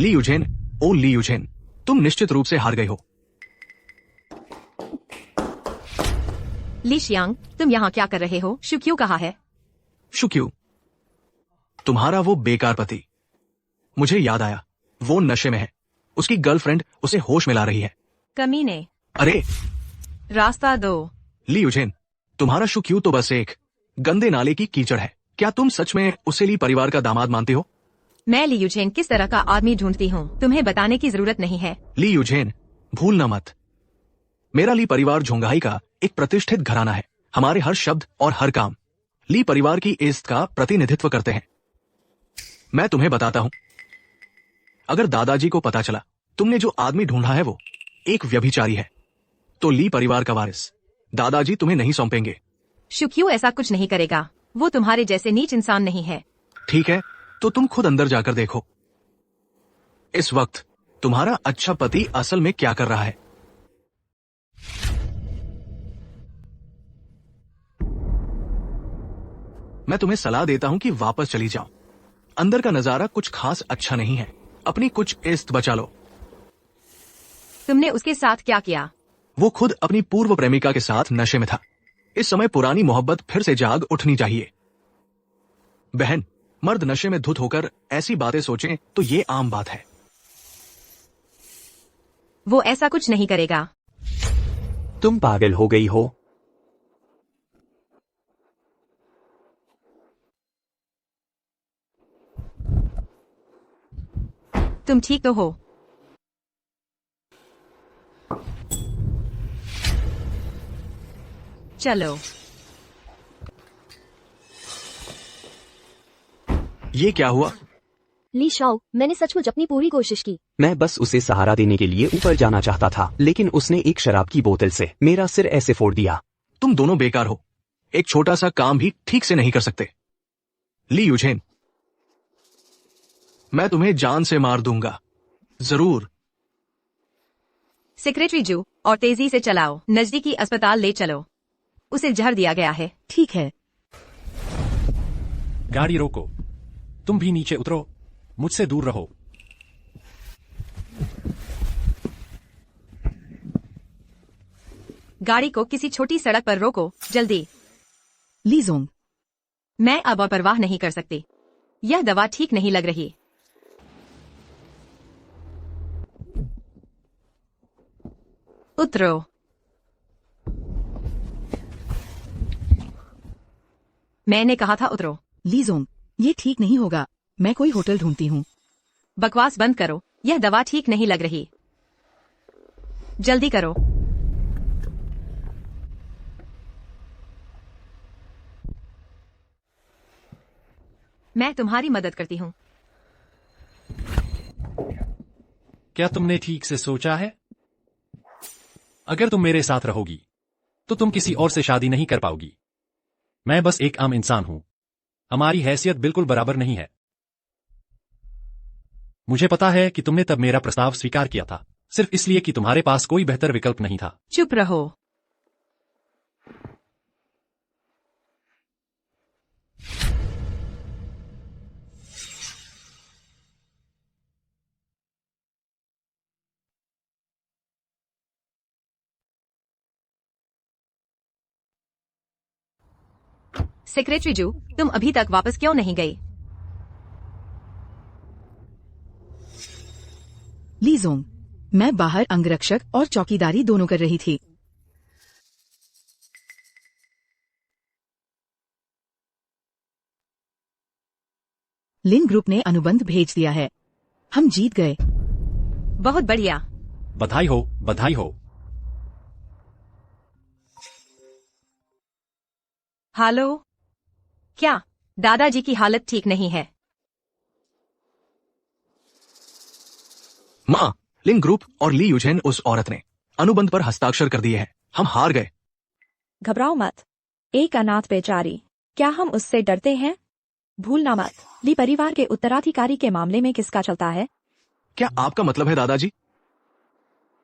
ली यूजेन, ओ ली यूजेन, तुम निश्चित रूप से हार गई हो। ली शियांग, तुम यहाँ क्या कर रहे हो? शुक्यू कहाँ है? शुक्यू, तुम्हारा वो बेकार पति। मुझे याद आया, वो नशे में है। उसकी गर्लफ्रेंड उसे होश में ला रही है। कमीने, अरे रास्ता दो। ली यूजेन, तुम्हारा शुक्यू तो बस एक गंदे नाले की कीचड़ है। क्या तुम सच में उसे ली परिवार का दामाद मानते हो? मैं ली यूजेन किस तरह का आदमी ढूंढती हूँ, तुम्हें बताने की जरूरत नहीं है। ली यूजेन, भूलना मत, मेरा ली परिवार झोंगाई का एक प्रतिष्ठित घराना है। हमारे हर शब्द और हर काम ली परिवार की इज्जत का प्रतिनिधित्व करते हैं। मैं तुम्हें बताता हूं, अगर दादाजी को पता चला तुमने जो आदमी ढूंढा है वो एक व्यभिचारी है, तो ली परिवार का वारिस दादाजी तुम्हें नहीं सौंपेंगे। शुक्यू ऐसा कुछ नहीं करेगा, वो तुम्हारे जैसे नीच इंसान नहीं है। ठीक है, तो तुम खुद अंदर जाकर देखो इस वक्त तुम्हारा अच्छा पति असल में क्या कर रहा है। मैं तुम्हें सलाह देता हूं कि वापस चली जाओ। अंदर का नजारा कुछ खास अच्छा नहीं है। अपनी कुछ इज्जत बचा लो। तुमने उसके साथ क्या किया? वो खुद अपनी पूर्व प्रेमिका के साथ नशे में था। इस समय पुरानी मोहब्बत फिर से जाग उठनी चाहिए। बहन, मर्द नशे में धुत होकर ऐसी बातें सोचें तो ये आम बात है। वो ऐसा कुछ नहीं करेगा। तुम पागल हो गई हो। तुम ठीक तो हो? चलो। ये क्या हुआ? ली शाओ, मैंने सचमुच अपनी पूरी कोशिश की। मैं बस उसे सहारा देने के लिए ऊपर जाना चाहता था, लेकिन उसने एक शराब की बोतल से मेरा सिर ऐसे फोड़ दिया। तुम दोनों बेकार हो। एक छोटा सा काम भी ठीक से नहीं कर सकते। ली यूजेन, मैं तुम्हें जान से मार दूंगा। जरूर। सेक्रेटरी जू, और तेजी से चलाओ, नजदीकी अस्पताल ले चलो। उसे जहर दिया गया है। ठीक है। गाड़ी रोको। तुम भी नीचे उतरो, मुझसे दूर रहो। गाड़ी को किसी छोटी सड़क पर रोको, जल्दी। ली जोंग, मैं अब और परवाह नहीं कर सकती। यह दवा ठीक नहीं लग रही। उतरो। मैंने कहा था उतरो। ली जोंग, ये ठीक नहीं होगा। मैं कोई होटल ढूंढती हूँ। बकवास बंद करो, यह दवा ठीक नहीं लग रही। जल्दी करो। मैं तुम्हारी मदद करती हूँ। क्या तुमने ठीक से सोचा है? अगर तुम मेरे साथ रहोगी तो तुम किसी और से शादी नहीं कर पाओगी। मैं बस एक आम इंसान हूं। हमारी हैसियत बिल्कुल बराबर नहीं है। मुझे पता है कि तुमने तब मेरा प्रस्ताव स्वीकार किया था, सिर्फ इसलिए कि तुम्हारे पास कोई बेहतर विकल्प नहीं था। चुप रहो। सेक्रेटरी जू, तुम अभी तक वापस क्यों नहीं गई? ली जोंग, मैं बाहर अंगरक्षक और चौकीदारी दोनों कर रही थी। लिन ग्रुप ने अनुबंध भेज दिया है। हम जीत गए। बहुत बढ़िया। बधाई हो, बधाई हो। हेलो, क्या दादाजी की हालत ठीक नहीं है? माँ, लिन ग्रुप और ली यूजेन उस औरत ने अनुबंध पर हस्ताक्षर कर दिए हैं। हम हार गए। घबराओ मत, एक अनाथ बेचारी। क्या हम उससे डरते हैं? भूलना मत, ली परिवार के उत्तराधिकारी के मामले में किसका चलता है? क्या आपका मतलब है दादाजी?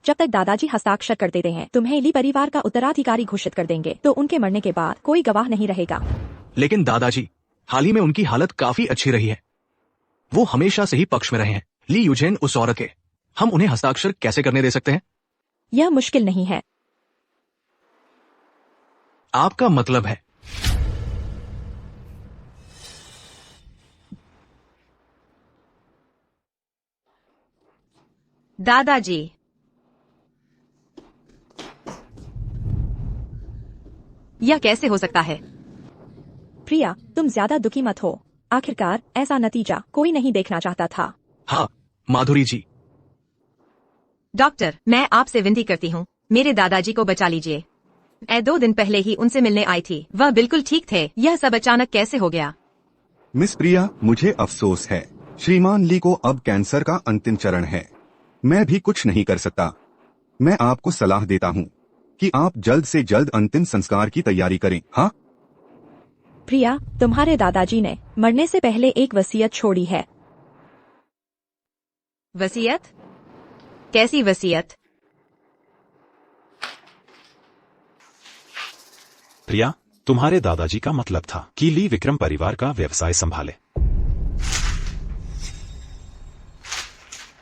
जब तक दादाजी हस्ताक्षर कर देते हैं, तुम्हें ली परिवार का उत्तराधिकारी घोषित कर देंगे, तो उनके मरने के बाद कोई गवाह नहीं रहेगा। लेकिन दादाजी, हाल ही में उनकी हालत काफी अच्छी रही है। वो हमेशा से ही पक्ष में रहे हैं। ली यूजेन उस औरत के, हम उन्हें हस्ताक्षर कैसे करने दे सकते हैं? यह मुश्किल नहीं है। आपका मतलब है दादाजी, यह कैसे हो सकता है? प्रिया, तुम ज्यादा दुखी मत हो। आखिरकार ऐसा नतीजा कोई नहीं देखना चाहता था। हाँ माधुरी जी, डॉक्टर, मैं आपसे विनती करती हूँ, मेरे दादाजी को बचा लीजिए। मैं 2 दिन पहले ही उनसे मिलने आई थी, वह बिल्कुल ठीक थे। यह सब अचानक कैसे हो गया? मिस प्रिया, मुझे अफसोस है, श्रीमान ली को अब कैंसर का अंतिम चरण है। मैं भी कुछ नहीं कर सकता। मैं आपको सलाह देता हूँ कि आप जल्द से जल्द अंतिम संस्कार की तैयारी करें। हाँ, प्रिया, तुम्हारे दादाजी ने मरने से पहले एक वसीयत छोड़ी है। वसीयत? कैसी वसीयत? प्रिया, तुम्हारे दादाजी का मतलब था कि ली विक्रम परिवार का व्यवसाय संभाले।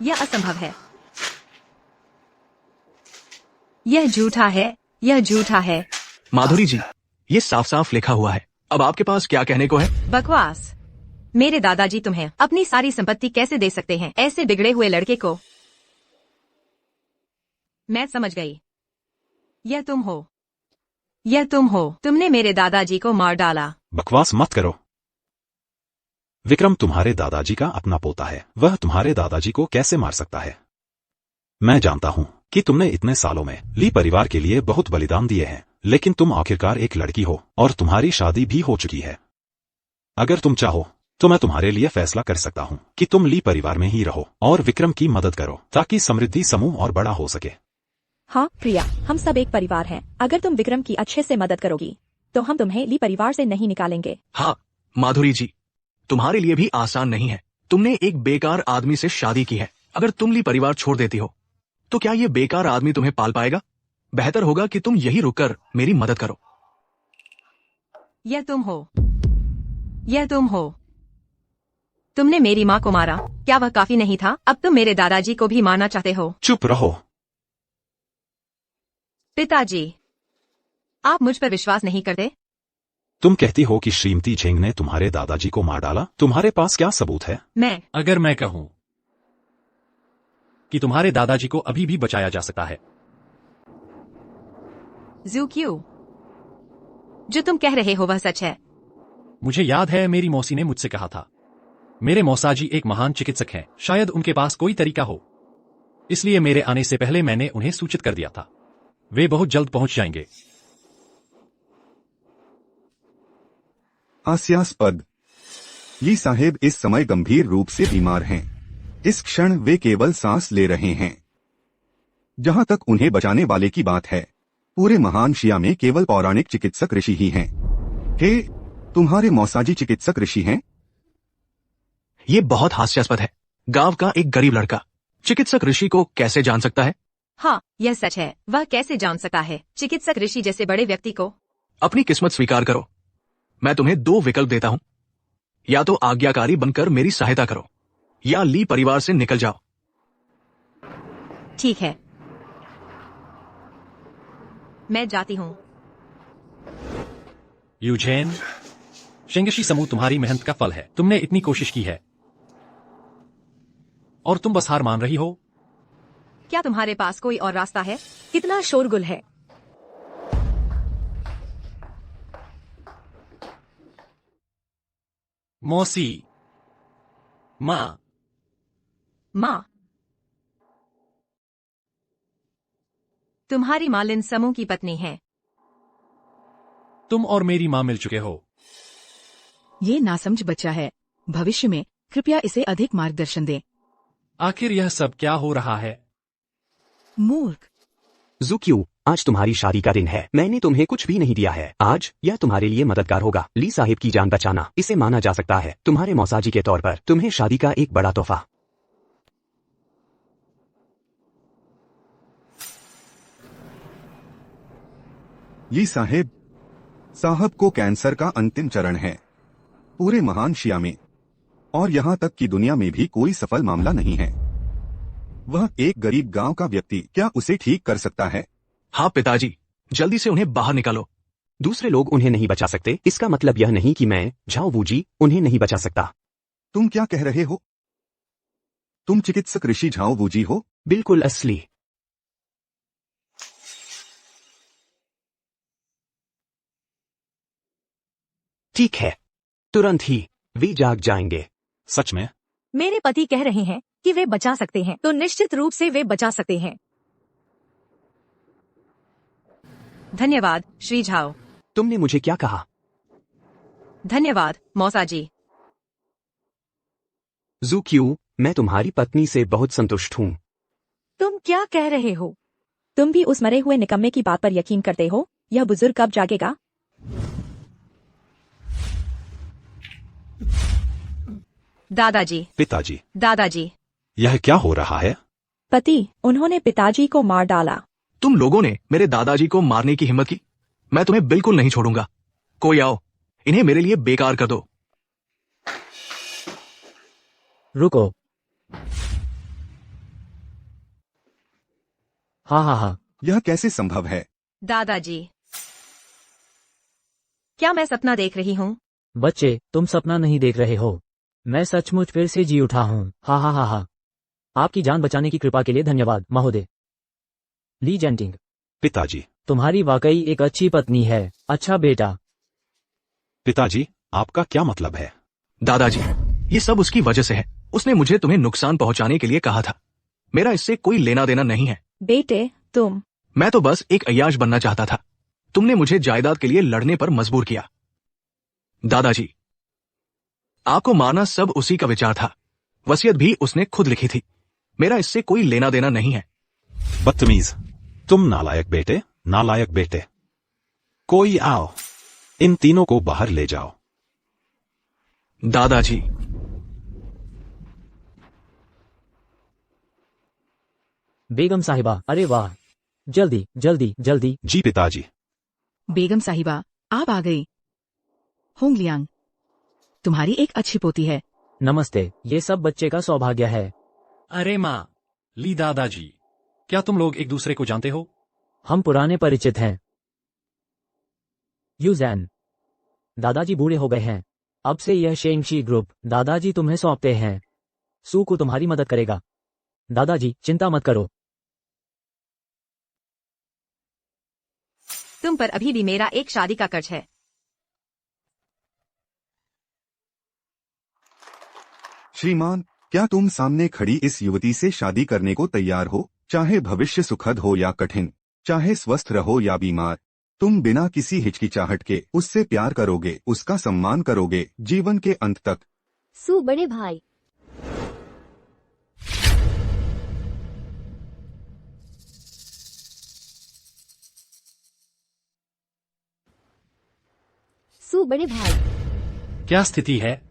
यह असंभव है। यह झूठा है, यह झूठा है। माधुरी जी, ये साफ साफ लिखा हुआ है। अब आपके पास क्या कहने को है? बकवास। मेरे दादाजी तुम्हें अपनी सारी संपत्ति कैसे दे सकते हैं, ऐसे बिगड़े हुए लड़के को? मैं समझ गई। यह तुम हो, यह तुम हो। तुमने मेरे दादाजी को मार डाला। बकवास मत करो। विक्रम तुम्हारे दादाजी का अपना पोता है, वह तुम्हारे दादाजी को कैसे मार सकता है? मैं जानता हूँ कि तुमने इतने सालों में ली परिवार के लिए बहुत बलिदान दिए हैं, लेकिन तुम आखिरकार एक लड़की हो और तुम्हारी शादी भी हो चुकी है। अगर तुम चाहो तो मैं तुम्हारे लिए फैसला कर सकता हूँ कि तुम ली परिवार में ही रहो और विक्रम की मदद करो ताकि समृद्धि समूह और बड़ा हो सके। हाँ प्रिया, हम सब एक परिवार हैं। अगर तुम विक्रम की अच्छे से मदद करोगी तो हम तुम्हें ली परिवार से नहीं निकालेंगे। हाँ माधुरी जी, तुम्हारे लिए भी आसान नहीं है। तुमने एक बेकार आदमी से शादी की है। अगर तुम ली परिवार छोड़ देती हो तो क्या ये बेकार आदमी तुम्हें पाल पाएगा? बेहतर होगा कि तुम यही रुककर मेरी मदद करो। यह तुम हो, यह तुम हो। तुमने मेरी माँ को मारा, क्या वह काफी नहीं था? अब तुम मेरे दादाजी को भी मारना चाहते हो? चुप रहो। पिताजी, आप मुझ पर विश्वास नहीं करते? तुम कहती हो कि श्रीमती झेंग ने तुम्हारे दादाजी को मार डाला। तुम्हारे पास क्या सबूत है? अगर मैं कहूं कि तुम्हारे दादाजी को अभी भी बचाया जा सकता है। ज़ूक्यू, जो तुम कह रहे हो वह सच है। मुझे याद है मेरी मौसी ने मुझसे कहा था, मेरे मौसाजी एक महान चिकित्सक हैं, शायद उनके पास कोई तरीका हो। इसलिए मेरे आने से पहले मैंने उन्हें सूचित कर दिया था। वे बहुत जल्द पहुंच जाएंगे। हास्यास्पद। ली साहेब इस समय गंभीर रूप से बीमार हैं। इस क्षण वे केवल सांस ले रहे हैं। जहां तक उन्हें बचाने वाले की बात है, पूरे महान शिया में केवल पौराणिक चिकित्सक ऋषि ही हैं। हे, तुम्हारे मौसाजी चिकित्सक ऋषि हैं? ये बहुत हास्यास्पद है। गांव का एक गरीब लड़का चिकित्सक ऋषि को कैसे जान सकता है? हाँ, यह सच है। वह कैसे जान सकता है चिकित्सक ऋषि जैसे बड़े व्यक्ति को? अपनी किस्मत स्वीकार करो। मैं तुम्हें 2 विकल्प देता हूं। या तो आज्ञाकारी बनकर मेरी सहायता करो या ली परिवार से निकल जाओ। ठीक है, मैं जाती हूं। यूजेन, शेंगशी समूह तुम्हारी मेहनत का फल है। तुमने इतनी कोशिश की है और तुम बस हार मान रही हो। क्या तुम्हारे पास कोई और रास्ता है? कितना शोरगुल है। मौसी, माँ, माँ, तुम्हारी माँ लिन समूह की पत्नी है। तुम और मेरी माँ मिल चुके हो। ये नासमझ बच्चा है। भविष्य में कृपया इसे अधिक मार्गदर्शन दें। आखिर यह सब क्या हो रहा है? मूर्ख। ज़ूक्यू, आज तुम्हारी शादी का दिन है। मैंने तुम्हें कुछ भी नहीं दिया है। आज यह तुम्हारे लिए मददगार होगा। ली साहिब की जान बचाना, इसे माना जा सकता है तुम्हारे मौसाजी के तौर पर तुम्हें शादी का एक बड़ा तोहफा। ली साहब को कैंसर का अंतिम चरण है। पूरे महान शिया में और यहाँ तक कि दुनिया में भी कोई सफल मामला नहीं है। वह एक गरीब गांव का व्यक्ति क्या उसे ठीक कर सकता है? हाँ पिताजी, जल्दी से उन्हें बाहर निकालो। दूसरे लोग उन्हें नहीं बचा सकते, इसका मतलब यह नहीं कि मैं झाओ वूजी उन्हें नहीं बचा सकता। तुम क्या कह रहे हो? तुम चिकित्सक ऋषि झाओ वूजी हो? बिल्कुल असली। ठीक है, तुरंत ही वे जाग जाएंगे। सच में? मेरे पति कह रहे हैं कि वे बचा सकते हैं, तो निश्चित रूप से वे बचा सकते हैं। धन्यवाद श्री झाओ। तुमने मुझे क्या कहा? धन्यवाद मौसाजी। ज़ूक्यू, मैं तुम्हारी पत्नी से बहुत संतुष्ट हूँ। तुम क्या कह रहे हो? तुम भी उस मरे हुए निकम्मे की बात पर यकीन करते हो? यह बुजुर्ग कब जागेगा? दादाजी, पिताजी, दादाजी। यह क्या हो रहा है? पति, उन्होंने पिताजी को मार डाला। तुम लोगों ने मेरे दादाजी को मारने की हिम्मत की? मैं तुम्हें बिल्कुल नहीं छोड़ूंगा। कोई आओ, इन्हें मेरे लिए बेकार कर दो। रुको। हाँ। यह कैसे संभव है? दादाजी, क्या मैं सपना देख रही हूँ? बच्चे, तुम सपना नहीं देख रहे हो। मैं सचमुच फिर से जी उठा हूँ। हाँ। आपकी जान बचाने की कृपा के लिए धन्यवाद महोदय। ली जेंटिंग, पिताजी, तुम्हारी वाकई एक अच्छी पत्नी है। अच्छा बेटा। पिताजी, आपका क्या मतलब है? दादाजी, ये सब उसकी वजह से है। उसने मुझे तुम्हें नुकसान पहुंचाने के लिए कहा था। मेरा इससे कोई लेना देना नहीं है। बेटे, तुम। मैं तो बस एक अय्याश बनना चाहता था। तुमने मुझे जायदाद के लिए लड़ने पर मजबूर किया। दादाजी, आपको मारना सब उसी का विचार था। वसीयत भी उसने खुद लिखी थी। मेरा इससे कोई लेना देना नहीं है। बदतमीज, तुम नालायक बेटे, नालायक बेटे। कोई आओ, इन तीनों को बाहर ले जाओ। दादाजी, बेगम साहिबा, अरे वाह, जल्दी जल्दी जल्दी। जी पिताजी। बेगम साहिबा, आप आ गई। होंगलियांग, तुम्हारी एक अच्छी पोती है। नमस्ते, ये सब बच्चे का सौभाग्य है। अरे माँ, ली दादाजी, क्या तुम लोग एक दूसरे को जानते हो? हम पुराने परिचित हैं। यूजैन, दादाजी बूढ़े हो गए हैं। अब से यह शेंगशी ग्रुप दादाजी तुम्हें सौंपते हैं। सूकू तुम्हारी मदद करेगा। दादाजी, चिंता मत करो। तुम पर अभी भी मेरा एक शादी का कर्ज है। श्रीमान, क्या तुम सामने खड़ी इस युवती से शादी करने को तैयार हो? चाहे भविष्य सुखद हो या कठिन, चाहे स्वस्थ रहो या बीमार, तुम बिना किसी हिचकिचाहट के उससे प्यार करोगे, उसका सम्मान करोगे जीवन के अंत तक। सू बड़े भाई, सू बड़े भाई, क्या स्थिति है?